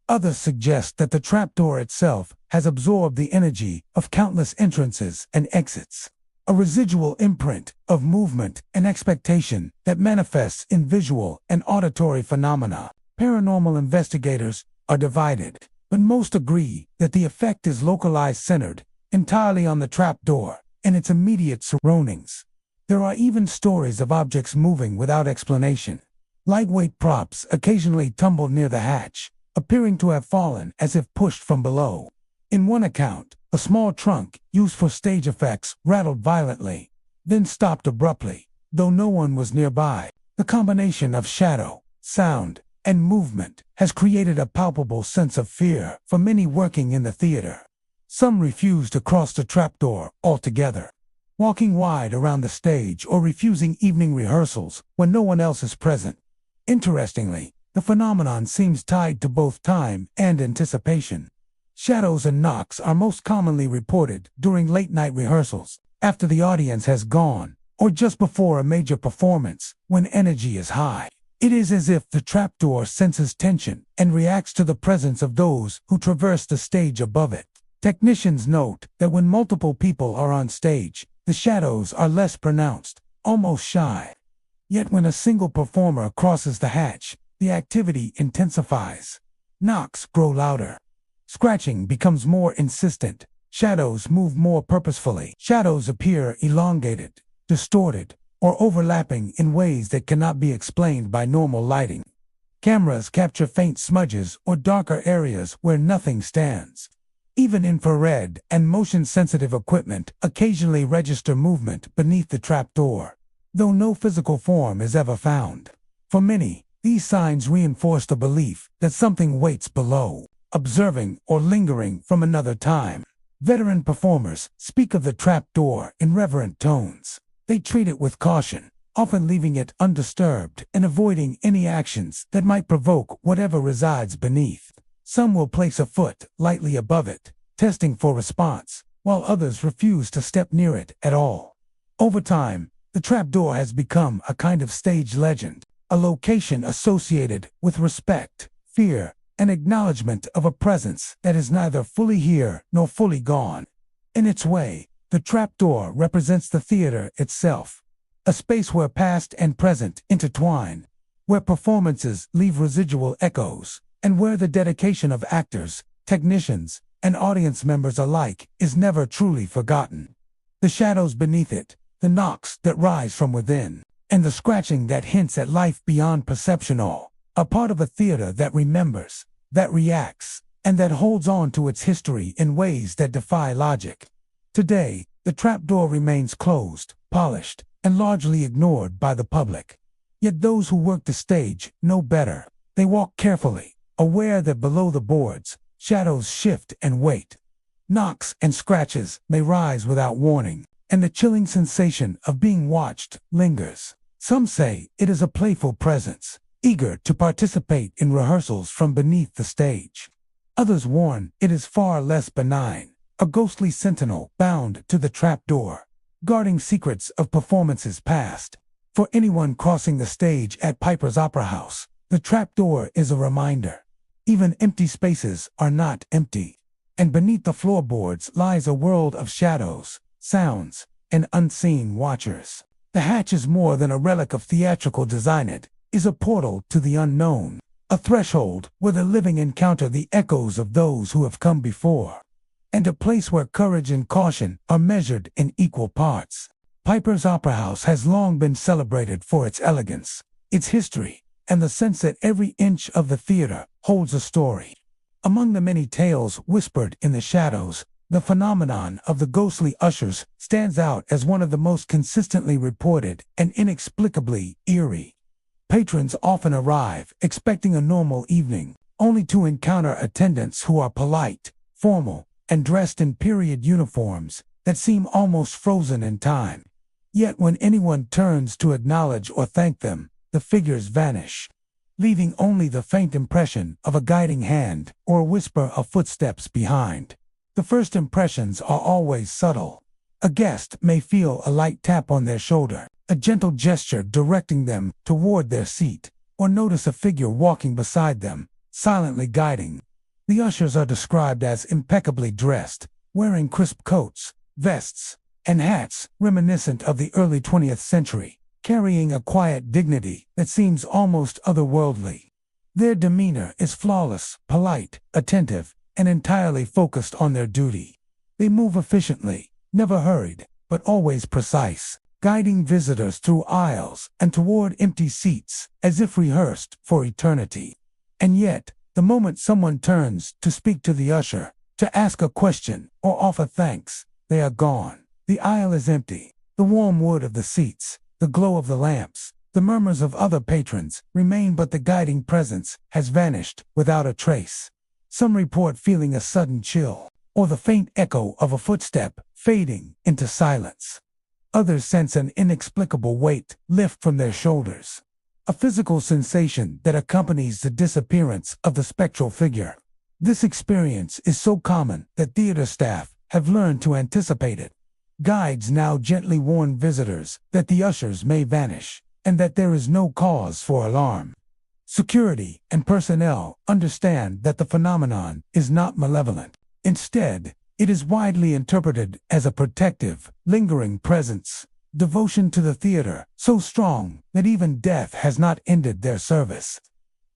Others suggest that the trapdoor itself has absorbed the energy of countless entrances and exits, a residual imprint of movement and expectation that manifests in visual and auditory phenomena. Paranormal investigators are divided, but most agree that the effect is localized, centered entirely on the trapdoor and its immediate surroundings. There are even stories of objects moving without explanation. Lightweight props occasionally tumbled near the hatch, appearing to have fallen as if pushed from below. In one account, a small trunk used for stage effects rattled violently, then stopped abruptly, though no one was nearby. The combination of shadow, sound, and movement has created a palpable sense of fear for many working in the theater. Some refuse to cross the trapdoor altogether, walking wide around the stage or refusing evening rehearsals when no one else is present. Interestingly, the phenomenon seems tied to both time and anticipation. Shadows and knocks are most commonly reported during late-night rehearsals, after the audience has gone, or just before a major performance, when energy is high. It is as if the trapdoor senses tension and reacts to the presence of those who traverse the stage above it. Technicians note that when multiple people are on stage, the shadows are less pronounced, almost shy. Yet when a single performer crosses the hatch, the activity intensifies. Knocks grow louder. Scratching becomes more insistent. Shadows move more purposefully. Shadows appear elongated, distorted, or overlapping in ways that cannot be explained by normal lighting. Cameras capture faint smudges or darker areas where nothing stands. Even infrared and motion-sensitive equipment occasionally register movement beneath the trapdoor, though no physical form is ever found. For many, these signs reinforce the belief that something waits below, observing or lingering from another time. Veteran performers speak of the trapdoor in reverent tones. They treat it with caution, often leaving it undisturbed and avoiding any actions that might provoke whatever resides beneath. Some will place a foot lightly above it, testing for response, while others refuse to step near it at all. Over time, the trapdoor has become a kind of stage legend, a location associated with respect, fear, and acknowledgement of a presence that is neither fully here nor fully gone. In its way, the trapdoor represents the theater itself, a space where past and present intertwine, where performances leave residual echoes, and where the dedication of actors, technicians, and audience members alike is never truly forgotten. The shadows beneath it, the knocks that rise from within, and the scratching that hints at life beyond perception all are part of a theater that remembers, that reacts, and that holds on to its history in ways that defy logic. Today, the trapdoor remains closed, polished, and largely ignored by the public. Yet those who work the stage know better. They walk carefully, aware that below the boards, shadows shift and wait. Knocks and scratches may rise without warning, and the chilling sensation of being watched lingers. Some say it is a playful presence, eager to participate in rehearsals from beneath the stage. Others warn it is far less benign, a ghostly sentinel bound to the trapdoor, guarding secrets of performances past. For anyone crossing the stage at Piper's Opera House, the trapdoor is a reminder. Even empty spaces are not empty, and beneath the floorboards lies a world of shadows, sounds, and unseen watchers. The hatch is more than a relic of theatrical design. It is a portal to the unknown, a threshold where the living encounter the echoes of those who have come before, and a place where courage and caution are measured in equal parts. Piper's Opera House has long been celebrated for its elegance, its history, and the sense that every inch of the theater holds a story. Among the many tales whispered in the shadows, the phenomenon of the ghostly ushers stands out as one of the most consistently reported and inexplicably eerie. Patrons often arrive expecting a normal evening, only to encounter attendants who are polite, formal, and dressed in period uniforms that seem almost frozen in time. Yet when anyone turns to acknowledge or thank them, the figures vanish, leaving only the faint impression of a guiding hand or a whisper of footsteps behind. The first impressions are always subtle. A guest may feel a light tap on their shoulder, a gentle gesture directing them toward their seat, or notice a figure walking beside them, silently guiding. The ushers are described as impeccably dressed, wearing crisp coats, vests, and hats reminiscent of the early 20th century, carrying a quiet dignity that seems almost otherworldly. Their demeanor is flawless, polite, attentive, and entirely focused on their duty. They move efficiently, never hurried, but always precise, guiding visitors through aisles and toward empty seats, as if rehearsed for eternity. And yet, the moment someone turns to speak to the usher, to ask a question or offer thanks, they are gone. The aisle is empty. The warm wood of the seats, the glow of the lamps, the murmurs of other patrons remain, but the guiding presence has vanished without a trace. Some report feeling a sudden chill, or the faint echo of a footstep fading into silence. Others sense an inexplicable weight lift from their shoulders, a physical sensation that accompanies the disappearance of the spectral figure. This experience is so common that theater staff have learned to anticipate it. Guides now gently warn visitors that the ushers may vanish, and that there is no cause for alarm. Security and personnel understand that the phenomenon is not malevolent. Instead, it is widely interpreted as a protective, lingering presence, devotion to the theater so strong that even death has not ended their service.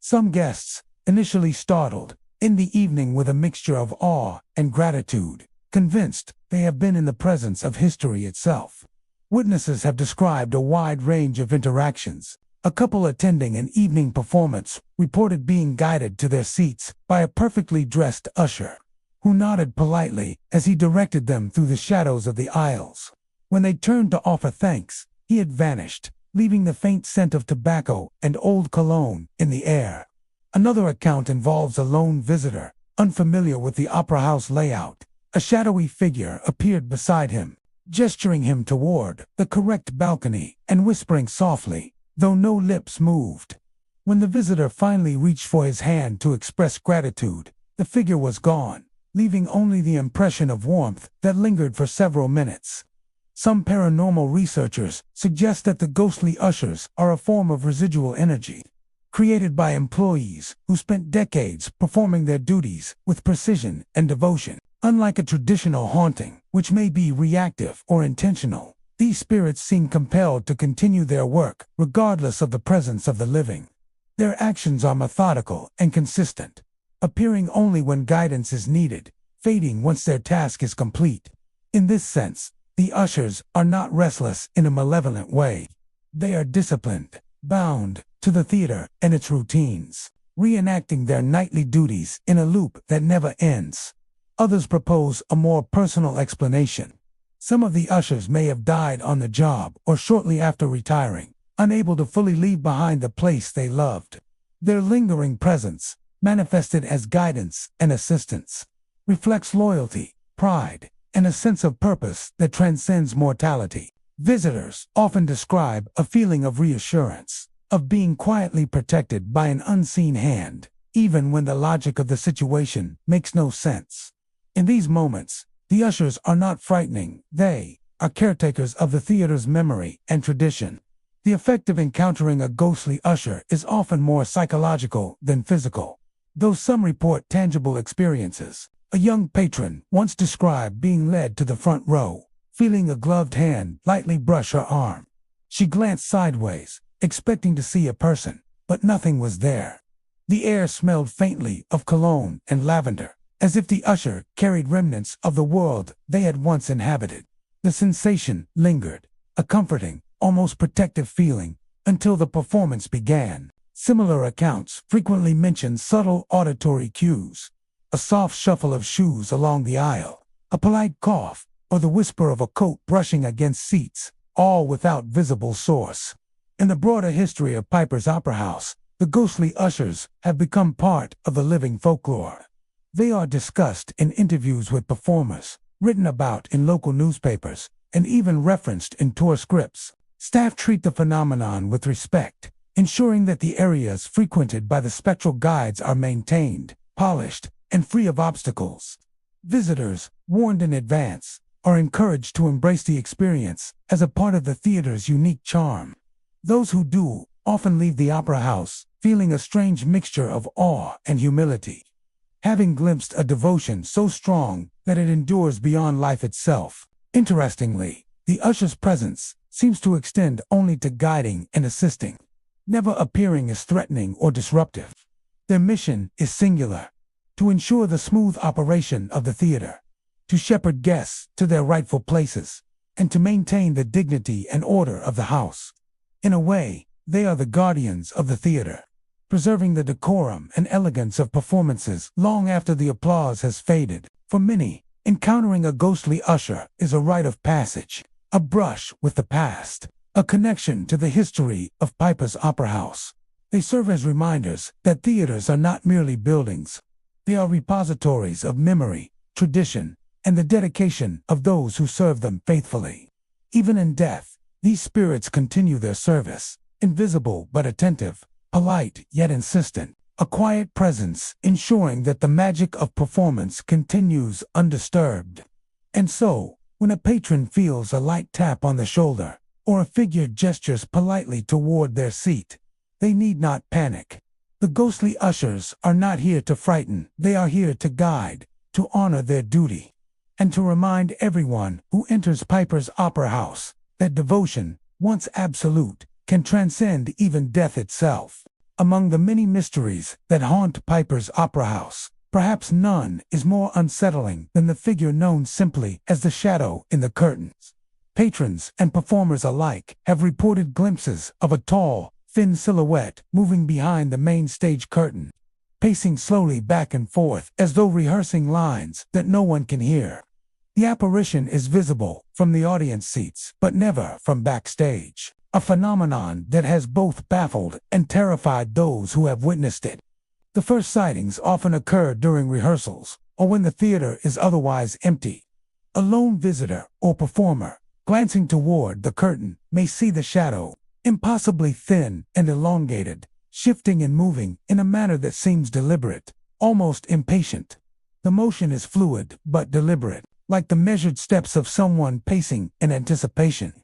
Some guests, initially startled, end the evening with a mixture of awe and gratitude, convinced they have been in the presence of history itself. Witnesses have described a wide range of interactions. A couple attending an evening performance reported being guided to their seats by a perfectly dressed usher, who nodded politely as he directed them through the shadows of the aisles. When they turned to offer thanks, he had vanished, leaving the faint scent of tobacco and old cologne in the air. Another account involves a lone visitor, unfamiliar with the opera house layout, A shadowy figure appeared beside him, gesturing him toward the correct balcony and whispering softly, though no lips moved. When the visitor finally reached for his hand to express gratitude, the figure was gone, leaving only the impression of warmth that lingered for several minutes. Some paranormal researchers suggest that the ghostly ushers are a form of residual energy, created by employees who spent decades performing their duties with precision and devotion. Unlike a traditional haunting, which may be reactive or intentional, these spirits seem compelled to continue their work regardless of the presence of the living. Their actions are methodical and consistent, appearing only when guidance is needed, fading once their task is complete. In this sense, the ushers are not restless in a malevolent way. They are disciplined, bound to the theater and its routines, reenacting their nightly duties in a loop that never ends. Others propose a more personal explanation. Some of the ushers may have died on the job or shortly after retiring, unable to fully leave behind the place they loved. Their lingering presence, manifested as guidance and assistance, reflects loyalty, pride, and a sense of purpose that transcends mortality. Visitors often describe a feeling of reassurance, of being quietly protected by an unseen hand, even when the logic of the situation makes no sense. In these moments, the ushers are not frightening, they are caretakers of the theater's memory and tradition. The effect of encountering a ghostly usher is often more psychological than physical, though some report tangible experiences. A young patron once described being led to the front row, feeling a gloved hand lightly brush her arm. She glanced sideways, expecting to see a person, but nothing was there. The air smelled faintly of cologne and lavender, as if the usher carried remnants of the world they had once inhabited. The sensation lingered, a comforting, almost protective feeling, until the performance began. Similar accounts frequently mention subtle auditory cues, a soft shuffle of shoes along the aisle, a polite cough, or the whisper of a coat brushing against seats, all without visible source. In the broader history of Piper's Opera House, the ghostly ushers have become part of the living folklore. They are discussed in interviews with performers, written about in local newspapers, and even referenced in tour scripts. Staff treat the phenomenon with respect, ensuring that the areas frequented by the spectral guides are maintained, polished, and free of obstacles. Visitors, warned in advance, are encouraged to embrace the experience as a part of the theater's unique charm. Those who do often leave the opera house feeling a strange mixture of awe and humility, having glimpsed a devotion so strong that it endures beyond life itself. Interestingly, the usher's presence seems to extend only to guiding and assisting, never appearing as threatening or disruptive. Their mission is singular: to ensure the smooth operation of the theater, to shepherd guests to their rightful places, and to maintain the dignity and order of the house. In a way, they are the guardians of the theater, preserving the decorum and elegance of performances long after the applause has faded. For many, encountering a ghostly usher is a rite of passage, a brush with the past, a connection to the history of Piper's Opera House. They serve as reminders that theaters are not merely buildings. They are repositories of memory, tradition, and the dedication of those who serve them faithfully. Even in death, these spirits continue their service, invisible but attentive, polite yet insistent, a quiet presence ensuring that the magic of performance continues undisturbed. And so, when a patron feels a light tap on the shoulder, or a figure gestures politely toward their seat, they need not panic. The ghostly ushers are not here to frighten, they are here to guide, to honor their duty, and to remind everyone who enters Piper's Opera House that devotion, once absolute, can transcend even death itself. Among the many mysteries that haunt Piper's Opera House, perhaps none is more unsettling than the figure known simply as the shadow in the curtains. Patrons and performers alike have reported glimpses of a tall, thin silhouette moving behind the main stage curtain, pacing slowly back and forth as though rehearsing lines that no one can hear. The apparition is visible from the audience seats, but never from backstage, a phenomenon that has both baffled and terrified those who have witnessed it. The first sightings often occur during rehearsals, or when the theater is otherwise empty. A lone visitor or performer, glancing toward the curtain, may see the shadow, impossibly thin and elongated, shifting and moving in a manner that seems deliberate, almost impatient. The motion is fluid but deliberate, like the measured steps of someone pacing in anticipation.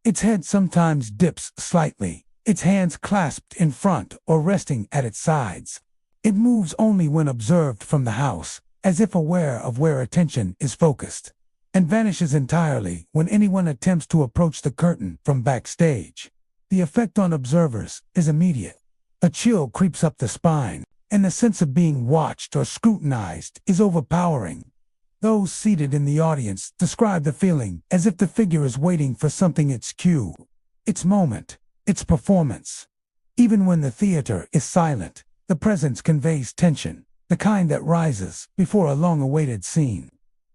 Its head sometimes dips slightly, its hands clasped in front or resting at its sides. It moves only when observed from the house, as if aware of where attention is focused, and vanishes entirely when anyone attempts to approach the curtain from backstage. The effect on observers is immediate. A chill creeps up the spine, and the sense of being watched or scrutinized is overpowering. Those seated in the audience describe the feeling as if the figure is waiting for something, its cue, its moment, its performance. Even when the theater is silent, the presence conveys tension, the kind that rises before a long-awaited scene.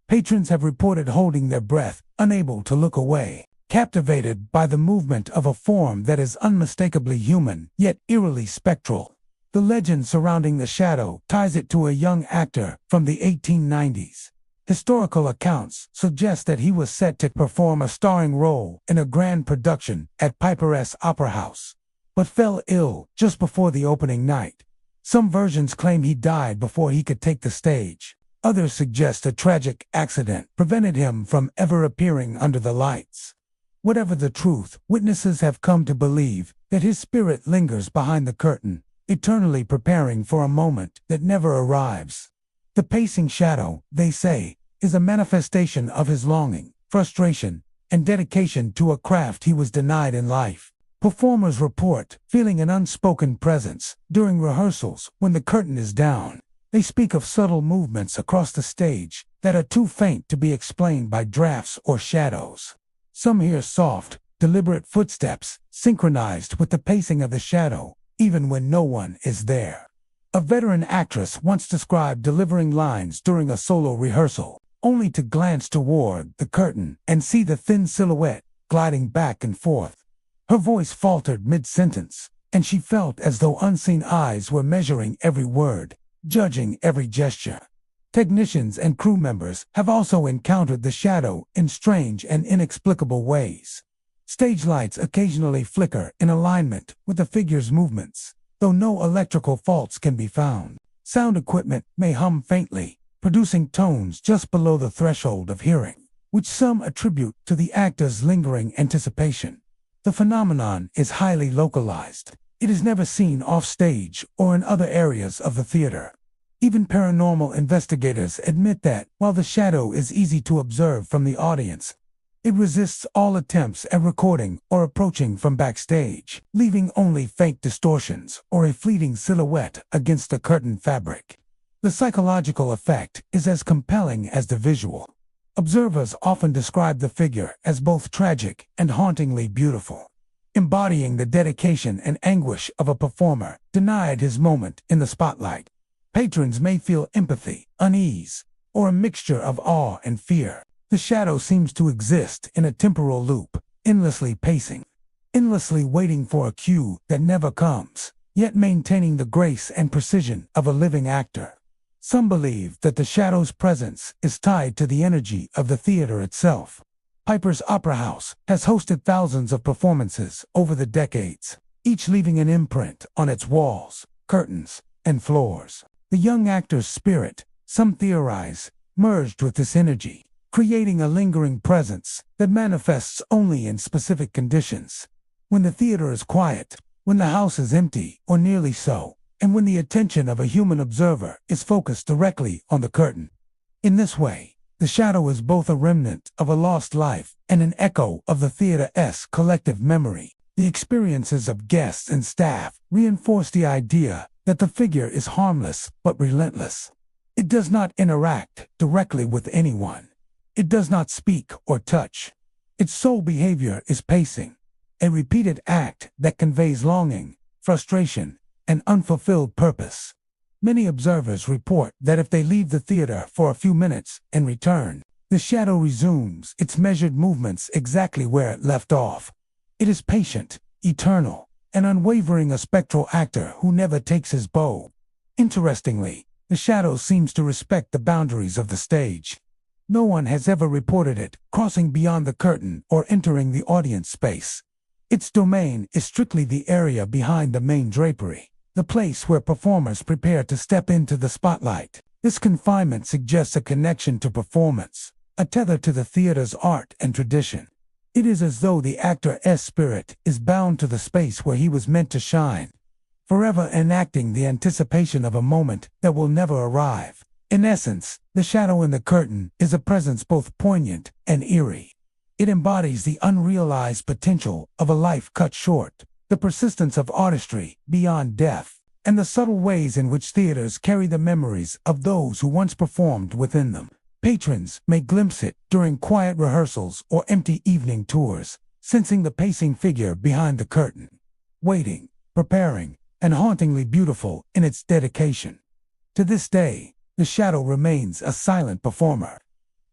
Patrons have reported holding their breath, unable to look away, captivated by the movement of a form that is unmistakably human, yet eerily spectral. The legend surrounding the shadow ties it to a young actor from the 1890s. Historical accounts suggest that he was set to perform a starring role in a grand production at Piper's Opera House, but fell ill just before the opening night. Some versions claim he died before he could take the stage. Others suggest a tragic accident prevented him from ever appearing under the lights. Whatever the truth, witnesses have come to believe that his spirit lingers behind the curtain, eternally preparing for a moment that never arrives. The pacing shadow, they say, is a manifestation of his longing, frustration, and dedication to a craft he was denied in life. Performers report feeling an unspoken presence during rehearsals when the curtain is down. They speak of subtle movements across the stage that are too faint to be explained by drafts or shadows. Some hear soft, deliberate footsteps synchronized with the pacing of the shadow, even when no one is there. A veteran actress once described delivering lines during a solo rehearsal, only to glance toward the curtain and see the thin silhouette gliding back and forth. Her voice faltered mid-sentence, and she felt as though unseen eyes were measuring every word, judging every gesture. Technicians and crew members have also encountered the shadow in strange and inexplicable ways. Stage lights occasionally flicker in alignment with the figure's movements, though no electrical faults can be found. Sound equipment may hum faintly, producing tones just below the threshold of hearing, which some attribute to the actor's lingering anticipation. The phenomenon is highly localized. It is never seen off stage or in other areas of the theater. Even paranormal investigators admit that, while the shadow is easy to observe from the audience, it resists all attempts at recording or approaching from backstage, leaving only faint distortions or a fleeting silhouette against the curtain fabric. The psychological effect is as compelling as the visual. Observers often describe the figure as both tragic and hauntingly beautiful, embodying the dedication and anguish of a performer denied his moment in the spotlight. Patrons may feel empathy, unease, or a mixture of awe and fear. The shadow seems to exist in a temporal loop, endlessly pacing, endlessly waiting for a cue that never comes, yet maintaining the grace and precision of a living actor. Some believe that the shadow's presence is tied to the energy of the theater itself. Piper's Opera House has hosted thousands of performances over the decades, each leaving an imprint on its walls, curtains, and floors. The young actor's spirit, some theorize, merged with this energy, creating a lingering presence that manifests only in specific conditions. When the theater is quiet, when the house is empty or nearly so, and when the attention of a human observer is focused directly on the curtain. In this way, the shadow is both a remnant of a lost life and an echo of the theater's collective memory. The experiences of guests and staff reinforce the idea that the figure is harmless but relentless. It does not interact directly with anyone. It does not speak or touch. Its sole behavior is pacing, a repeated act that conveys longing, frustration, and unfulfilled purpose. Many observers report that if they leave the theater for a few minutes and return, the shadow resumes its measured movements exactly where it left off. It is patient, eternal, and unwavering, a spectral actor who never takes his bow. Interestingly, The shadow seems to respect the boundaries of the stage. No one has ever reported it crossing beyond the curtain or entering the audience space. Its domain is strictly the area behind the main drapery, the place where performers prepare to step into the spotlight. This confinement suggests a connection to performance, a tether to the theater's art and tradition. It is as though the actor's spirit is bound to the space where he was meant to shine, forever enacting the anticipation of a moment that will never arrive. In essence, the shadow in the curtain is a presence both poignant and eerie. It embodies the unrealized potential of a life cut short, the persistence of artistry beyond death, and the subtle ways in which theaters carry the memories of those who once performed within them. Patrons may glimpse it during quiet rehearsals or empty evening tours, sensing the pacing figure behind the curtain, waiting, preparing, and hauntingly beautiful in its dedication. To this day, the shadow remains a silent performer,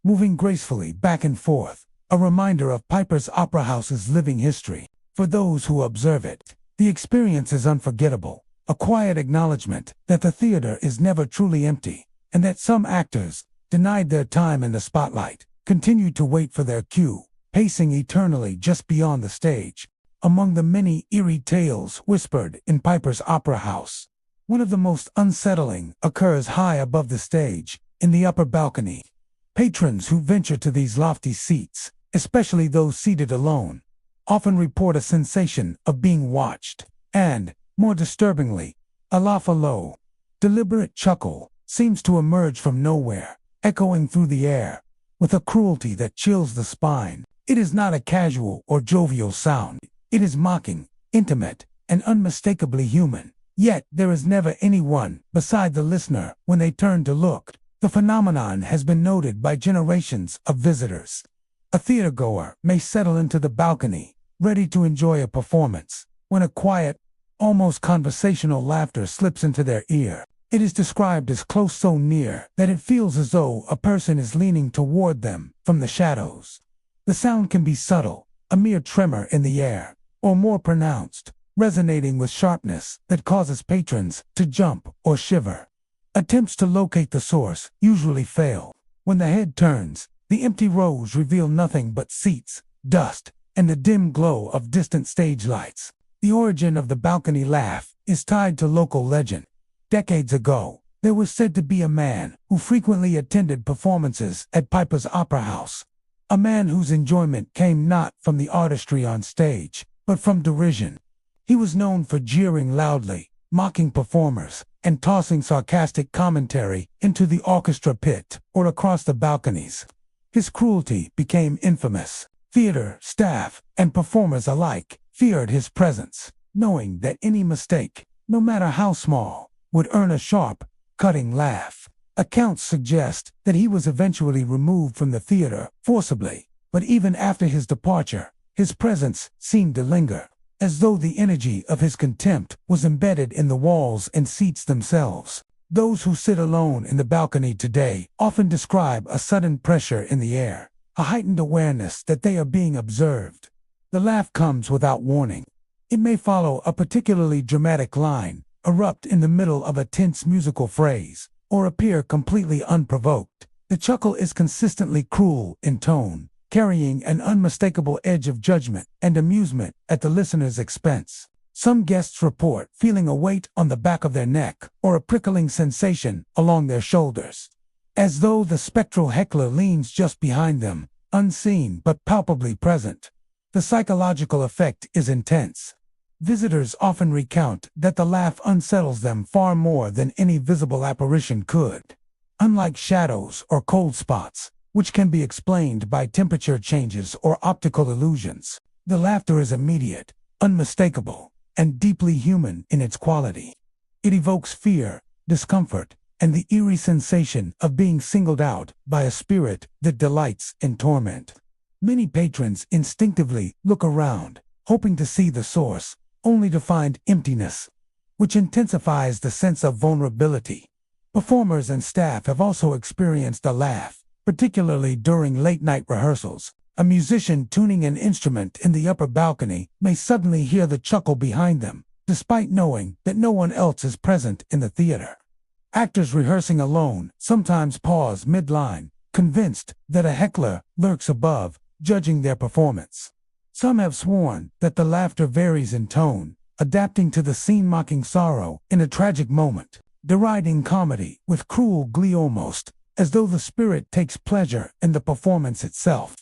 moving gracefully back and forth, a reminder of Piper's Opera House's living history. For those who observe it, the experience is unforgettable, a quiet acknowledgement that the theater is never truly empty, and that some actors, denied their time in the spotlight, continue to wait for their cue, pacing eternally just beyond the stage. Among the many eerie tales whispered in Piper's Opera House, one of the most unsettling occurs high above the stage, in the upper balcony. Patrons who venture to these lofty seats, especially those seated alone, often report a sensation of being watched, and, more disturbingly, a low, deliberate chuckle seems to emerge from nowhere, echoing through the air, with a cruelty that chills the spine. It is not a casual or jovial sound. It is mocking, intimate, and unmistakably human. Yet there is never anyone beside the listener when they turn to look. The phenomenon has been noted by generations of visitors. A theatergoer may settle into the balcony, ready to enjoy a performance, when a quiet, almost conversational laughter slips into their ear. It is described as close, so near that it feels as though a person is leaning toward them from the shadows. The sound can be subtle, a mere tremor in the air, or more pronounced, resonating with sharpness that causes patrons to jump or shiver. Attempts to locate the source usually fail. When the head turns, the empty rows reveal nothing but seats, dust, and the dim glow of distant stage lights. The origin of the balcony laugh is tied to local legend. Decades ago, there was said to be a man who frequently attended performances at Piper's Opera House. A man whose enjoyment came not from the artistry on stage, but from derision. He was known for jeering loudly, mocking performers, and tossing sarcastic commentary into the orchestra pit or across the balconies. His cruelty became infamous. Theater, staff, and performers alike feared his presence, knowing that any mistake, no matter how small, would earn a sharp, cutting laugh. Accounts suggest that he was eventually removed from the theater forcibly, but even after his departure, his presence seemed to linger, as though the energy of his contempt was embedded in the walls and seats themselves. Those who sit alone in the balcony today often describe a sudden pressure in the air, a heightened awareness that they are being observed. The laugh comes without warning. It may follow a particularly dramatic line, erupt in the middle of a tense musical phrase, or appear completely unprovoked. The chuckle is consistently cruel in tone, carrying an unmistakable edge of judgment and amusement at the listener's expense. Some guests report feeling a weight on the back of their neck or a prickling sensation along their shoulders, as though the spectral heckler leans just behind them, unseen but palpably present. The psychological effect is intense. Visitors often recount that the laugh unsettles them far more than any visible apparition could. Unlike shadows or cold spots, which can be explained by temperature changes or optical illusions, the laughter is immediate, unmistakable, and deeply human in its quality. It evokes fear, discomfort, and the eerie sensation of being singled out by a spirit that delights in torment. Many patrons instinctively look around, hoping to see the source, only to find emptiness, which intensifies the sense of vulnerability. Performers and staff have also experienced a laugh, particularly during late-night rehearsals. A musician tuning an instrument in the upper balcony may suddenly hear the chuckle behind them, despite knowing that no one else is present in the theater. Actors rehearsing alone sometimes pause mid-line, convinced that a heckler lurks above, judging their performance. Some have sworn that the laughter varies in tone, adapting to the scene, mocking sorrow in a tragic moment, deriding comedy with cruel glee, almost as though the spirit takes pleasure in the performance itself.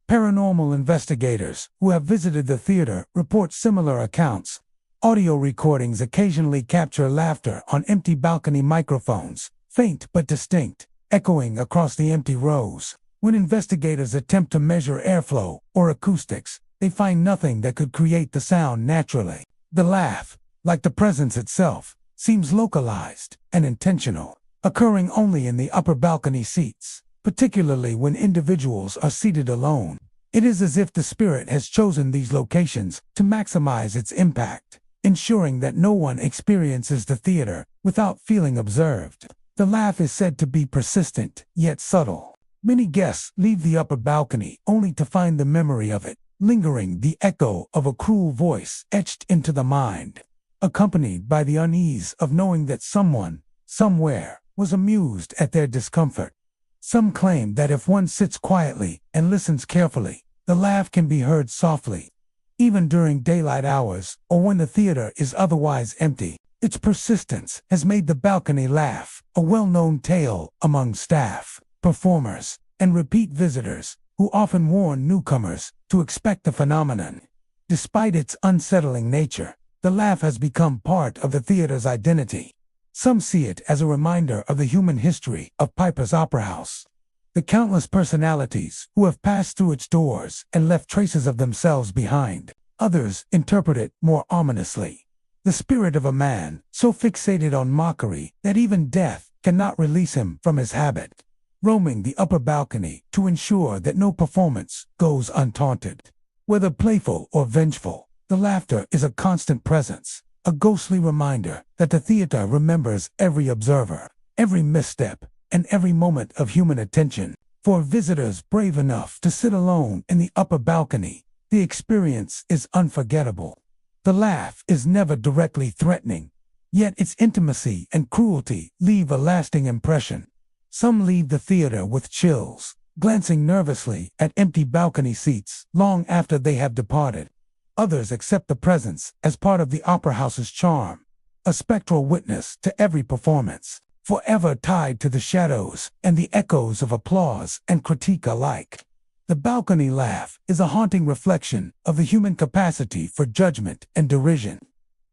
Paranormal investigators who have visited the theater report similar accounts. Audio recordings occasionally capture laughter on empty balcony microphones, faint but distinct, echoing across the empty rows. When investigators attempt to measure airflow or acoustics, they find nothing that could create the sound naturally. The laugh, like the presence itself, seems localized and intentional, occurring only in the upper balcony seats, particularly when individuals are seated alone. It is as if the spirit has chosen these locations to maximize its impact, ensuring that no one experiences the theater without feeling observed. The laugh is said to be persistent, yet subtle. Many guests leave the upper balcony only to find the memory of it lingering, the echo of a cruel voice etched into the mind, accompanied by the unease of knowing that someone, somewhere, was amused at their discomfort. Some claim that if one sits quietly and listens carefully, the laugh can be heard softly. Even during daylight hours or when the theater is otherwise empty, its persistence has made the balcony laugh a well-known tale among staff, performers, and repeat visitors, who often warn newcomers to expect the phenomenon. Despite its unsettling nature, the laugh has become part of the theater's identity. Some see it as a reminder of the human history of Piper's Opera House, the countless personalities who have passed through its doors and left traces of themselves behind. Others interpret it more ominously. The spirit of a man so fixated on mockery that even death cannot release him from his habit, roaming the upper balcony to ensure that no performance goes untaunted. Whether playful or vengeful, the laughter is a constant presence, a ghostly reminder that the theater remembers every observer, every misstep, and every moment of human attention. For visitors brave enough to sit alone in the upper balcony, the experience is unforgettable. The laugh is never directly threatening, yet its intimacy and cruelty leave a lasting impression. Some leave the theater with chills, glancing nervously at empty balcony seats long after they have departed. Others accept the presence as part of the opera house's charm, a spectral witness to every performance, forever tied to the shadows and the echoes of applause and critique alike. The balcony laugh is a haunting reflection of the human capacity for judgment and derision,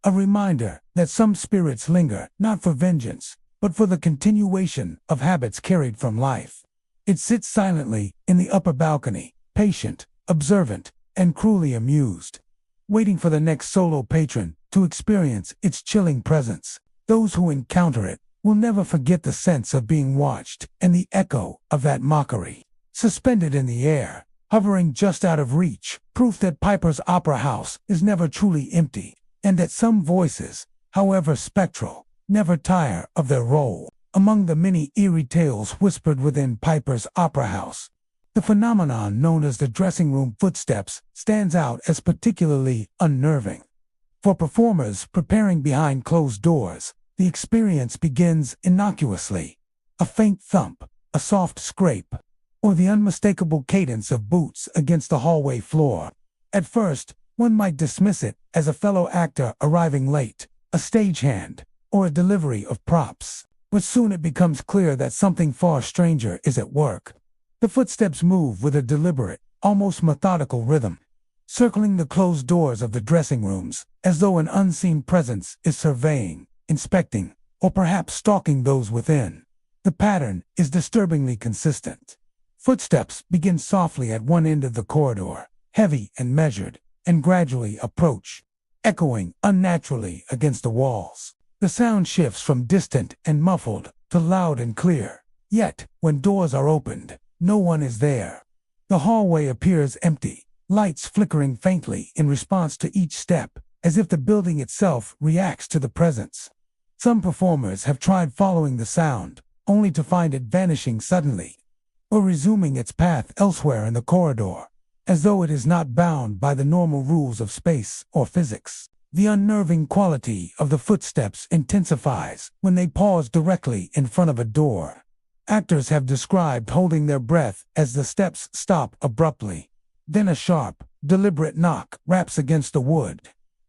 a reminder that some spirits linger not for vengeance, but for the continuation of habits carried from life. It sits silently in the upper balcony, patient, observant, and cruelly amused, waiting for the next solo patron to experience its chilling presence. Those who encounter it will never forget the sense of being watched and the echo of that mockery, suspended in the air, hovering just out of reach, proof that Piper's Opera House is never truly empty, and that some voices, however spectral, never tire of their role. Among the many eerie tales whispered within Piper's Opera House, the phenomenon known as the dressing room footsteps stands out as particularly unnerving. For performers preparing behind closed doors, the experience begins innocuously. A faint thump, a soft scrape, or the unmistakable cadence of boots against the hallway floor. At first, one might dismiss it as a fellow actor arriving late, a stagehand, or a delivery of props. But soon it becomes clear that something far stranger is at work. The footsteps move with a deliberate, almost methodical rhythm, circling the closed doors of the dressing rooms, as though an unseen presence is surveying, inspecting, or perhaps stalking those within. The pattern is disturbingly consistent. Footsteps begin softly at one end of the corridor, heavy and measured, and gradually approach, echoing unnaturally against the walls. The sound shifts from distant and muffled to loud and clear. Yet, when doors are opened, no one is there. The hallway appears empty, lights flickering faintly in response to each step, as if the building itself reacts to the presence. Some performers have tried following the sound, only to find it vanishing suddenly, or resuming its path elsewhere in the corridor, as though it is not bound by the normal rules of space or physics. The unnerving quality of the footsteps intensifies when they pause directly in front of a door. Actors have described holding their breath as the steps stop abruptly. Then a sharp, deliberate knock raps against the wood.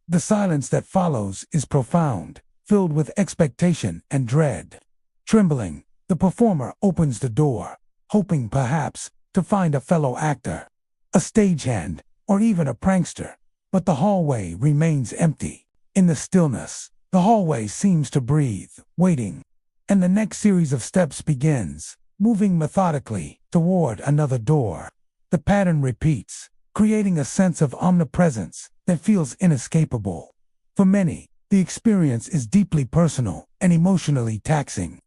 The silence that follows is profound, filled with expectation and dread. Trembling, the performer opens the door, hoping perhaps to find a fellow actor, a stagehand, or even a prankster. But the hallway remains empty. In the stillness, the hallway seems to breathe, waiting. And the next series of steps begins, moving methodically toward another door. The pattern repeats, creating a sense of omnipresence that feels inescapable. For many, the experience is deeply personal and emotionally taxing.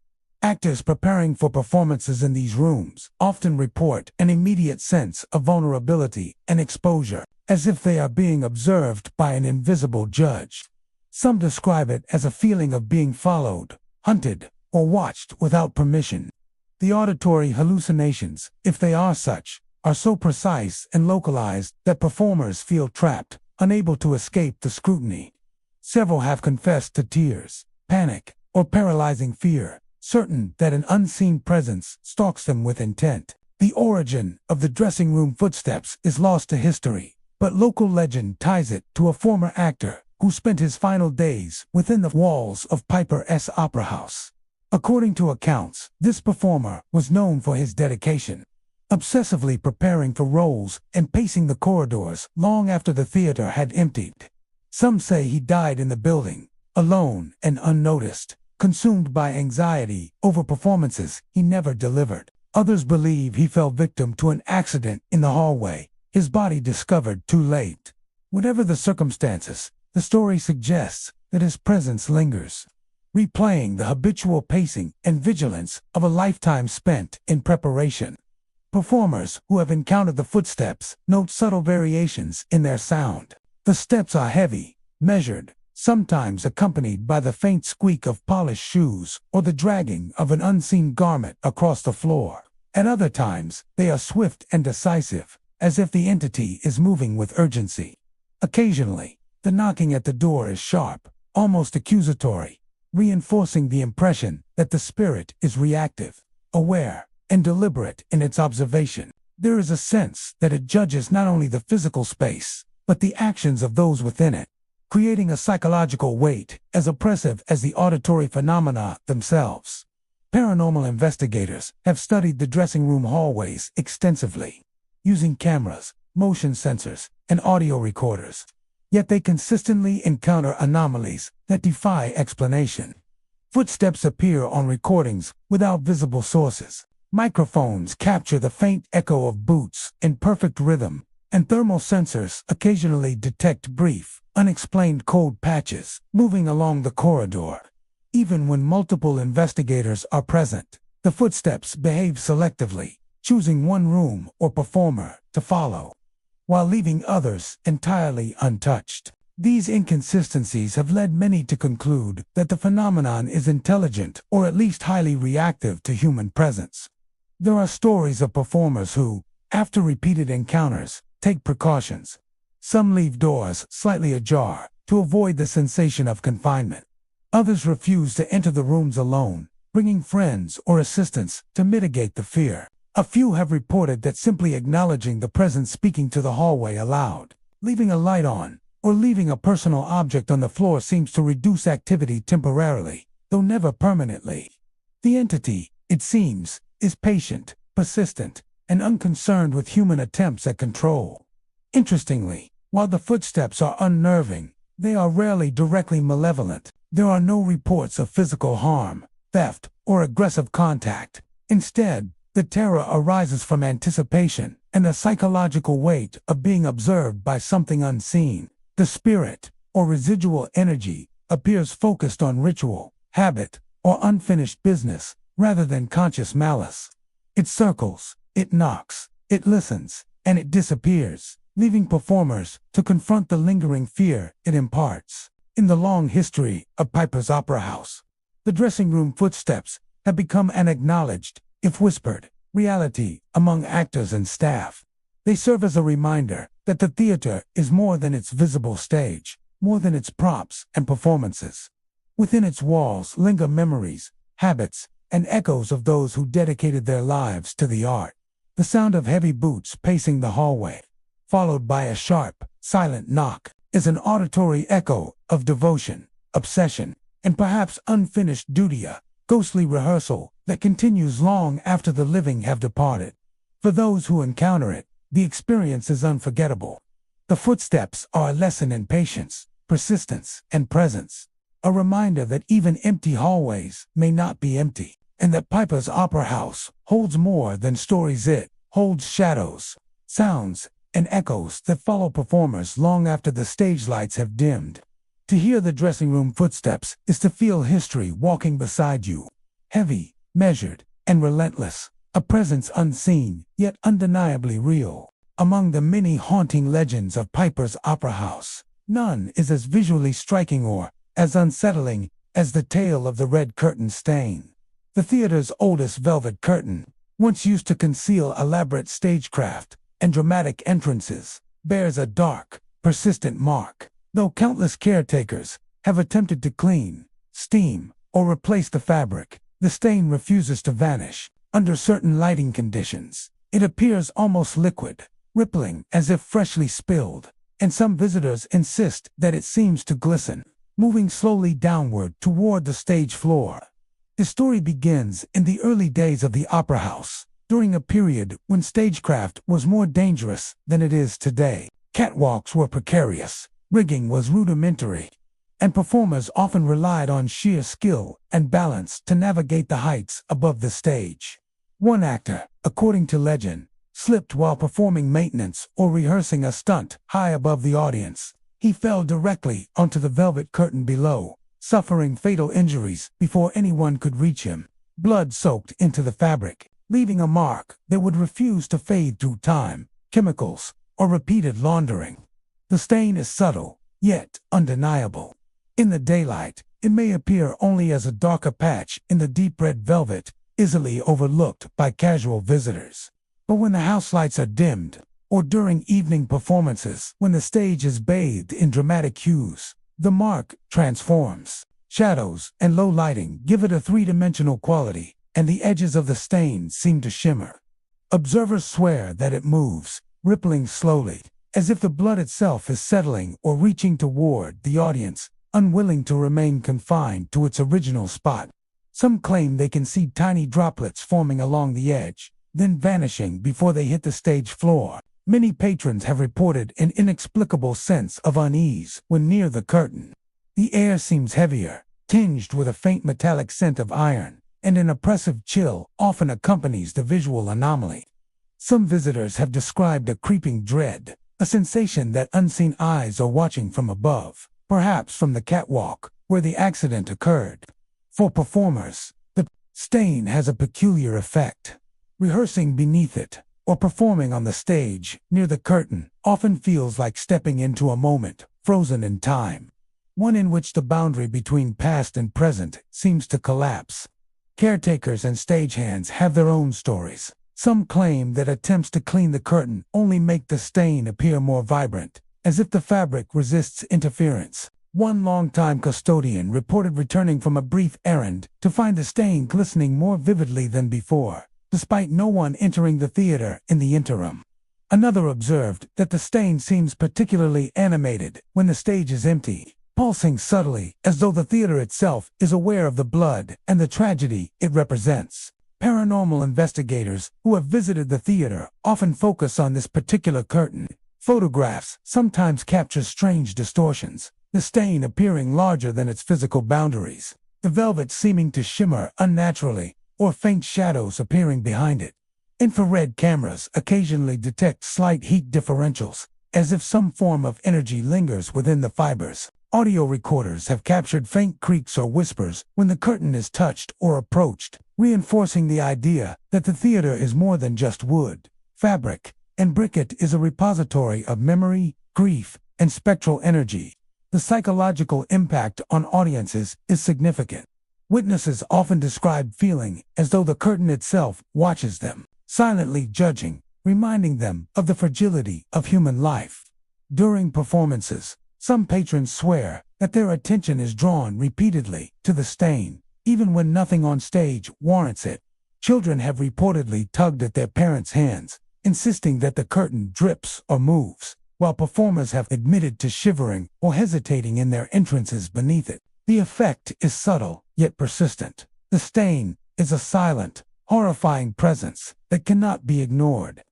Actors preparing for performances in these rooms often report an immediate sense of vulnerability and exposure, as if they are being observed by an invisible judge. Some describe it as a feeling of being followed, hunted, or watched without permission. The auditory hallucinations, if they are such, are so precise and localized that performers feel trapped, unable to escape the scrutiny. Several have confessed to tears, panic, or paralyzing fear, certain that an unseen presence stalks them with intent. The origin of the dressing room footsteps is lost to history, but local legend ties it to a former actor who spent his final days within the walls of Piper's Opera House. According to accounts, this performer was known for his dedication, obsessively preparing for roles and pacing the corridors long after the theater had emptied. Some say he died in the building, alone and unnoticed, consumed by anxiety over performances he never delivered. Others believe he fell victim to an accident in the hallway, his body discovered too late. Whatever the circumstances, the story suggests that his presence lingers, replaying the habitual pacing and vigilance of a lifetime spent in preparation. Performers who have encountered the footsteps note subtle variations in their sound. The steps are heavy, measured, sometimes accompanied by the faint squeak of polished shoes or the dragging of an unseen garment across the floor. At other times, they are swift and decisive, as if the entity is moving with urgency. Occasionally, the knocking at the door is sharp, almost accusatory, reinforcing the impression that the spirit is reactive, aware, and deliberate in its observation. There is a sense that it judges not only the physical space, but the actions of those within it, creating a psychological weight as oppressive as the auditory phenomena themselves. Paranormal investigators have studied the dressing room hallways extensively, using cameras, motion sensors, and audio recorders. Yet they consistently encounter anomalies that defy explanation. Footsteps appear on recordings without visible sources. Microphones capture the faint echo of boots in perfect rhythm, and thermal sensors occasionally detect brief, unexplained cold patches moving along the corridor. Even when multiple investigators are present, the footsteps behave selectively, choosing one room or performer to follow, while leaving others entirely untouched. These inconsistencies have led many to conclude that the phenomenon is intelligent or at least highly reactive to human presence. There are stories of performers who, after repeated encounters, take precautions. Some leave doors slightly ajar to avoid the sensation of confinement. Others refuse to enter the rooms alone, bringing friends or assistants to mitigate the fear. A few have reported that simply acknowledging the presence speaking to the hallway aloud, leaving a light on, or leaving a personal object on the floor seems to reduce activity temporarily, though never permanently. The entity, it seems, is patient, persistent, and unconcerned with human attempts at control. Interestingly, while the footsteps are unnerving, they are rarely directly malevolent. There are no reports of physical harm, theft, or aggressive contact. Instead, the terror arises from anticipation and the psychological weight of being observed by something unseen. The spirit, or residual energy, appears focused on ritual, habit, or unfinished business, rather than conscious malice. It circles, it knocks, it listens, and it disappears, leaving performers to confront the lingering fear it imparts. In the long history of Piper's Opera House, the dressing room footsteps have become an acknowledged, if whispered, reality among actors and staff. They serve as a reminder that the theater is more than its visible stage, more than its props and performances. Within its walls linger memories, habits, and echoes of those who dedicated their lives to the art. The sound of heavy boots pacing the hallway, followed by a sharp, silent knock, is an auditory echo of devotion, obsession, and perhaps unfinished duty, a ghostly rehearsal that continues long after the living have departed. For those who encounter it, the experience is unforgettable. The footsteps are a lesson in patience, persistence, and presence, a reminder that even empty hallways may not be empty, and that Piper's Opera House holds more than stories. It holds shadows, sounds, and echoes that follow performers long after the stage lights have dimmed. To hear the dressing room footsteps is to feel history walking beside you, heavy, measured, and relentless, a presence unseen, yet undeniably real. Among the many haunting legends of Piper's Opera House, none is as visually striking or as unsettling as the tale of the red curtain stain. The theater's oldest velvet curtain, once used to conceal elaborate stagecraft and dramatic entrances, bears a dark, persistent mark. Though countless caretakers have attempted to clean, steam, or replace the fabric, the stain refuses to vanish. Under certain lighting conditions, it appears almost liquid, rippling as if freshly spilled, and some visitors insist that it seems to glisten, moving slowly downward toward the stage floor. The story begins in the early days of the Opera House, during a period when stagecraft was more dangerous than it is today. Catwalks were precarious, rigging was rudimentary, and performers often relied on sheer skill and balance to navigate the heights above the stage. One actor, according to legend, slipped while performing maintenance or rehearsing a stunt high above the audience. He fell directly onto the velvet curtain below, suffering fatal injuries before anyone could reach him. Blood soaked into the fabric, leaving a mark that would refuse to fade through time, chemicals, or repeated laundering. The stain is subtle, yet undeniable. In the daylight, it may appear only as a darker patch in the deep red velvet, easily overlooked by casual visitors. But when the house lights are dimmed, or during evening performances, when the stage is bathed in dramatic hues, the mark transforms. Shadows and low lighting give it a three-dimensional quality, and the edges of the stain seem to shimmer. Observers swear that it moves, rippling slowly, as if the blood itself is settling or reaching toward the audience, unwilling to remain confined to its original spot. Some claim they can see tiny droplets forming along the edge, then vanishing before they hit the stage floor. Many patrons have reported an inexplicable sense of unease when near the curtain. The air seems heavier, tinged with a faint metallic scent of iron, and an oppressive chill often accompanies the visual anomaly. Some visitors have described a creeping dread, a sensation that unseen eyes are watching from above, perhaps from the catwalk where the accident occurred. For performers, the stain has a peculiar effect. Rehearsing beneath it, or performing on the stage near the curtain, often feels like stepping into a moment frozen in time, one in which the boundary between past and present seems to collapse. Caretakers and stagehands have their own stories. Some claim that attempts to clean the curtain only make the stain appear more vibrant, as if the fabric resists interference. One longtime custodian reported returning from a brief errand to find the stain glistening more vividly than before, despite no one entering the theater in the interim. Another observed that the stain seems particularly animated when the stage is empty, pulsing subtly as though the theater itself is aware of the blood and the tragedy it represents. Paranormal investigators who have visited the theater often focus on this particular curtain. Photographs sometimes capture strange distortions, the stain appearing larger than its physical boundaries, the velvet seeming to shimmer unnaturally, or faint shadows appearing behind it. Infrared cameras occasionally detect slight heat differentials, as if some form of energy lingers within the fibers. Audio recorders have captured faint creaks or whispers when the curtain is touched or approached, reinforcing the idea that the theater is more than just wood, fabric, and briquette is a repository of memory, grief, and spectral energy. The psychological impact on audiences is significant. Witnesses often describe feeling as though the curtain itself watches them, silently judging, reminding them of the fragility of human life. During performances, Some patrons swear that their attention is drawn repeatedly to the stain, even when nothing on stage warrants it. Children have reportedly tugged at their parents' hands, insisting that the curtain drips or moves, while performers have admitted to shivering or hesitating in their entrances beneath it. The effect is subtle, yet persistent. The stain is a silent, horrifying presence that cannot be ignored.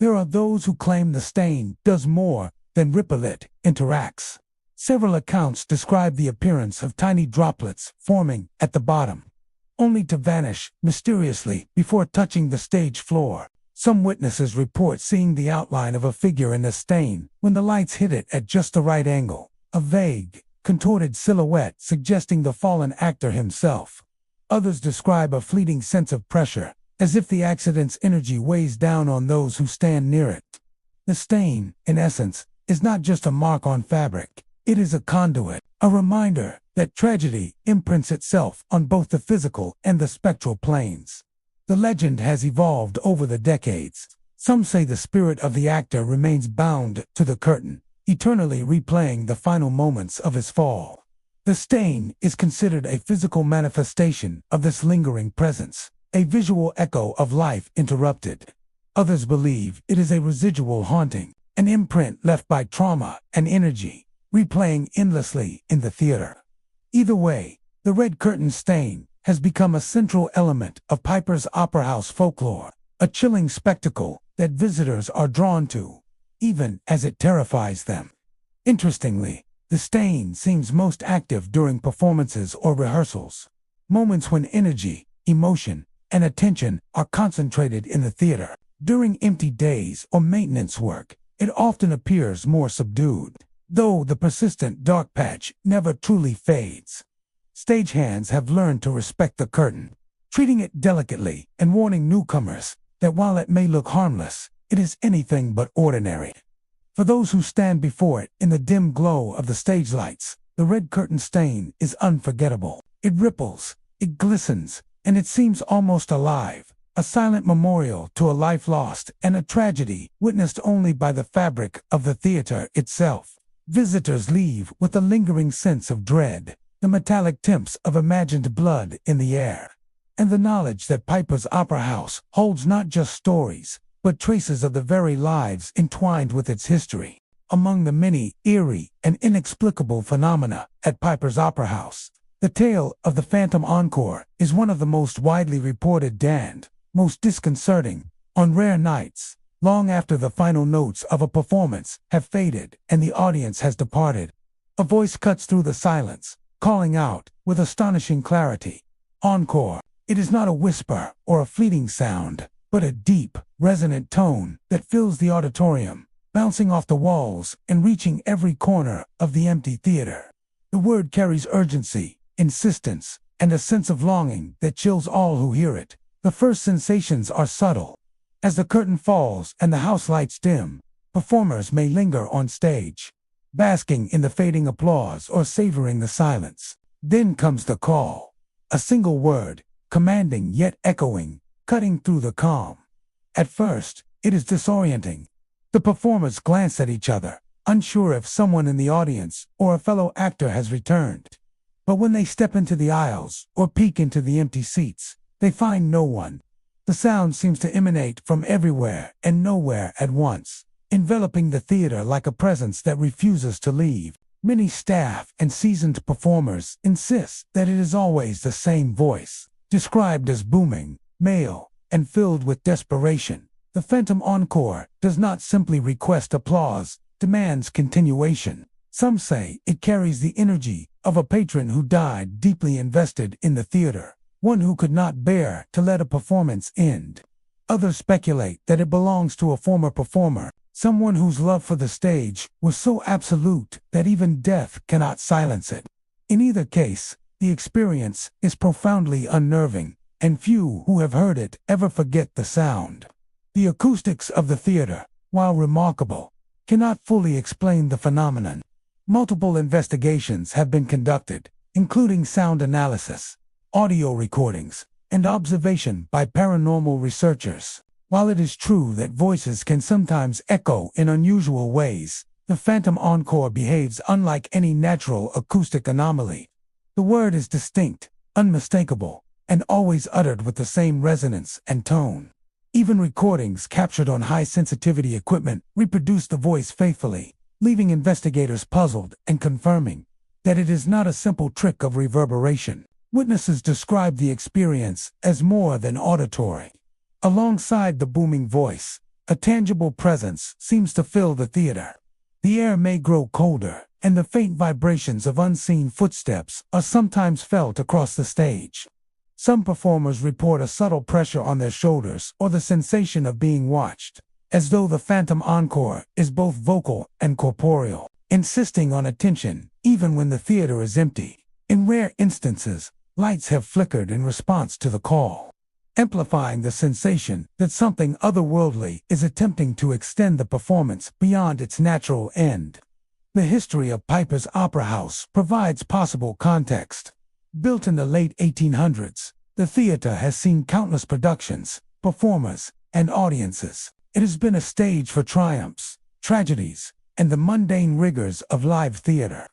There are those who claim the stain does more than ripple, it interacts. Several accounts describe the appearance of tiny droplets forming at the bottom, only to vanish mysteriously before touching the stage floor. Some witnesses report seeing the outline of a figure in the stain when the lights hit it at just the right angle, a vague, contorted silhouette suggesting the fallen actor himself. Others describe a fleeting sense of pressure, as if the accident's energy weighs down on those who stand near it. The stain, in essence, is not just a mark on fabric. It is a conduit, a reminder that tragedy imprints itself on both the physical and the spectral planes. The legend has evolved over the decades. Some say the spirit of the actor remains bound to the curtain, eternally replaying the final moments of his fall. The stain is considered a physical manifestation of this lingering presence, a visual echo of life interrupted. Others believe it is a residual haunting, an imprint left by trauma and energy, replaying endlessly in the theater. Either way, the red curtain stain has become a central element of Piper's Opera House folklore, a chilling spectacle that visitors are drawn to, even as it terrifies them. Interestingly, the stain seems most active during performances or rehearsals, moments when energy, emotion, and attention are concentrated in the theater. During empty days or maintenance work, it often appears more subdued, though the persistent dark patch never truly fades. Stagehands have learned to respect the curtain, treating it delicately and warning newcomers that while it may look harmless, it is anything but ordinary. For those who stand before it in the dim glow of the stage lights, the red curtain stain is unforgettable. It ripples, it glistens, and it seems almost alive, a silent memorial to a life lost and a tragedy witnessed only by the fabric of the theater itself. Visitors leave with a lingering sense of dread, the metallic temps of imagined blood in the air, and the knowledge that Piper's Opera House holds not just stories, but traces of the very lives entwined with its history. Among the many eerie and inexplicable phenomena at Piper's Opera House, the tale of the Phantom Encore is one of the most widely reported and most disconcerting. On rare nights, long after the final notes of a performance have faded and the audience has departed, a voice cuts through the silence, calling out with astonishing clarity, "Encore!" It is not a whisper or a fleeting sound, but a deep, resonant tone that fills the auditorium, bouncing off the walls and reaching every corner of the empty theater. The word carries urgency, insistence, and a sense of longing that chills all who hear it. The first sensations are subtle. As the curtain falls and the house lights dim, performers may linger on stage, basking in the fading applause or savoring the silence. Then comes the call, a single word, commanding yet echoing, cutting through the calm. At first, it is disorienting. The performers glance at each other, unsure if someone in the audience or a fellow actor has returned. But when they step into the aisles or peek into the empty seats, they find no one. The sound seems to emanate from everywhere and nowhere at once, enveloping the theater like a presence that refuses to leave. Many staff and seasoned performers insist that it is always the same voice, described as booming, male, and filled with desperation. The Phantom Encore does not simply request applause, demands continuation. Some say it carries the energy of a patron who died deeply invested in the theater, one who could not bear to let a performance end. Others speculate that it belongs to a former performer, someone whose love for the stage was so absolute that even death cannot silence it. In either case, the experience is profoundly unnerving, and few who have heard it ever forget the sound. The acoustics of the theater, while remarkable, cannot fully explain the phenomenon. Multiple investigations have been conducted, including sound analysis, audio recordings, and observation by paranormal researchers. While it is true that voices can sometimes echo in unusual ways, The Phantom Encore behaves unlike any natural acoustic anomaly. The word is distinct, unmistakable, and always uttered with the same resonance and tone. Even recordings captured on high-sensitivity equipment reproduce the voice faithfully, leaving investigators puzzled and confirming that it is not a simple trick of reverberation. Witnesses describe the experience as more than auditory. Alongside the booming voice, a tangible presence seems to fill the theater. The air may grow colder, and the faint vibrations of unseen footsteps are sometimes felt across the stage. Some performers report a subtle pressure on their shoulders or the sensation of being watched, as though the Phantom Encore is both vocal and corporeal, insisting on attention even when the theater is empty. In rare instances, lights have flickered in response to the call, amplifying the sensation that something otherworldly is attempting to extend the performance beyond its natural end. The history of Piper's Opera House provides possible context. Built in the late 1800s, the theater has seen countless productions, performers, and audiences. It has been a stage for triumphs, tragedies, and the mundane rigors of live theater.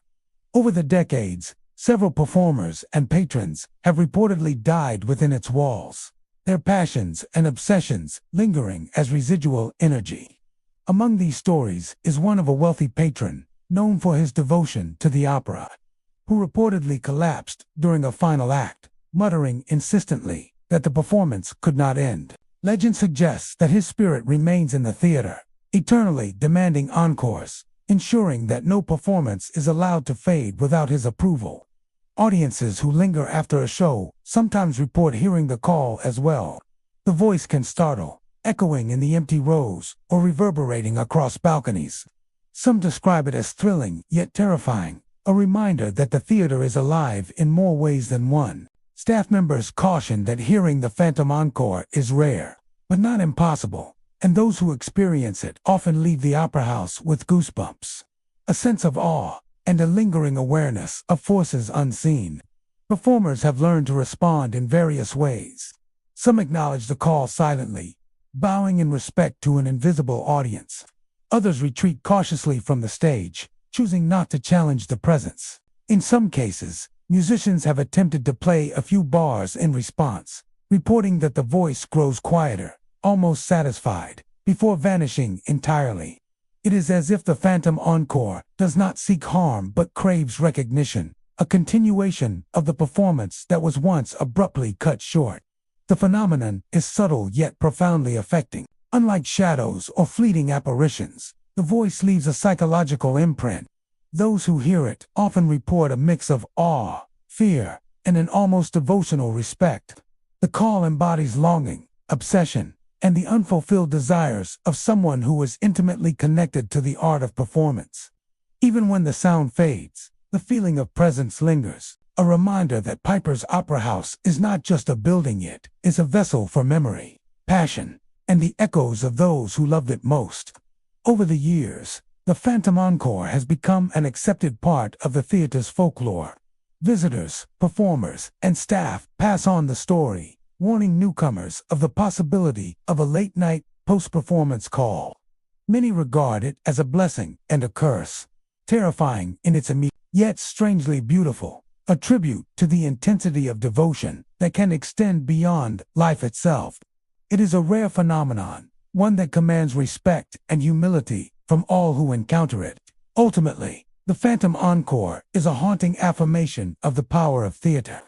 Over the decades, several performers and patrons have reportedly died within its walls, their passions and obsessions lingering as residual energy. Among these stories is one of a wealthy patron, known for his devotion to the opera, who reportedly collapsed during a final act, muttering insistently that the performance could not end. Legend suggests that his spirit remains in the theater, eternally demanding encores, ensuring that no performance is allowed to fade without his approval. Audiences who linger after a show sometimes report hearing the call as well. The voice can startle, echoing in the empty rows or reverberating across balconies. Some describe it as thrilling yet terrifying, a reminder that the theater is alive in more ways than one. Staff members caution that hearing the Phantom Encore is rare, but not impossible, and those who experience it often leave the opera house with goosebumps, a sense of awe, and a lingering awareness of forces unseen. Performers have learned to respond in various ways. Some acknowledge the call silently, bowing in respect to an invisible audience. Others retreat cautiously from the stage, choosing not to challenge the presence. In some cases, musicians have attempted to play a few bars in response, reporting that the voice grows quieter, almost satisfied, before vanishing entirely. It is as if the Phantom Encore does not seek harm but craves recognition, a continuation of the performance that was once abruptly cut short. The phenomenon is subtle yet profoundly affecting. Unlike shadows or fleeting apparitions, the voice leaves a psychological imprint. Those who hear it often report a mix of awe, fear, and an almost devotional respect. The call embodies longing, obsession, and the unfulfilled desires of someone who is intimately connected to the art of performance. Even when the sound fades, the feeling of presence lingers, a reminder that Piper's Opera House is not just a building, it is a vessel for memory, passion, and the echoes of those who loved it most. Over the years, the Phantom Encore has become an accepted part of the theater's folklore. Visitors, performers, and staff pass on the story, warning newcomers of the possibility of a late-night, post-performance call. Many regard it as a blessing and a curse, terrifying in its immediate, yet strangely beautiful, a tribute to the intensity of devotion that can extend beyond life itself. It is a rare phenomenon, one that commands respect and humility from all who encounter it. Ultimately, the Phantom Encore is a haunting affirmation of the power of theater.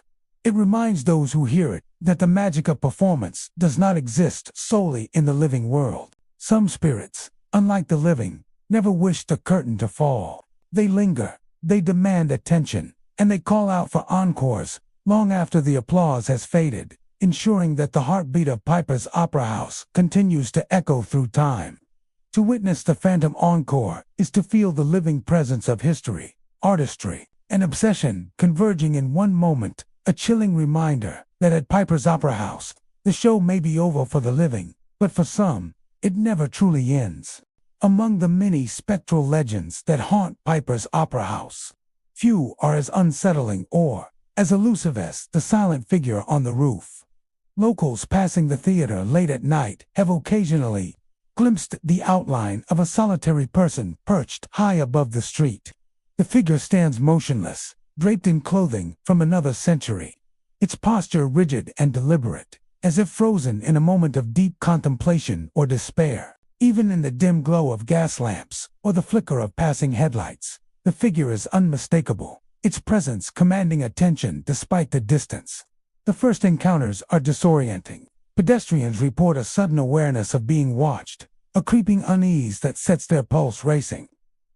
It reminds those who hear it that the magic of performance does not exist solely in the living world. Some spirits, unlike the living, never wish the curtain to fall. They linger, they demand attention, and they call out for encores long after the applause has faded, ensuring that the heartbeat of Piper's Opera House continues to echo through time. To witness the Phantom Encore is to feel the living presence of history, artistry, and obsession converging in one moment, a chilling reminder that at Piper's Opera House, the show may be over for the living, but for some, it never truly ends. Among the many spectral legends that haunt Piper's Opera House, few are as unsettling or as elusive as the silent figure on the roof. Locals passing the theater late at night have occasionally glimpsed the outline of a solitary person perched high above the street. The figure stands motionless, draped in clothing from another century, its posture rigid and deliberate, as if frozen in a moment of deep contemplation or despair. Even in the dim glow of gas lamps or the flicker of passing headlights, the figure is unmistakable, its presence commanding attention despite the distance. The first encounters are disorienting. Pedestrians report a sudden awareness of being watched, a creeping unease that sets their pulse racing.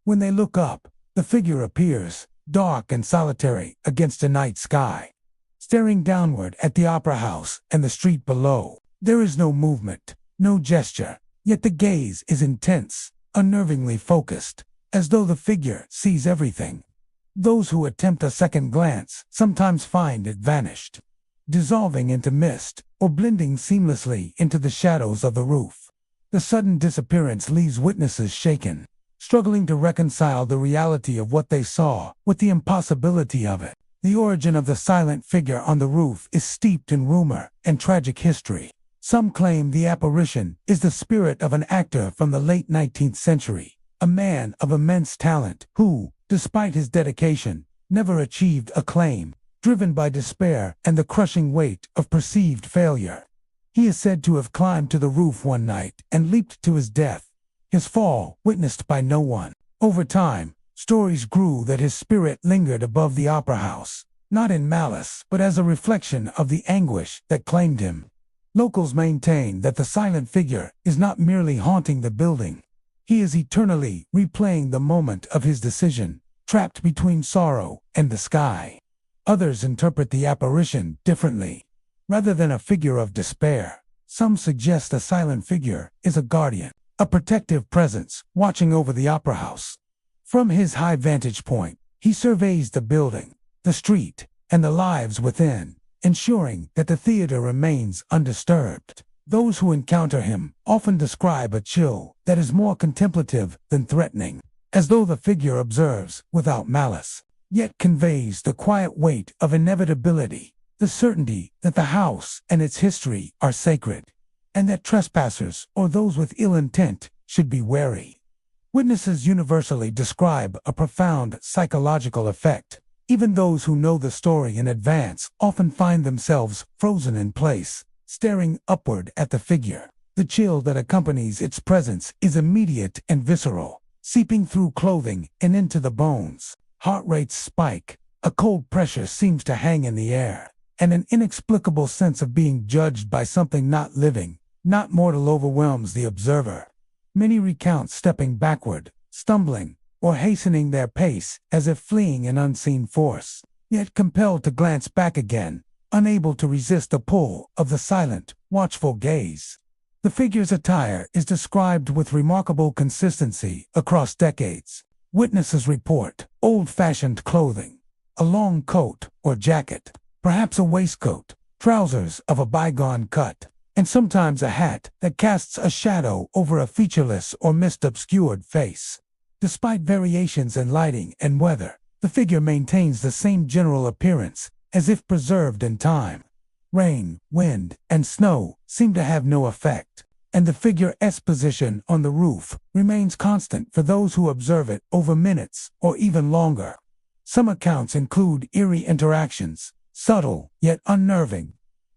When they look up, the figure appears, dark and solitary against a night sky, staring downward at the opera house and the street below. There is no movement, no gesture, yet the gaze is intense, unnervingly focused, as though the figure sees everything. Those who attempt a second glance sometimes find it vanished, dissolving into mist or blending seamlessly into the shadows of the roof. The sudden disappearance leaves witnesses shaken, struggling to reconcile the reality of what they saw with the impossibility of it. The origin of the silent figure on the roof is steeped in rumor and tragic history. Some claim the apparition is the spirit of an actor from the late 19th century, a man of immense talent who, despite his dedication, never achieved acclaim, driven by despair and the crushing weight of perceived failure. He is said to have climbed to the roof one night and leaped to his death, his fall witnessed by no one. Over time, stories grew that his spirit lingered above the opera house, not in malice but as a reflection of the anguish that claimed him. Locals maintain that the silent figure is not merely haunting the building. He is eternally replaying the moment of his decision, trapped between sorrow and the sky. Others interpret the apparition differently. Rather than a figure of despair, some suggest the silent figure is a guardian, a protective presence watching over the opera house. From his high vantage point, he surveys the building, the street, and the lives within, ensuring that the theater remains undisturbed. Those who encounter him often describe a chill that is more contemplative than threatening, as though the figure observes without malice, yet conveys the quiet weight of inevitability, the certainty that the house and its history are sacred, and that trespassers or those with ill intent should be wary. Witnesses universally describe a profound psychological effect. Even those who know the story in advance often find themselves frozen in place, staring upward at the figure. The chill that accompanies its presence is immediate and visceral, seeping through clothing and into the bones. Heart rates spike, a cold pressure seems to hang in the air, and an inexplicable sense of being judged by something not living, not mortal overwhelms the observer. Many recount stepping backward, stumbling, or hastening their pace as if fleeing an unseen force, yet compelled to glance back again, unable to resist the pull of the silent, watchful gaze. The figure's attire is described with remarkable consistency across decades. Witnesses report old-fashioned clothing, a long coat or jacket, perhaps a waistcoat, trousers of a bygone cut, and sometimes a hat that casts a shadow over a featureless or mist-obscured face. Despite variations in lighting and weather, the figure maintains the same general appearance, as if preserved in time. Rain, wind, and snow seem to have no effect, and the figure's position on the roof remains constant for those who observe it over minutes or even longer. Some accounts include eerie interactions, subtle yet unnerving.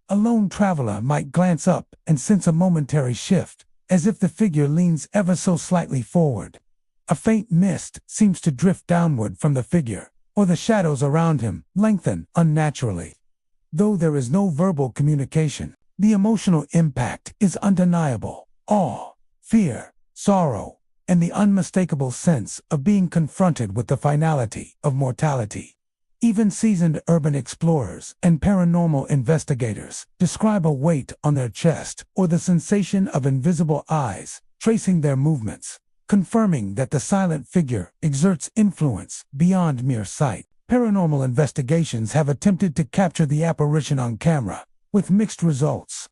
A lone traveler might glance up and sense a momentary shift, as if the figure leans ever so slightly forward. A faint mist seems to drift downward from the figure, or the shadows around him lengthen unnaturally. Though there is no verbal communication, the emotional impact is undeniable. Awe, fear, sorrow, and the unmistakable sense of being confronted with the finality of mortality. Even seasoned urban explorers and paranormal investigators describe a weight on their chest or the sensation of invisible eyes tracing their movements, confirming that the silent figure exerts influence beyond mere sight. Paranormal investigations have attempted to capture the apparition on camera, with mixed results.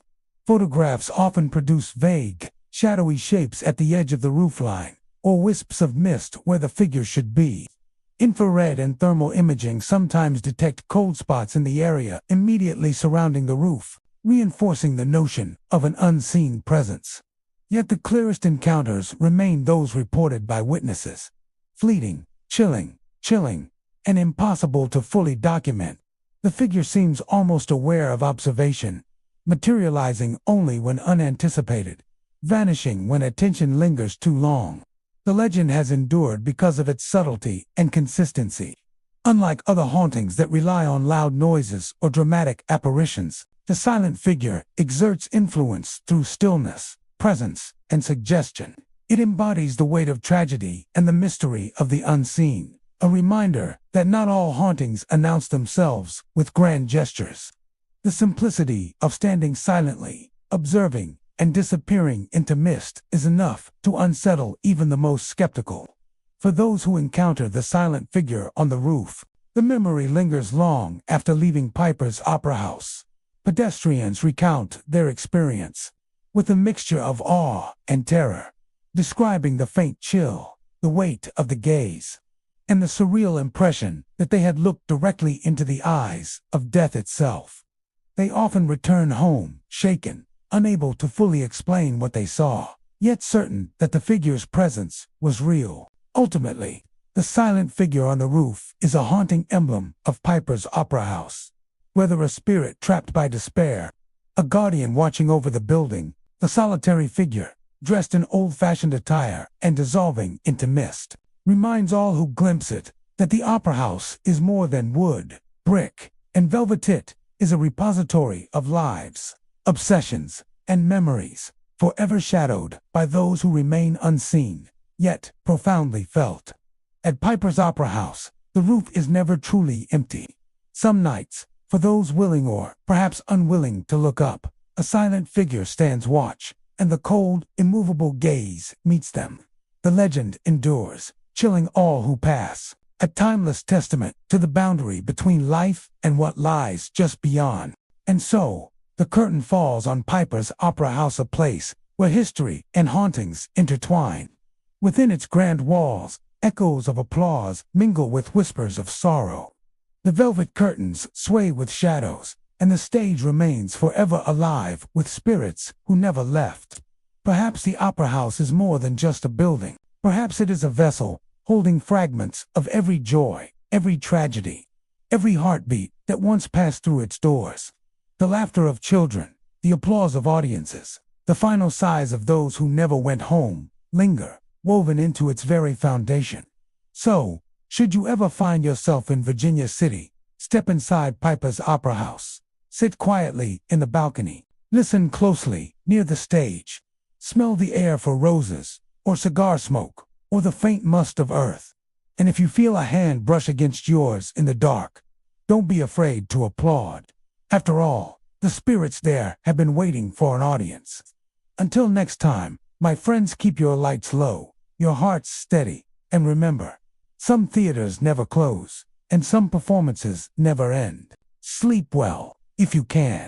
Photographs often produce vague, shadowy shapes at the edge of the roofline, or wisps of mist where the figure should be. Infrared and thermal imaging sometimes detect cold spots in the area immediately surrounding the roof, reinforcing the notion of an unseen presence. Yet the clearest encounters remain those reported by witnesses. Fleeting, chilling, and impossible to fully document. The figure seems almost aware of observation, materializing only when unanticipated, vanishing when attention lingers too long. The legend has endured because of its subtlety and consistency. Unlike other hauntings that rely on loud noises or dramatic apparitions, the silent figure exerts influence through stillness, presence, and suggestion. It embodies the weight of tragedy and the mystery of the unseen, a reminder that not all hauntings announce themselves with grand gestures. The simplicity of standing silently, observing, and disappearing into mist is enough to unsettle even the most skeptical. For those who encounter the silent figure on the roof, the memory lingers long after leaving Piper's Opera House. Pedestrians recount their experience with a mixture of awe and terror, describing the faint chill, the weight of the gaze, and the surreal impression that they had looked directly into the eyes of death itself. They often return home, shaken, unable to fully explain what they saw, yet certain that the figure's presence was real. Ultimately, the silent figure on the roof is a haunting emblem of Piper's Opera House. Whether a spirit trapped by despair, a guardian watching over the building, the solitary figure, dressed in old-fashioned attire and dissolving into mist, reminds all who glimpse it that the Opera House is more than wood, brick, and velvet. It is a repository of lives, obsessions, and memories, forever shadowed by those who remain unseen, yet profoundly felt. At Piper's Opera House, the roof is never truly empty. Some nights, for those willing or perhaps unwilling to look up, a silent figure stands watch, and the cold, immovable gaze meets them. The legend endures, chilling all who pass, a timeless testament to the boundary between life and what lies just beyond. And so, the curtain falls on Piper's Opera House, a place where history and hauntings intertwine. Within its grand walls, echoes of applause mingle with whispers of sorrow. The velvet curtains sway with shadows, and the stage remains forever alive with spirits who never left. Perhaps the Opera House is more than just a building. Perhaps it is a vessel holding fragments of every joy, every tragedy, every heartbeat that once passed through its doors. The laughter of children, the applause of audiences, the final sighs of those who never went home, linger, woven into its very foundation. So, should you ever find yourself in Virginia City, step inside Piper's Opera House. Sit quietly in the balcony. Listen closely near the stage. Smell the air for roses, or cigar smoke, or the faint must of earth. And if you feel a hand brush against yours in the dark, don't be afraid to applaud. After all, the spirits there have been waiting for an audience. Until next time, my friends, keep your lights low, your hearts steady, and remember, some theaters never close, and some performances never end. Sleep well, if you can.